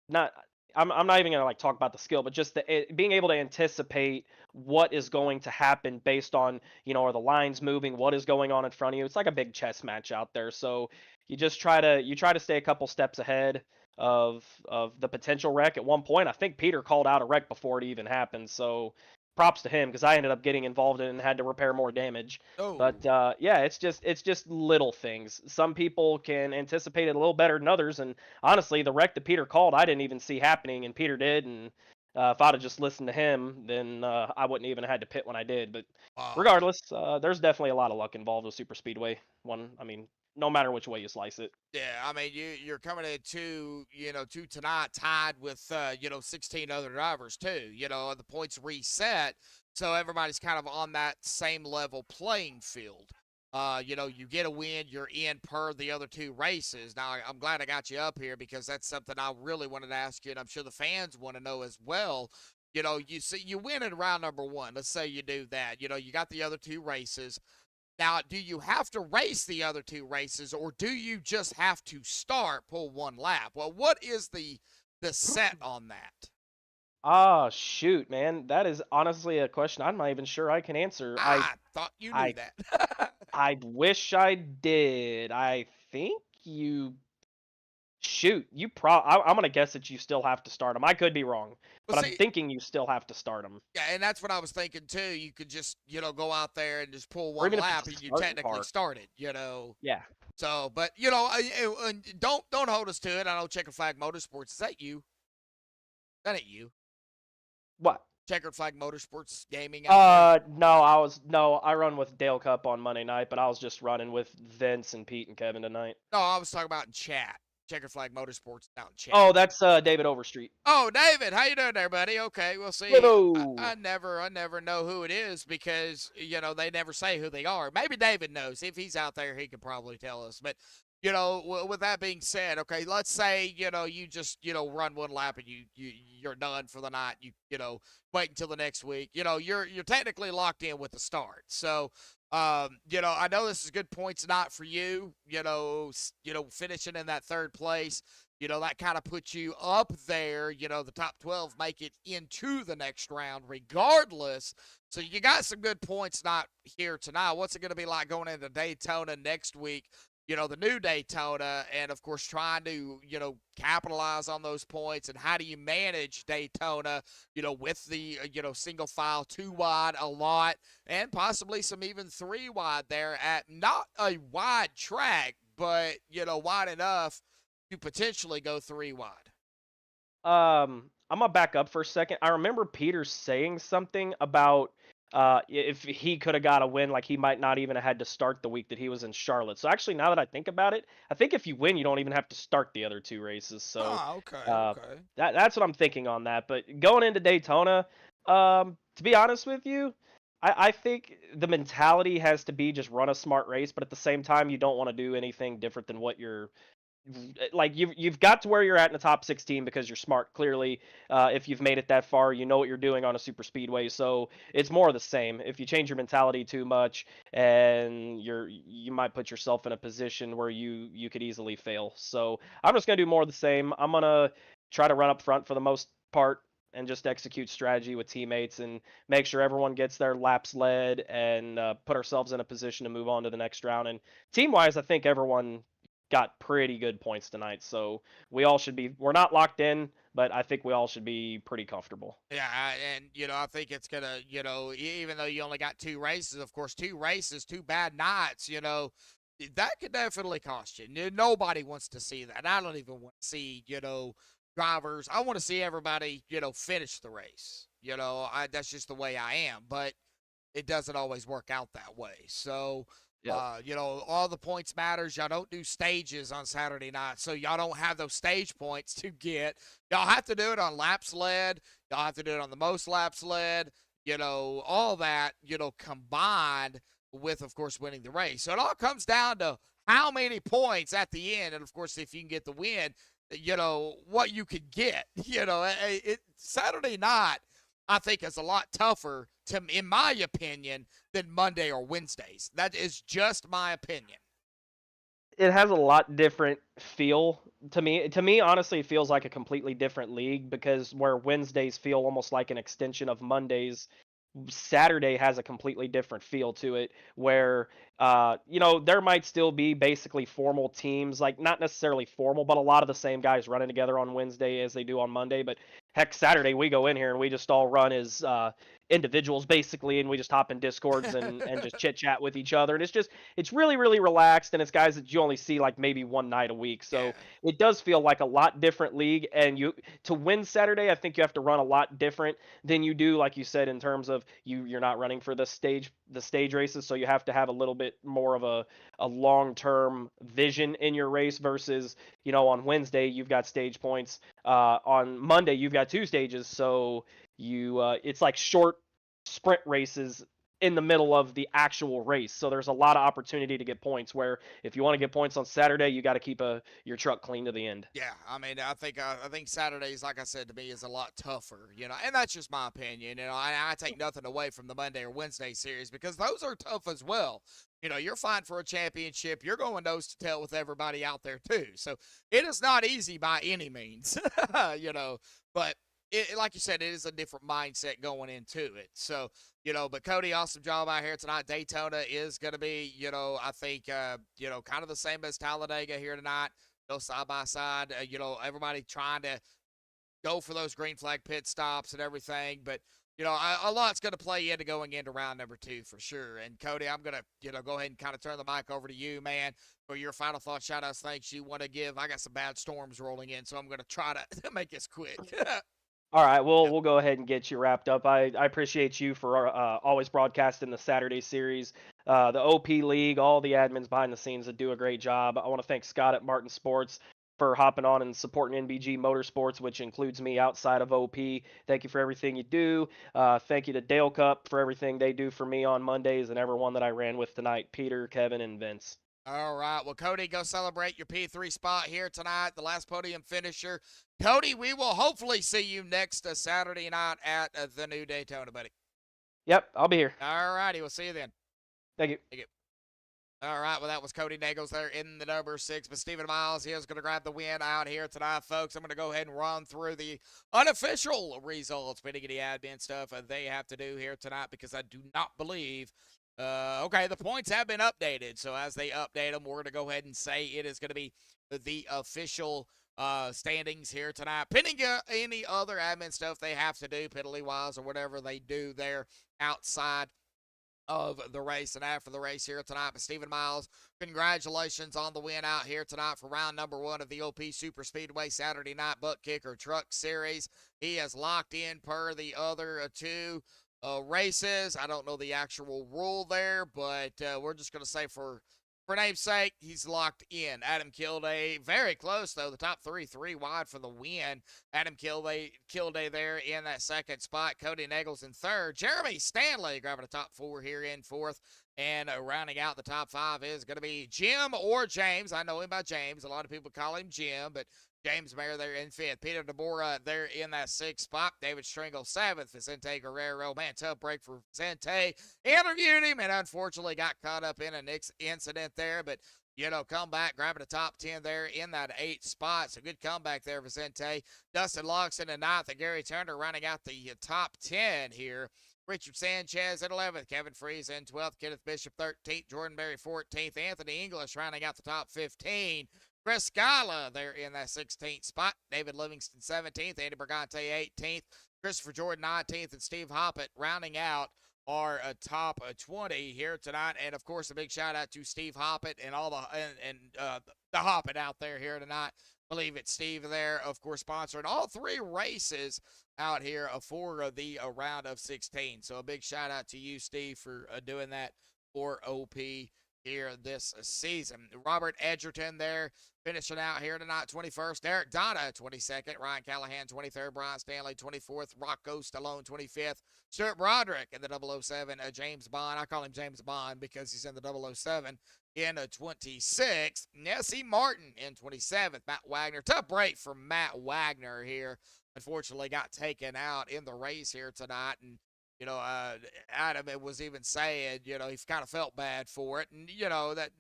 not I'm not even gonna like talk about the skill, but just being able to anticipate what is going to happen based on, are the lines moving, what is going on in front of you. It's like a big chess match out there. So you just try to stay a couple steps ahead of the potential wreck. At one point, I think Peter called out a wreck before it even happened. So props to him because I ended up getting involved in it and had to repair more damage. Oh. But yeah, it's just little things. Some people can anticipate it a little better than others, and honestly, the wreck that Peter called, I didn't even see happening, and Peter did. And if I'd have just listened to him, then I wouldn't even have had to pit when I did. But regardless, there's definitely a lot of luck involved with Super Speedway. I mean, no matter which way you slice it. Yeah, I mean, you're coming into, to tonight tied with, 16 other drivers too. The points reset, so everybody's kind of on that same level playing field. You get a win, you're in per the other two races. Now, I'm glad I got you up here because that's something I really wanted to ask you, and I'm sure the fans want to know as well. You win in round number 1. Let's say you do that. You got the other two races. Now, do you have to race the other two races, or do you just have to pull one lap? Well, what is the set on that? Ah, shoot, man. That is honestly a question I'm not even sure I can answer. I thought you knew that. I wish I did. I think you... Shoot, I'm going to guess that you still have to start them. I could be wrong, but I'm thinking you still have to start them. Yeah, and that's what I was thinking too. You could just, go out there and just pull one lap and you technically started, Yeah. So, but, don't hold us to it. I know Checkered Flag Motorsports. Is that you? That ain't you. What? Checkered Flag Motorsports Gaming? No, I run with Dale Cup on Monday night, but I was just running with Vince and Pete and Kevin tonight. No, I was talking about in chat. Checkered Flag Motorsports out in chat. Oh, that's David Overstreet. Oh, David, how you doing there, buddy? Okay, we'll see. I never know who it is because they never say who they are. Maybe David knows. If he's out there, he could probably tell us. But with that being said, okay, let's say you just run one lap and you're done for the night. You wait until the next week. You're technically locked in with the start. So. I know this is good points not for you, finishing in that third place, that kind of puts you up there, the top 12 make it into the next round regardless. So you got some good points not here tonight. What's it going to be like going into Daytona next week? The new Daytona, and of course trying to, capitalize on those points, and how do you manage Daytona, with the, single file 2 wide a lot, and possibly some even 3 wide there at not a wide track, but, wide enough to potentially go 3 wide. I'm gonna back up for a second. I remember Peter saying something about if he could have got a win, like he might not even have had to start the week that he was in Charlotte. So actually, now that I think about it, I think if you win, you don't even have to start the other 2 races. So okay. That's what I'm thinking on that. But going into Daytona, to be honest with you, I think the mentality has to be just run a smart race, but at the same time, you don't want to do anything different than what you're... Like you've got to where you're at in the top 16 because you're smart. Clearly, if you've made it that far, you know what you're doing on a super speedway. So it's more of the same. If you change your mentality too much, and you might put yourself in a position where you could easily fail. So I'm just gonna do more of the same. I'm gonna try to run up front for the most part and just execute strategy with teammates and make sure everyone gets their laps led and put ourselves in a position to move on to the next round. And team wise, I think everyone got pretty good points tonight, so we're not locked in, but I think we all should be pretty comfortable. Yeah, and I think it's gonna, even though you only got 2 races, of course, 2 races, 2 bad nights, that could definitely cost you. Nobody wants to see that. I don't even want to see, drivers. I want to see everybody, finish the race. That's just the way I am, but it doesn't always work out that way. So. Yep. All the points matters. Y'all don't do stages on Saturday night, so y'all don't have those stage points to get. Y'all have to do it on laps led. Y'all have to do it on the most laps led. All that, combined with, of course, winning the race. So it all comes down to how many points at the end, and, of course, if you can get the win, what you could get. Saturday night, I think, is a lot tougher, in my opinion, than Monday or Wednesdays. That is just my opinion. It has a lot different feel to me. To me, honestly, it feels like a completely different league because where Wednesdays feel almost like an extension of Mondays, Saturday has a completely different feel to it where, there might still be basically formal teams, like not necessarily formal, but a lot of the same guys running together on Wednesday as they do on Monday. But Heck, Saturday we go in here and we just all run as individuals basically, and we just hop in Discords and just chit chat with each other, and it's really really relaxed, and it's guys that you only see like maybe one night a week, so it does feel like a lot different league. And to win Saturday, I think you have to run a lot different than you do, like you said, in terms of you're not running for the stage races, so you have to have a little bit more of a long-term vision in your race versus, on Wednesday you've got stage points, on Monday you've got 2 stages, so it's like short sprint races in the middle of the actual race, so there's a lot of opportunity to get points, where if you want to get points on Saturday, you got to keep your truck clean to the end. Yeah, I mean, I think Saturdays, like I said, to me is a lot tougher, and that's just my opinion. I take nothing away from the Monday or Wednesday series, because those are tough as well. You're fighting for a championship. You're going nose to tail with everybody out there too. So it is not easy by any means, but like you said, it is a different mindset going into it. So, but Cody, awesome job out here tonight. Daytona is going to be, I think, kind of the same as Talladega here tonight. Side by side, everybody trying to go for those green flag pit stops and everything. But, a lot's going to play into going into round number 2 for sure. And Cody, I'm going to, go ahead and kind of turn the mic over to you, man, for your final thoughts, shout outs, thanks you want to give. I got some bad storms rolling in, so I'm going to try to make this quick. All right, we'll go ahead and get you wrapped up. I appreciate you for always broadcasting the Saturday series, the OP League, all the admins behind the scenes that do a great job. I want to thank Scott at Martin Sports for hopping on and supporting NBG Motorsports, which includes me outside of OP. Thank you for everything you do. Thank you to Dale Cup for everything they do for me on Mondays, and everyone that I ran with tonight, Peter, Kevin, and Vince. All right. Well, Cody, go celebrate your P3 spot here tonight, the last podium finisher. Cody, we will hopefully see you next Saturday night at the new Daytona, buddy. Yep, I'll be here. All righty. We'll see you then. Thank you. Thank you. All right. Well, that was Cody Nagels there in the number 6. But Stephen Miles, he is going to grab the win out here tonight, folks. I'm going to go ahead and run through the unofficial results, but the admin stuff they have to do here tonight, because I do not believe okay, the points have been updated. So as they update them, we're going to go ahead and say it is going to be the official standings here tonight. Pending any other admin stuff they have to do, penalty-wise or whatever they do there outside of the race and after the race here tonight. But Stephen Miles, congratulations on the win out here tonight for round number 1 of the OP Superspeedway Saturday Night Buttkicker Truck Series. He has locked in per the other 2 races. I don't know the actual rule there, but we're just going to say for name's sake, he's locked in. Adam Kilday, very close though. The top 3 wide for the win. Adam Kilday there in that 2nd spot. Cody Nagels in 3rd. Jeremy Stanley grabbing the top 4 here in 4th. And rounding out the top 5 is going to be Jim or James. I know him by James. A lot of people call him Jim, but James Mayer there in 5th. Peter DeBora there in that 6th spot. David Stringle 7th. Vicente Guerrero, man, tough break for Vicente. Interviewed him and unfortunately got caught up in an incident there, but come back, grabbing the top 10 there in that 8th spot. So good comeback there, Vicente. Dustin Locks in the 9th, and Gary Turner rounding out the top 10 here. Richard Sanchez at 11th, Kevin Freeze in 12th, Kenneth Bishop 13th, Jordan Berry 14th, Anthony English rounding out the top 15. Chris Scala there in that 16th spot. David Livingston 17th, Andy Brigante 18th, Christopher Jordan 19th, and Steve Hoppett rounding out our top 20 here tonight. And of course, a big shout out to Steve Hoppett and all the Hoppett out there here tonight. I believe it's Steve there, of course, sponsoring all 3 races out here for the round of 16. So a big shout out to you, Steve, for doing that for OP here this season. Robert Edgerton there finishing out here tonight, 21st. Derek Donna, 22nd. Ryan Callahan, 23rd. Brian Stanley, 24th. Rocco Stallone, 25th. Stuart Broderick in the 007. James Bond. I call him James Bond because he's in the 007 in 26th. Nessie Martin in 27th. Matt Wagner. Tough break for Matt Wagner here. Unfortunately got taken out in the race here tonight. And Adam was even saying, he kind of felt bad for it. And, that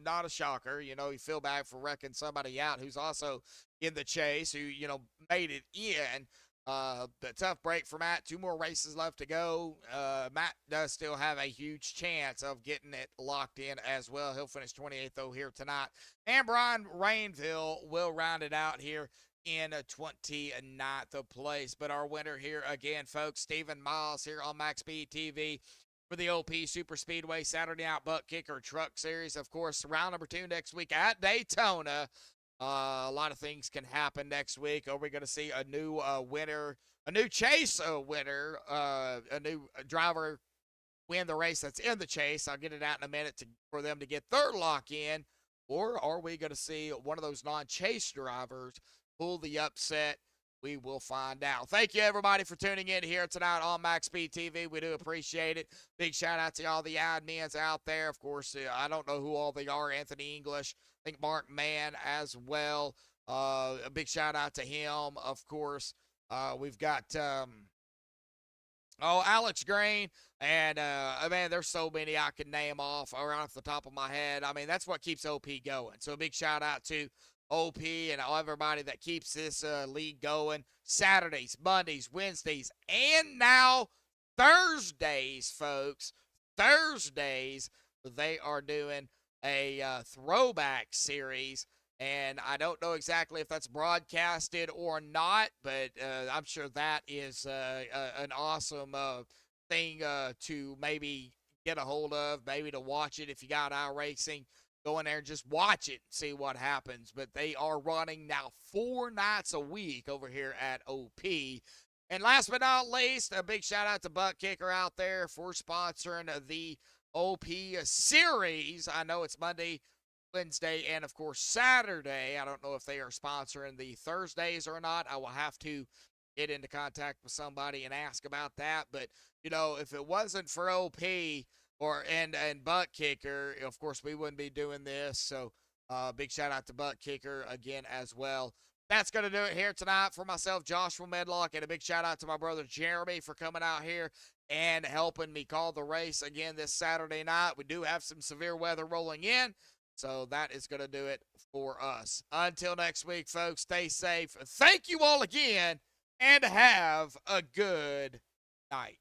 not a shocker. You feel bad for wrecking somebody out who's also in the chase, who, made it in. The tough break for Matt. 2 more races left to go. Matt does still have a huge chance of getting it locked in as well. He'll finish 28th, though, here tonight. And Brian Rainville will round it out here in 29th place. But our winner here again, folks, Stephen Miles here on MaxspeedTV for the OP Superspeedway Saturday Night Buttkicker Truck Series. Of course, round number 2 next week at Daytona. A lot of things can happen next week. Are we going to see a new winner, a new chase winner, a new driver win the race that's in the chase? I'll get it out in a minute for them to get their lock in. Or are we going to see one of those non-chase drivers pull the upset? We will find out. Thank you, everybody, for tuning in here tonight on MaxspeedTV. We do appreciate it. Big shout-out to all the admins out there. Of course, I don't know who all they are. Anthony English, I think Mark Mann as well. A big shout-out to him, of course. We've got Alex Green, and man, there's so many I can name off right off the top of my head. I mean, that's what keeps OP going. So a big shout out to OP and everybody that keeps this league going. Saturdays, Mondays, Wednesdays, and now Thursdays, folks. Thursdays, they are doing a throwback series. And I don't know exactly if that's broadcasted or not, but I'm sure that is an awesome thing to maybe get a hold of, maybe to watch it if you got iRacing. Go in there and just watch it and see what happens. But they are running now 4 nights a week over here at OP. And last but not least, a big shout out to Buttkicker out there for sponsoring the OP series. I know it's Monday, Wednesday, and of course Saturday. I don't know if they are sponsoring the Thursdays or not. I will have to get into contact with somebody and ask about that. But you know, if it wasn't for OP and Buttkicker, of course we wouldn't be doing this. So big shout out to Buttkicker again as well. That's going to do it here tonight for myself, Joshua Medlock, and a big shout out to my brother Jeremy for coming out here and helping me call the race again this Saturday night. We do have some severe weather rolling in. So that is going to do it for us. Until next week, folks, stay safe. Thank you all again, and have a good night.